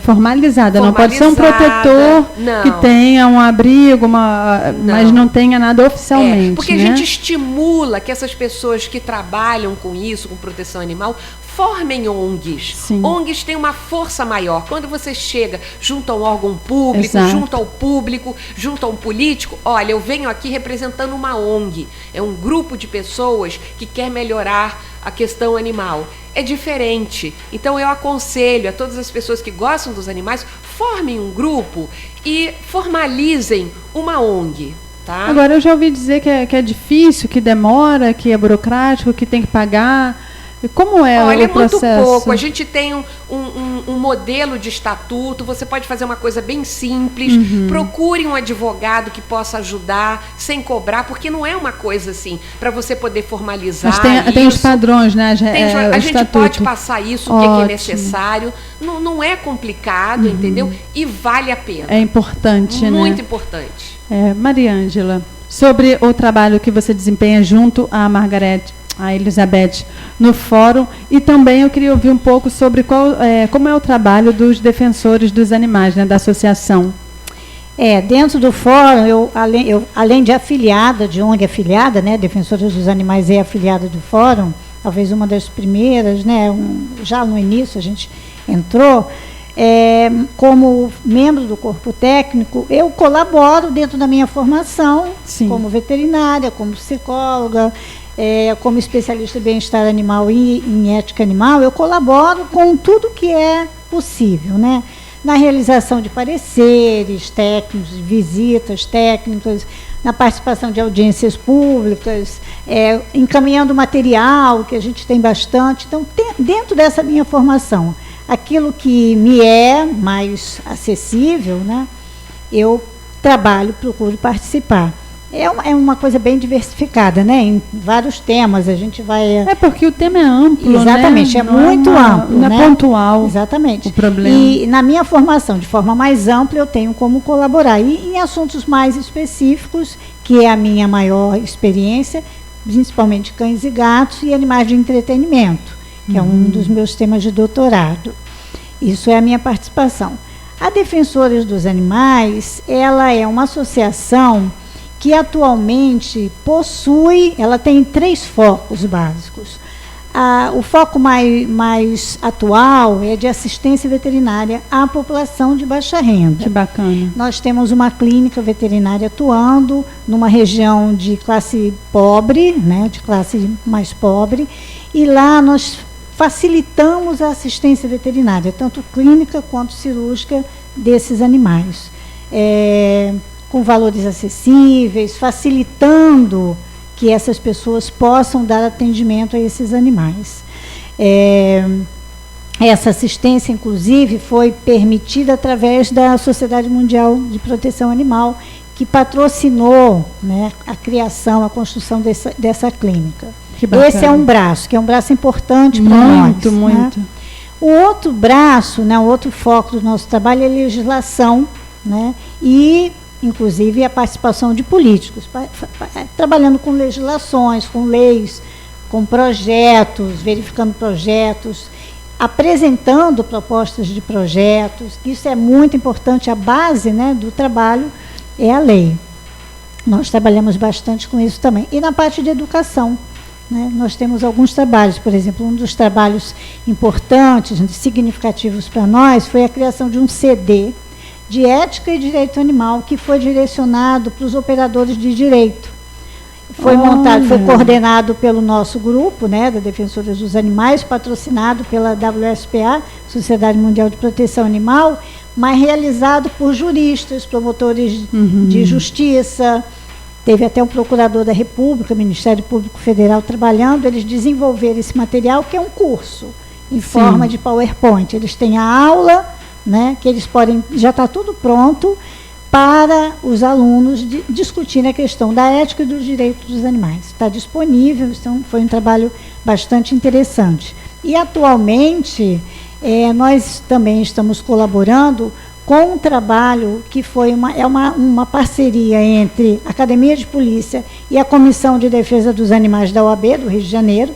Speaker 3: formalizada, não pode ser um protetor
Speaker 6: não.
Speaker 3: que tenha um abrigo, mas não tenha nada oficialmente.
Speaker 6: Porque
Speaker 3: né?
Speaker 6: a gente estimula que essas pessoas que trabalham com isso, com proteção animal, formem ONGs.
Speaker 3: Sim.
Speaker 6: ONGs têm uma força maior. Quando você chega junto a um órgão público,
Speaker 3: Exato.
Speaker 6: junto ao público, junto a um político, olha, eu venho aqui representando uma ONG. É um grupo de pessoas que quer melhorar a questão animal. É diferente. Então eu aconselho a todas as pessoas que gostam dos animais, formem um grupo e formalizem uma ONG. Tá?
Speaker 3: Agora, eu já ouvi dizer que é difícil, que demora, que é burocrático, que tem que pagar. Como é
Speaker 6: Olha,
Speaker 3: o processo?
Speaker 6: É muito pouco. A gente tem um modelo de estatuto, você pode fazer uma coisa bem simples, procure um advogado que possa ajudar, sem cobrar, porque não é uma coisa assim, para você poder formalizar.
Speaker 3: Mas tem os padrões, né?
Speaker 6: A gente
Speaker 3: estatuto.
Speaker 6: pode passar isso, o que é necessário. Não é complicado, entendeu? E vale a pena.
Speaker 3: É importante,
Speaker 6: Muito
Speaker 3: né?
Speaker 6: importante.
Speaker 3: Maria Ângela, sobre o trabalho que você desempenha junto à a Elizabeth, no fórum, e também eu queria ouvir um pouco sobre como é o trabalho dos defensores dos animais, né, da associação.
Speaker 5: Dentro do fórum, eu além de afiliada, de ONG afiliada, né, Defensores dos Animais é afiliada do fórum, talvez uma das primeiras, né, já no início a gente entrou, como membro do corpo técnico, eu colaboro dentro da minha formação,
Speaker 3: Sim.
Speaker 5: como veterinária, como psicóloga, como especialista em bem-estar animal e em ética animal, eu colaboro com tudo que é possível, né? Na realização de pareceres técnicos, visitas técnicas, na participação de audiências públicas, encaminhando material, que a gente tem bastante. Então, dentro dessa minha formação, aquilo que me é mais acessível, né, eu trabalho, procuro participar. É uma coisa bem diversificada, né? Em vários temas a gente vai...
Speaker 3: porque o tema é amplo,
Speaker 5: Exatamente,
Speaker 3: né?
Speaker 5: é muito amplo.
Speaker 3: Não
Speaker 5: né?
Speaker 3: É pontual.
Speaker 5: Exatamente.
Speaker 3: O problema.
Speaker 5: E na minha formação, de forma mais ampla, eu tenho como colaborar. E em assuntos mais específicos, que é a minha maior experiência, principalmente cães e gatos e animais de entretenimento, que é um dos meus temas de doutorado. Isso é a minha participação. A Defensores dos Animais, ela é uma associação que atualmente ela tem 3 focos básicos. O foco mais atual é de assistência veterinária à população de baixa renda.
Speaker 3: Que bacana.
Speaker 5: Nós temos uma clínica veterinária atuando numa região de classe pobre, né, de classe mais pobre, e lá nós facilitamos a assistência veterinária, tanto clínica quanto cirúrgica desses animais. Com valores acessíveis, facilitando que essas pessoas possam dar atendimento a esses animais. Essa assistência, inclusive, foi permitida através da Sociedade Mundial de Proteção Animal, que patrocinou, né, a criação, a construção dessa clínica. Esse é um braço, que é um braço importante para nós.
Speaker 3: Muito.
Speaker 5: Né? O outro braço, né, o outro foco do nosso trabalho é legislação, né, e inclusive a participação de políticos, trabalhando com legislações, com leis, com projetos, verificando projetos, apresentando propostas de projetos. Isso é muito importante, a base, né, do trabalho é a lei. Nós trabalhamos bastante com isso também. E na parte de educação, né, nós temos alguns trabalhos, por exemplo, um dos trabalhos importantes, significativos para nós, foi a criação de um CD de ética e direito animal, que foi direcionado para os operadores de direito. Foi montado, foi coordenado pelo nosso grupo, né, da Defensora dos Animais, patrocinado pela WSPA, Sociedade Mundial de Proteção Animal, mas realizado por juristas, promotores de justiça. Teve até um procurador da República, Ministério Público Federal, trabalhando. Eles desenvolveram esse material, que é um curso em forma de PowerPoint. Eles têm a aula, né, que eles podem, já está tudo pronto para os alunos discutirem a questão da ética e dos direitos dos animais. Está disponível, então foi um trabalho bastante interessante. E, atualmente, nós também estamos colaborando com um trabalho que foi uma parceria entre a Academia de Polícia e a Comissão de Defesa dos Animais da OAB, do Rio de Janeiro,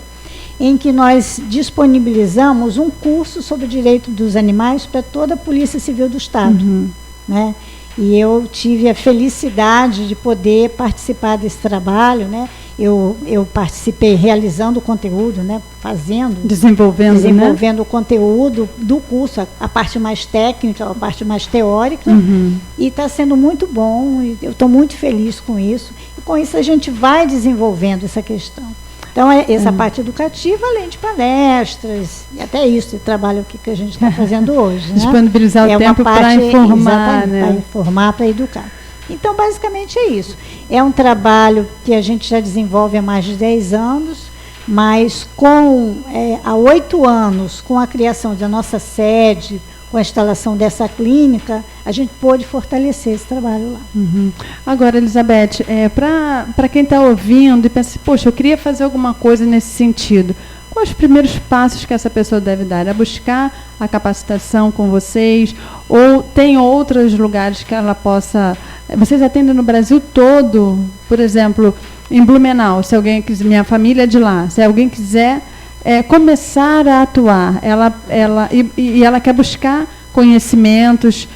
Speaker 5: em que nós disponibilizamos um curso sobre o direito dos animais para toda a Polícia Civil do Estado, né? E eu tive a felicidade de poder participar desse trabalho, né? Eu participei realizando o conteúdo, né? Desenvolvendo o conteúdo do curso, a parte mais técnica, a parte mais teórica, e está sendo muito bom, e eu estou muito feliz com isso, e com isso a gente vai desenvolvendo essa questão. Então, essa parte educativa, além de palestras, e até isso, o trabalho que a gente está fazendo hoje. Né?
Speaker 3: Disponibilizar o tempo para informar. Né?
Speaker 5: Para informar, para educar. Então, basicamente é isso. É um trabalho que a gente já desenvolve há mais de 10 anos, mas há 8 anos, com a criação da nossa sede, com a instalação dessa clínica, a gente pôde fortalecer esse trabalho lá.
Speaker 3: Agora, Elizabeth, para quem está ouvindo e pensa, poxa, eu queria fazer alguma coisa nesse sentido, quais os primeiros passos que essa pessoa deve dar? É buscar a capacitação com vocês? Ou tem outros lugares que ela possa... Vocês atendem no Brasil todo? Por exemplo, em Blumenau, se alguém quiser, minha família é de lá, se alguém quiser começar a atuar, ela quer buscar conhecimentos,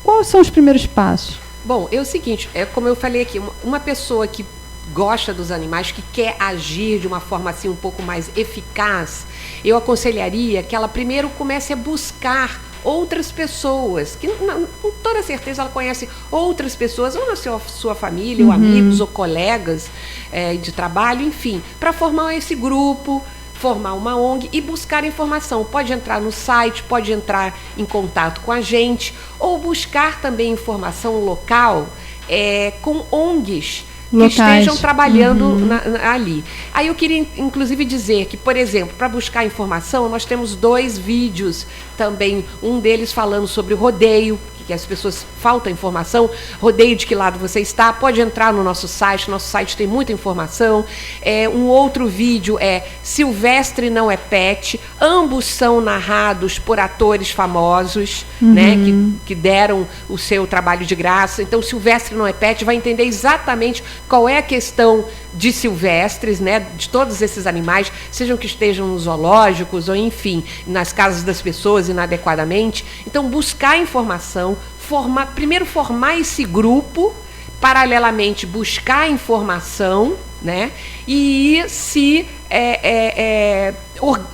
Speaker 3: quais são os primeiros passos?
Speaker 6: Bom, é o seguinte, como eu falei aqui, uma pessoa que gosta dos animais, que quer agir de uma forma assim um pouco mais eficaz, eu aconselharia que ela primeiro comece a buscar outras pessoas, que com toda certeza ela conhece outras pessoas, ou na sua família, ou amigos, ou colegas de trabalho, enfim, para formar esse grupo, formar uma ONG e buscar informação. Pode entrar no site, pode entrar em contato com a gente, ou buscar também informação local com ONGs que estejam trabalhando ali. Aí eu queria, inclusive, dizer que, por exemplo, para buscar informação, nós temos 2 vídeos também, um deles falando sobre o rodeio, que as pessoas falta informação, rodeio de que lado você está, pode entrar no nosso site tem muita informação. Um outro vídeo Silvestre Não é Pet, ambos são narrados por atores famosos, né, que deram o seu trabalho de graça. Então, Silvestre Não é Pet vai entender exatamente qual é a questão de silvestres, né, de todos esses animais, sejam que estejam nos zoológicos ou, enfim, nas casas das pessoas inadequadamente. Então, buscar informação, primeiro formar esse grupo, paralelamente buscar informação, né, e ir se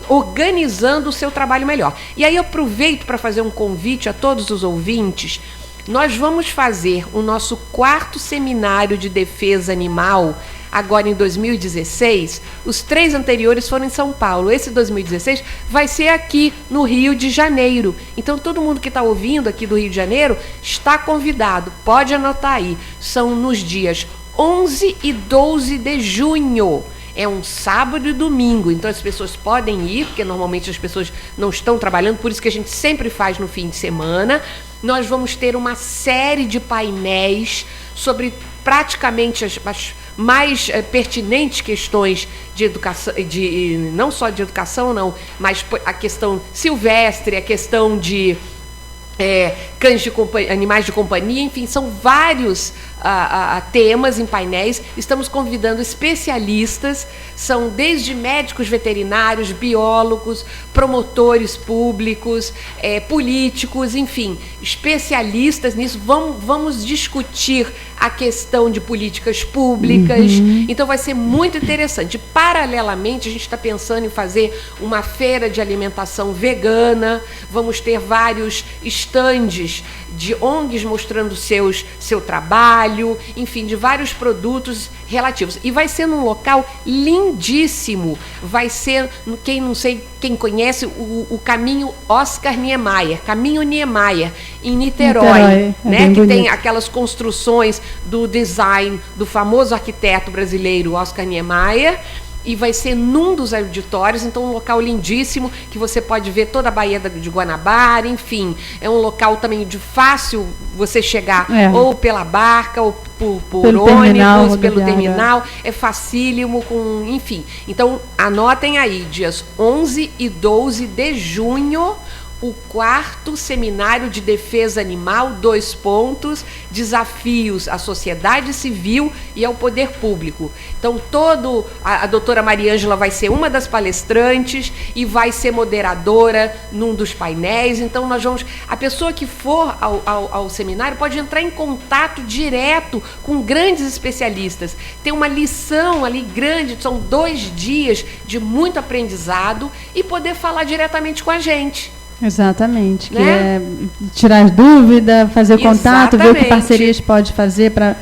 Speaker 6: organizando o seu trabalho melhor. E aí eu aproveito para fazer um convite a todos os ouvintes. Nós vamos fazer o nosso 4º seminário de defesa animal agora em 2016. Os 3 anteriores foram em São Paulo. Esse 2016 vai ser aqui no Rio de Janeiro. Então, todo mundo que está ouvindo aqui do Rio de Janeiro está convidado. Pode anotar aí. São nos dias 11 e 12 de junho. É um sábado e domingo, então as pessoas podem ir, porque normalmente as pessoas não estão trabalhando, por isso que a gente sempre faz no fim de semana. Nós vamos ter uma série de painéis sobre praticamente as mais pertinentes questões de educação, não só de educação, não, mas a questão silvestre, a questão de cães de animais de companhia, enfim, são vários temas em painéis. Estamos convidando especialistas, são desde médicos veterinários, biólogos, promotores públicos, políticos, enfim, especialistas nisso. Vamos discutir a questão de políticas públicas. Então vai ser muito interessante. Paralelamente, a gente está pensando em fazer uma feira de alimentação vegana. Vamos ter vários estandes de ONGs mostrando seu trabalho, enfim, de vários produtos relativos. E vai ser num local lindíssimo. Vai ser, quem conhece, o caminho Oscar Niemeyer, Caminho Niemeyer, em Niterói, né? Que tem aquelas construções do design do famoso arquiteto brasileiro Oscar Niemeyer. E vai ser num dos auditórios, então um local lindíssimo, que você pode ver toda a Baía de Guanabara, enfim. É um local também de fácil você chegar, ou pela barca, ou por ônibus, pelo terminal. É facílimo, enfim. Então, anotem aí, dias 11 e 12 de junho, o 4º Seminário de Defesa Animal, desafios à sociedade civil e ao poder público. Então, a doutora Mariângela vai ser uma das palestrantes e vai ser moderadora num dos painéis. Então, a pessoa que for ao seminário pode entrar em contato direto com grandes especialistas. Tem uma lição ali grande, são 2 dias de muito aprendizado e poder falar diretamente com a gente.
Speaker 3: Exatamente, que
Speaker 6: né?
Speaker 3: é tirar dúvida, fazer contato, ver o que parcerias pode fazer para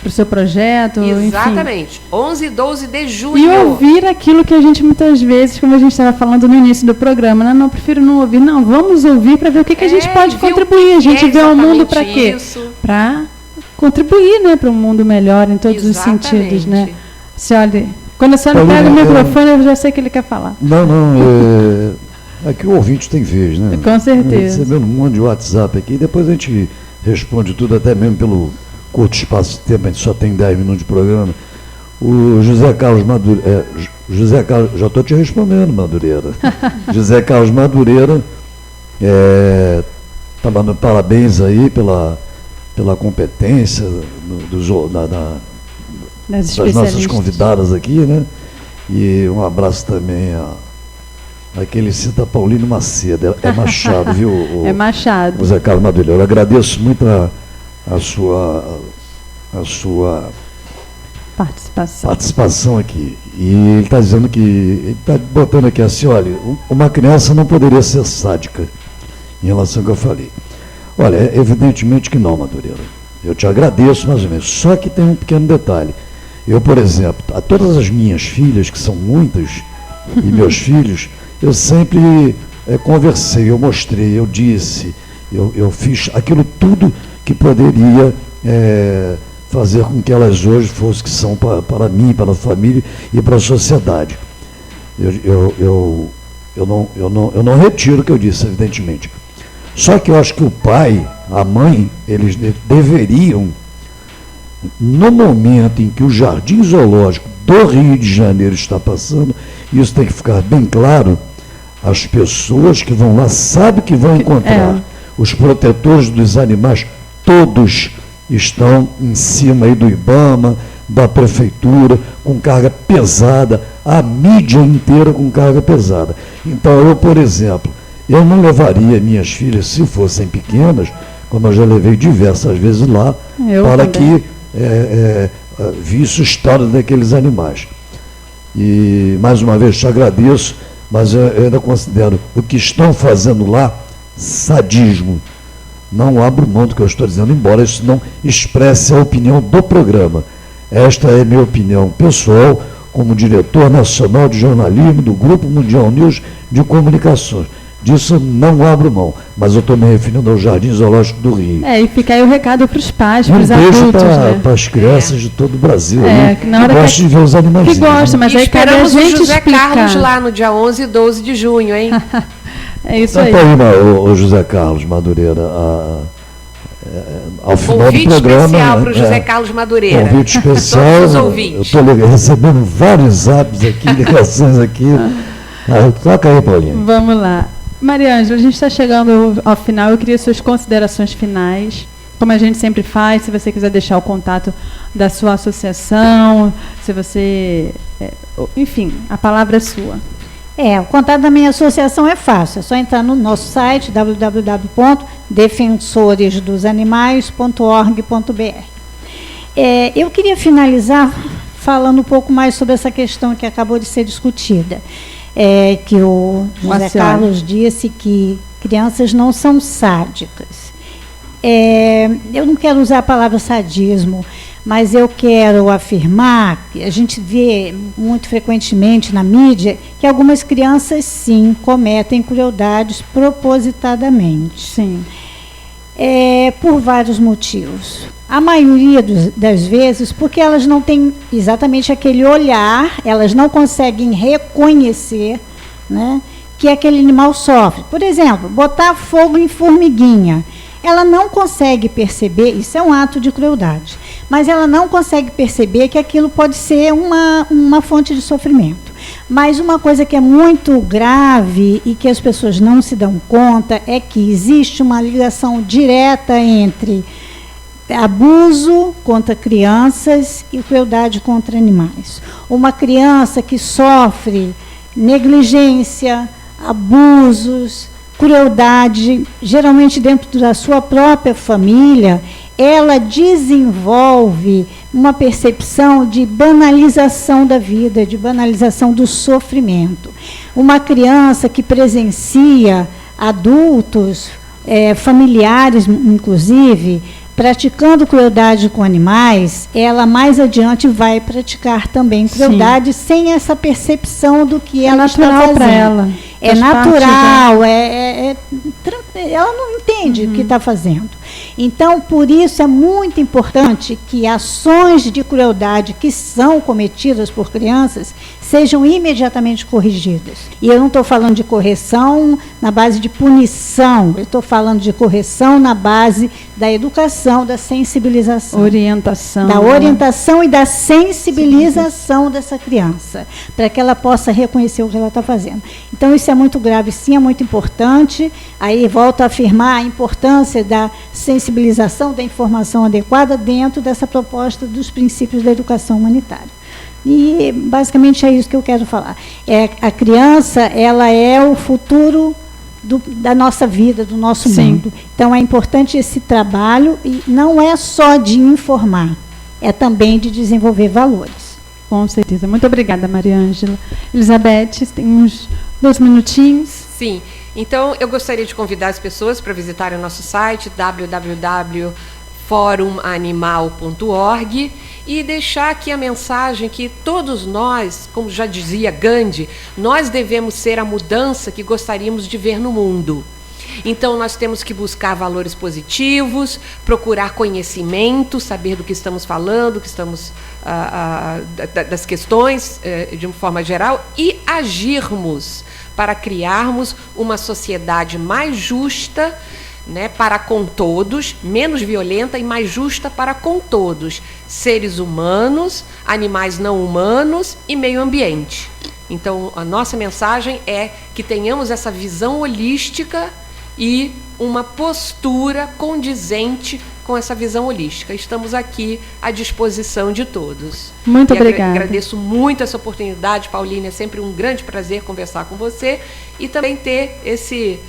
Speaker 3: o seu projeto.
Speaker 6: Exatamente,
Speaker 3: enfim.
Speaker 6: 11 e 12 de junho.
Speaker 3: E ouvir aquilo que a gente muitas vezes, como a gente estava falando no início do programa, né? Não, prefiro não ouvir, não, vamos ouvir para ver o que a gente pode contribuir. A gente vê o mundo para quê? Para contribuir, né, para um mundo melhor em todos os sentidos, né? Quando a senhora pega o microfone, eu já sei que ele quer falar.
Speaker 4: Aqui o ouvinte tem vez, né?
Speaker 3: Com certeza.
Speaker 4: Recebendo um monte de WhatsApp aqui, depois a gente responde tudo, até mesmo pelo curto espaço de tempo, a gente só tem 10 minutos de programa. O José Carlos Madureira, já estou te respondendo, Madureira. José Carlos Madureira, está dando parabéns aí pela competência das nossas convidadas aqui, né? E um abraço também aquele cita Paulino Macedo, é Machado, viu?
Speaker 3: É Machado.
Speaker 4: José Carlos Madureira. Eu agradeço muito a sua participação aqui. E ele está dizendo ele está botando aqui assim, olha, uma criança não poderia ser sádica, em relação ao que eu falei. Olha, evidentemente que não, Madureira. Eu te agradeço mais ou menos. Só que tem um pequeno detalhe. Eu, por exemplo, a todas as minhas filhas, que são muitas, e meus filhos, eu sempre conversei, eu mostrei, eu disse, eu fiz aquilo tudo que poderia fazer com que elas hoje fossem que são para mim, para a família e para a sociedade. Eu não retiro o que eu disse, evidentemente. Só que eu acho que o pai, a mãe, eles deveriam, no momento em que o Jardim Zoológico do Rio de Janeiro está passando, isso tem que ficar bem claro, as pessoas que vão lá sabem que vão encontrar. Os protetores dos animais, todos estão em cima aí do IBAMA, da prefeitura, com carga pesada, a mídia inteira com carga pesada. Então eu, por exemplo, eu não levaria minhas filhas, se fossem pequenas, como eu já levei diversas vezes lá, para que visse a história daqueles animais. E, mais uma vez, te agradeço, mas eu ainda considero o que estão fazendo lá sadismo. Não abro mão do que eu estou dizendo, embora isso não expresse a opinião do programa. Esta é minha opinião pessoal, como diretor nacional de jornalismo do Grupo Mundial News de Comunicações. Disso eu não abro mão, mas eu estou me referindo ao Jardim Zoológico do Rio.
Speaker 3: E fica aí o recado para os pais, para os adultos.
Speaker 4: Um beijo para as crianças de todo o Brasil.
Speaker 3: Que na hora
Speaker 4: gosto de ver os animais.
Speaker 3: Que gosta, mas aí cabe a gente
Speaker 6: o José
Speaker 3: explicar.
Speaker 6: Carlos lá no dia 11 e 12 de junho, hein?
Speaker 3: É isso aí.
Speaker 4: O José Carlos Madureira, ao final
Speaker 6: convite
Speaker 4: do programa.
Speaker 6: Especial para o José Carlos Madureira.
Speaker 4: Convite especial. Eu estou recebendo vários apps aqui, ligações aqui. Toca aí, Paulinho.
Speaker 3: Vamos lá. Mariângela, a gente está chegando ao final. Eu queria suas considerações finais. Como a gente sempre faz, se você quiser deixar o contato da sua associação, se você... enfim, a palavra é sua.
Speaker 5: O contato da minha associação é fácil. É só entrar no nosso site, www.defensoresdosanimais.org.br. Eu queria finalizar falando um pouco mais sobre essa questão que acabou de ser discutida. Que o José Carlos disse que Crianças não são sádicas. Eu não quero usar a palavra sadismo, mas eu quero afirmar que a gente vê muito frequentemente na mídia que algumas crianças, sim, cometem crueldades propositadamente.
Speaker 3: Sim.
Speaker 5: Por vários motivos. A maioria das vezes porque elas não têm exatamente aquele olhar, elas não conseguem reconhecer, né, que aquele animal sofre. Por exemplo, botar fogo em formiguinha. Ela não consegue perceber, isso é um ato de crueldade, mas ela não consegue perceber que aquilo pode ser uma fonte de sofrimento. Mas uma coisa que é muito grave e que as pessoas não se dão conta é que existe uma ligação direta entre abuso contra crianças e crueldade contra animais. Uma criança que sofre negligência, abusos, crueldade, geralmente dentro da sua própria família, ela desenvolve uma percepção de banalização da vida, de banalização do sofrimento. Uma criança que presencia adultos, familiares, inclusive, praticando crueldade com animais, ela mais adiante vai praticar também crueldade, sim, sem essa percepção do que ela está fazendo. Para ela. É natural, ela não entende o que está fazendo. Então, por isso é muito importante que ações de crueldade que são cometidas por crianças sejam imediatamente corrigidas. E eu não estou falando de correção na base de punição, eu estou falando de correção na base da educação, da sensibilização.
Speaker 3: Orientação.
Speaker 5: Da orientação e da sensibilização dessa criança, para que ela possa reconhecer o que ela está fazendo. Então, isso é muito grave, sim, é muito importante. Aí, volto a afirmar a importância da sensibilização, da informação adequada dentro dessa proposta dos princípios da educação humanitária. E, basicamente, é isso que eu quero falar. A criança, ela é o futuro da nossa vida, do nosso mundo. Então, é importante esse trabalho, e não é só de informar, é também de desenvolver valores.
Speaker 3: Com certeza. Muito obrigada, Maria Ângela. Elizabeth, tem uns 2 minutinhos.
Speaker 6: Sim. Então, eu gostaria de convidar as pessoas para visitarem o nosso site, www.forumanimal.org, e deixar aqui a mensagem que todos nós, como já dizia Gandhi, nós devemos ser a mudança que gostaríamos de ver no mundo. Então, nós temos que buscar valores positivos, procurar conhecimento, saber do que estamos falando, das questões de uma forma geral, e agirmos para criarmos uma sociedade mais justa, né, para com todos, menos violenta e mais justa para com todos, seres humanos, animais não humanos e meio ambiente. Então, a nossa mensagem é que tenhamos essa visão holística e uma postura condizente com essa visão holística. Estamos aqui à disposição de todos.
Speaker 3: Muito obrigada.
Speaker 6: Agradeço muito essa oportunidade, Pauline. É sempre um grande prazer conversar com você e também ter esse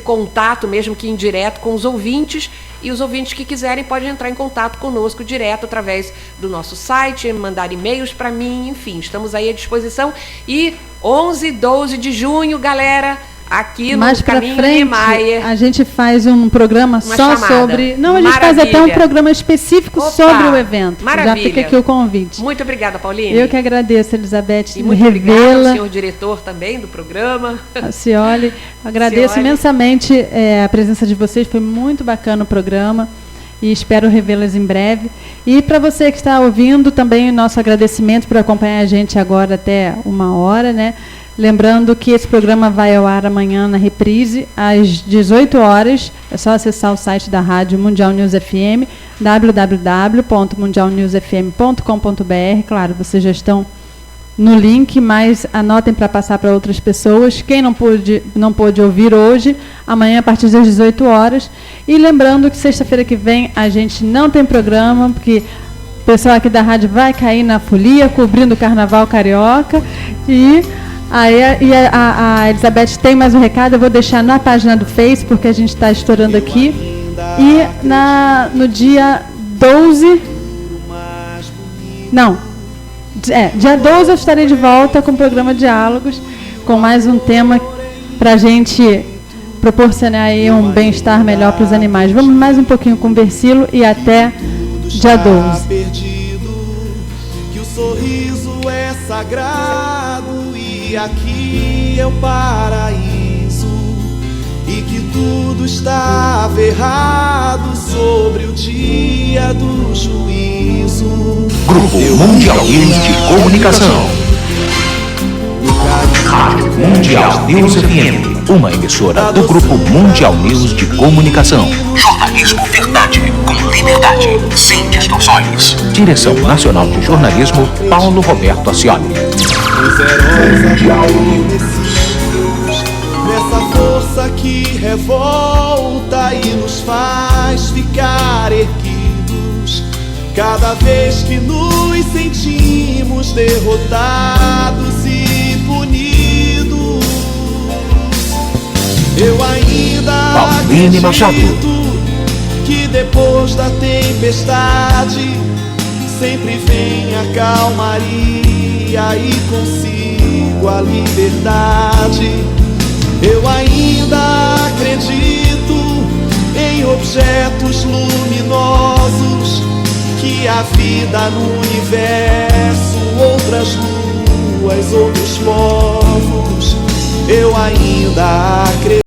Speaker 6: contato, mesmo que indireto, com os ouvintes. E os ouvintes que quiserem podem entrar em contato conosco direto através do nosso site, mandar e-mails para mim, enfim, estamos aí à disposição. E 11 e 12 de junho, galera, aqui no Caminho Niemeyer,
Speaker 3: a gente faz um programa só
Speaker 6: chamada
Speaker 3: sobre... Não, a gente faz até um programa específico sobre o evento.
Speaker 6: Maravilha.
Speaker 3: Já fica aqui o convite.
Speaker 6: Muito obrigada, Pauline.
Speaker 3: Eu que agradeço, Elizabeth.
Speaker 6: E muito obrigada ao senhor diretor também do programa.
Speaker 3: A Cioli. Agradeço imensamente a presença de vocês. Foi muito bacana o programa. E espero revê-las em breve. E para você que está ouvindo, também o nosso agradecimento por acompanhar a gente agora até 1h, né? Lembrando que esse programa vai ao ar amanhã na reprise, às 18h. É só acessar o site da Rádio Mundial News FM, www.mundialnewsfm.com.br. Claro, vocês já estão no link, mas anotem para passar para outras pessoas. Quem não pôde ouvir hoje, amanhã a partir das 18h. E lembrando que sexta-feira que vem a gente não tem programa, porque o pessoal aqui da rádio vai cair na folia, cobrindo o Carnaval Carioca. E a Elizabeth tem mais um recado, eu vou deixar na página do Face, porque a gente está estourando aqui. E no dia 12... Não, dia 12 eu estarei de volta com o programa Diálogos, com mais um tema para a gente proporcionar aí um bem-estar melhor para os animais. Vamos mais um pouquinho com o Versilo e até dia 12.
Speaker 7: Perdido, que o sorriso é sagrado e aqui é o paraíso, e que tudo estava errado sobre o dia do juízo.
Speaker 1: Grupo Mundial News de Comunicação. Rádio Mundial News FM, uma emissora do Grupo Mundial News de Comunicação. Jornalismo verdade, com liberdade, sem distorções. Direção Nacional de Jornalismo, Paulo Roberto Ascioli.
Speaker 7: Os heróis adormecidos, nessa força que revolta e nos faz ficar erguidos, cada vez que nos sentimos derrotados e punidos. Eu ainda
Speaker 1: Pauline Machado.
Speaker 7: acredito que depois da tempestade sempre vem a calmaria e consigo a liberdade. Eu ainda acredito em objetos luminosos, que a vida no universo, outras luas, outros povos. Eu ainda acredito.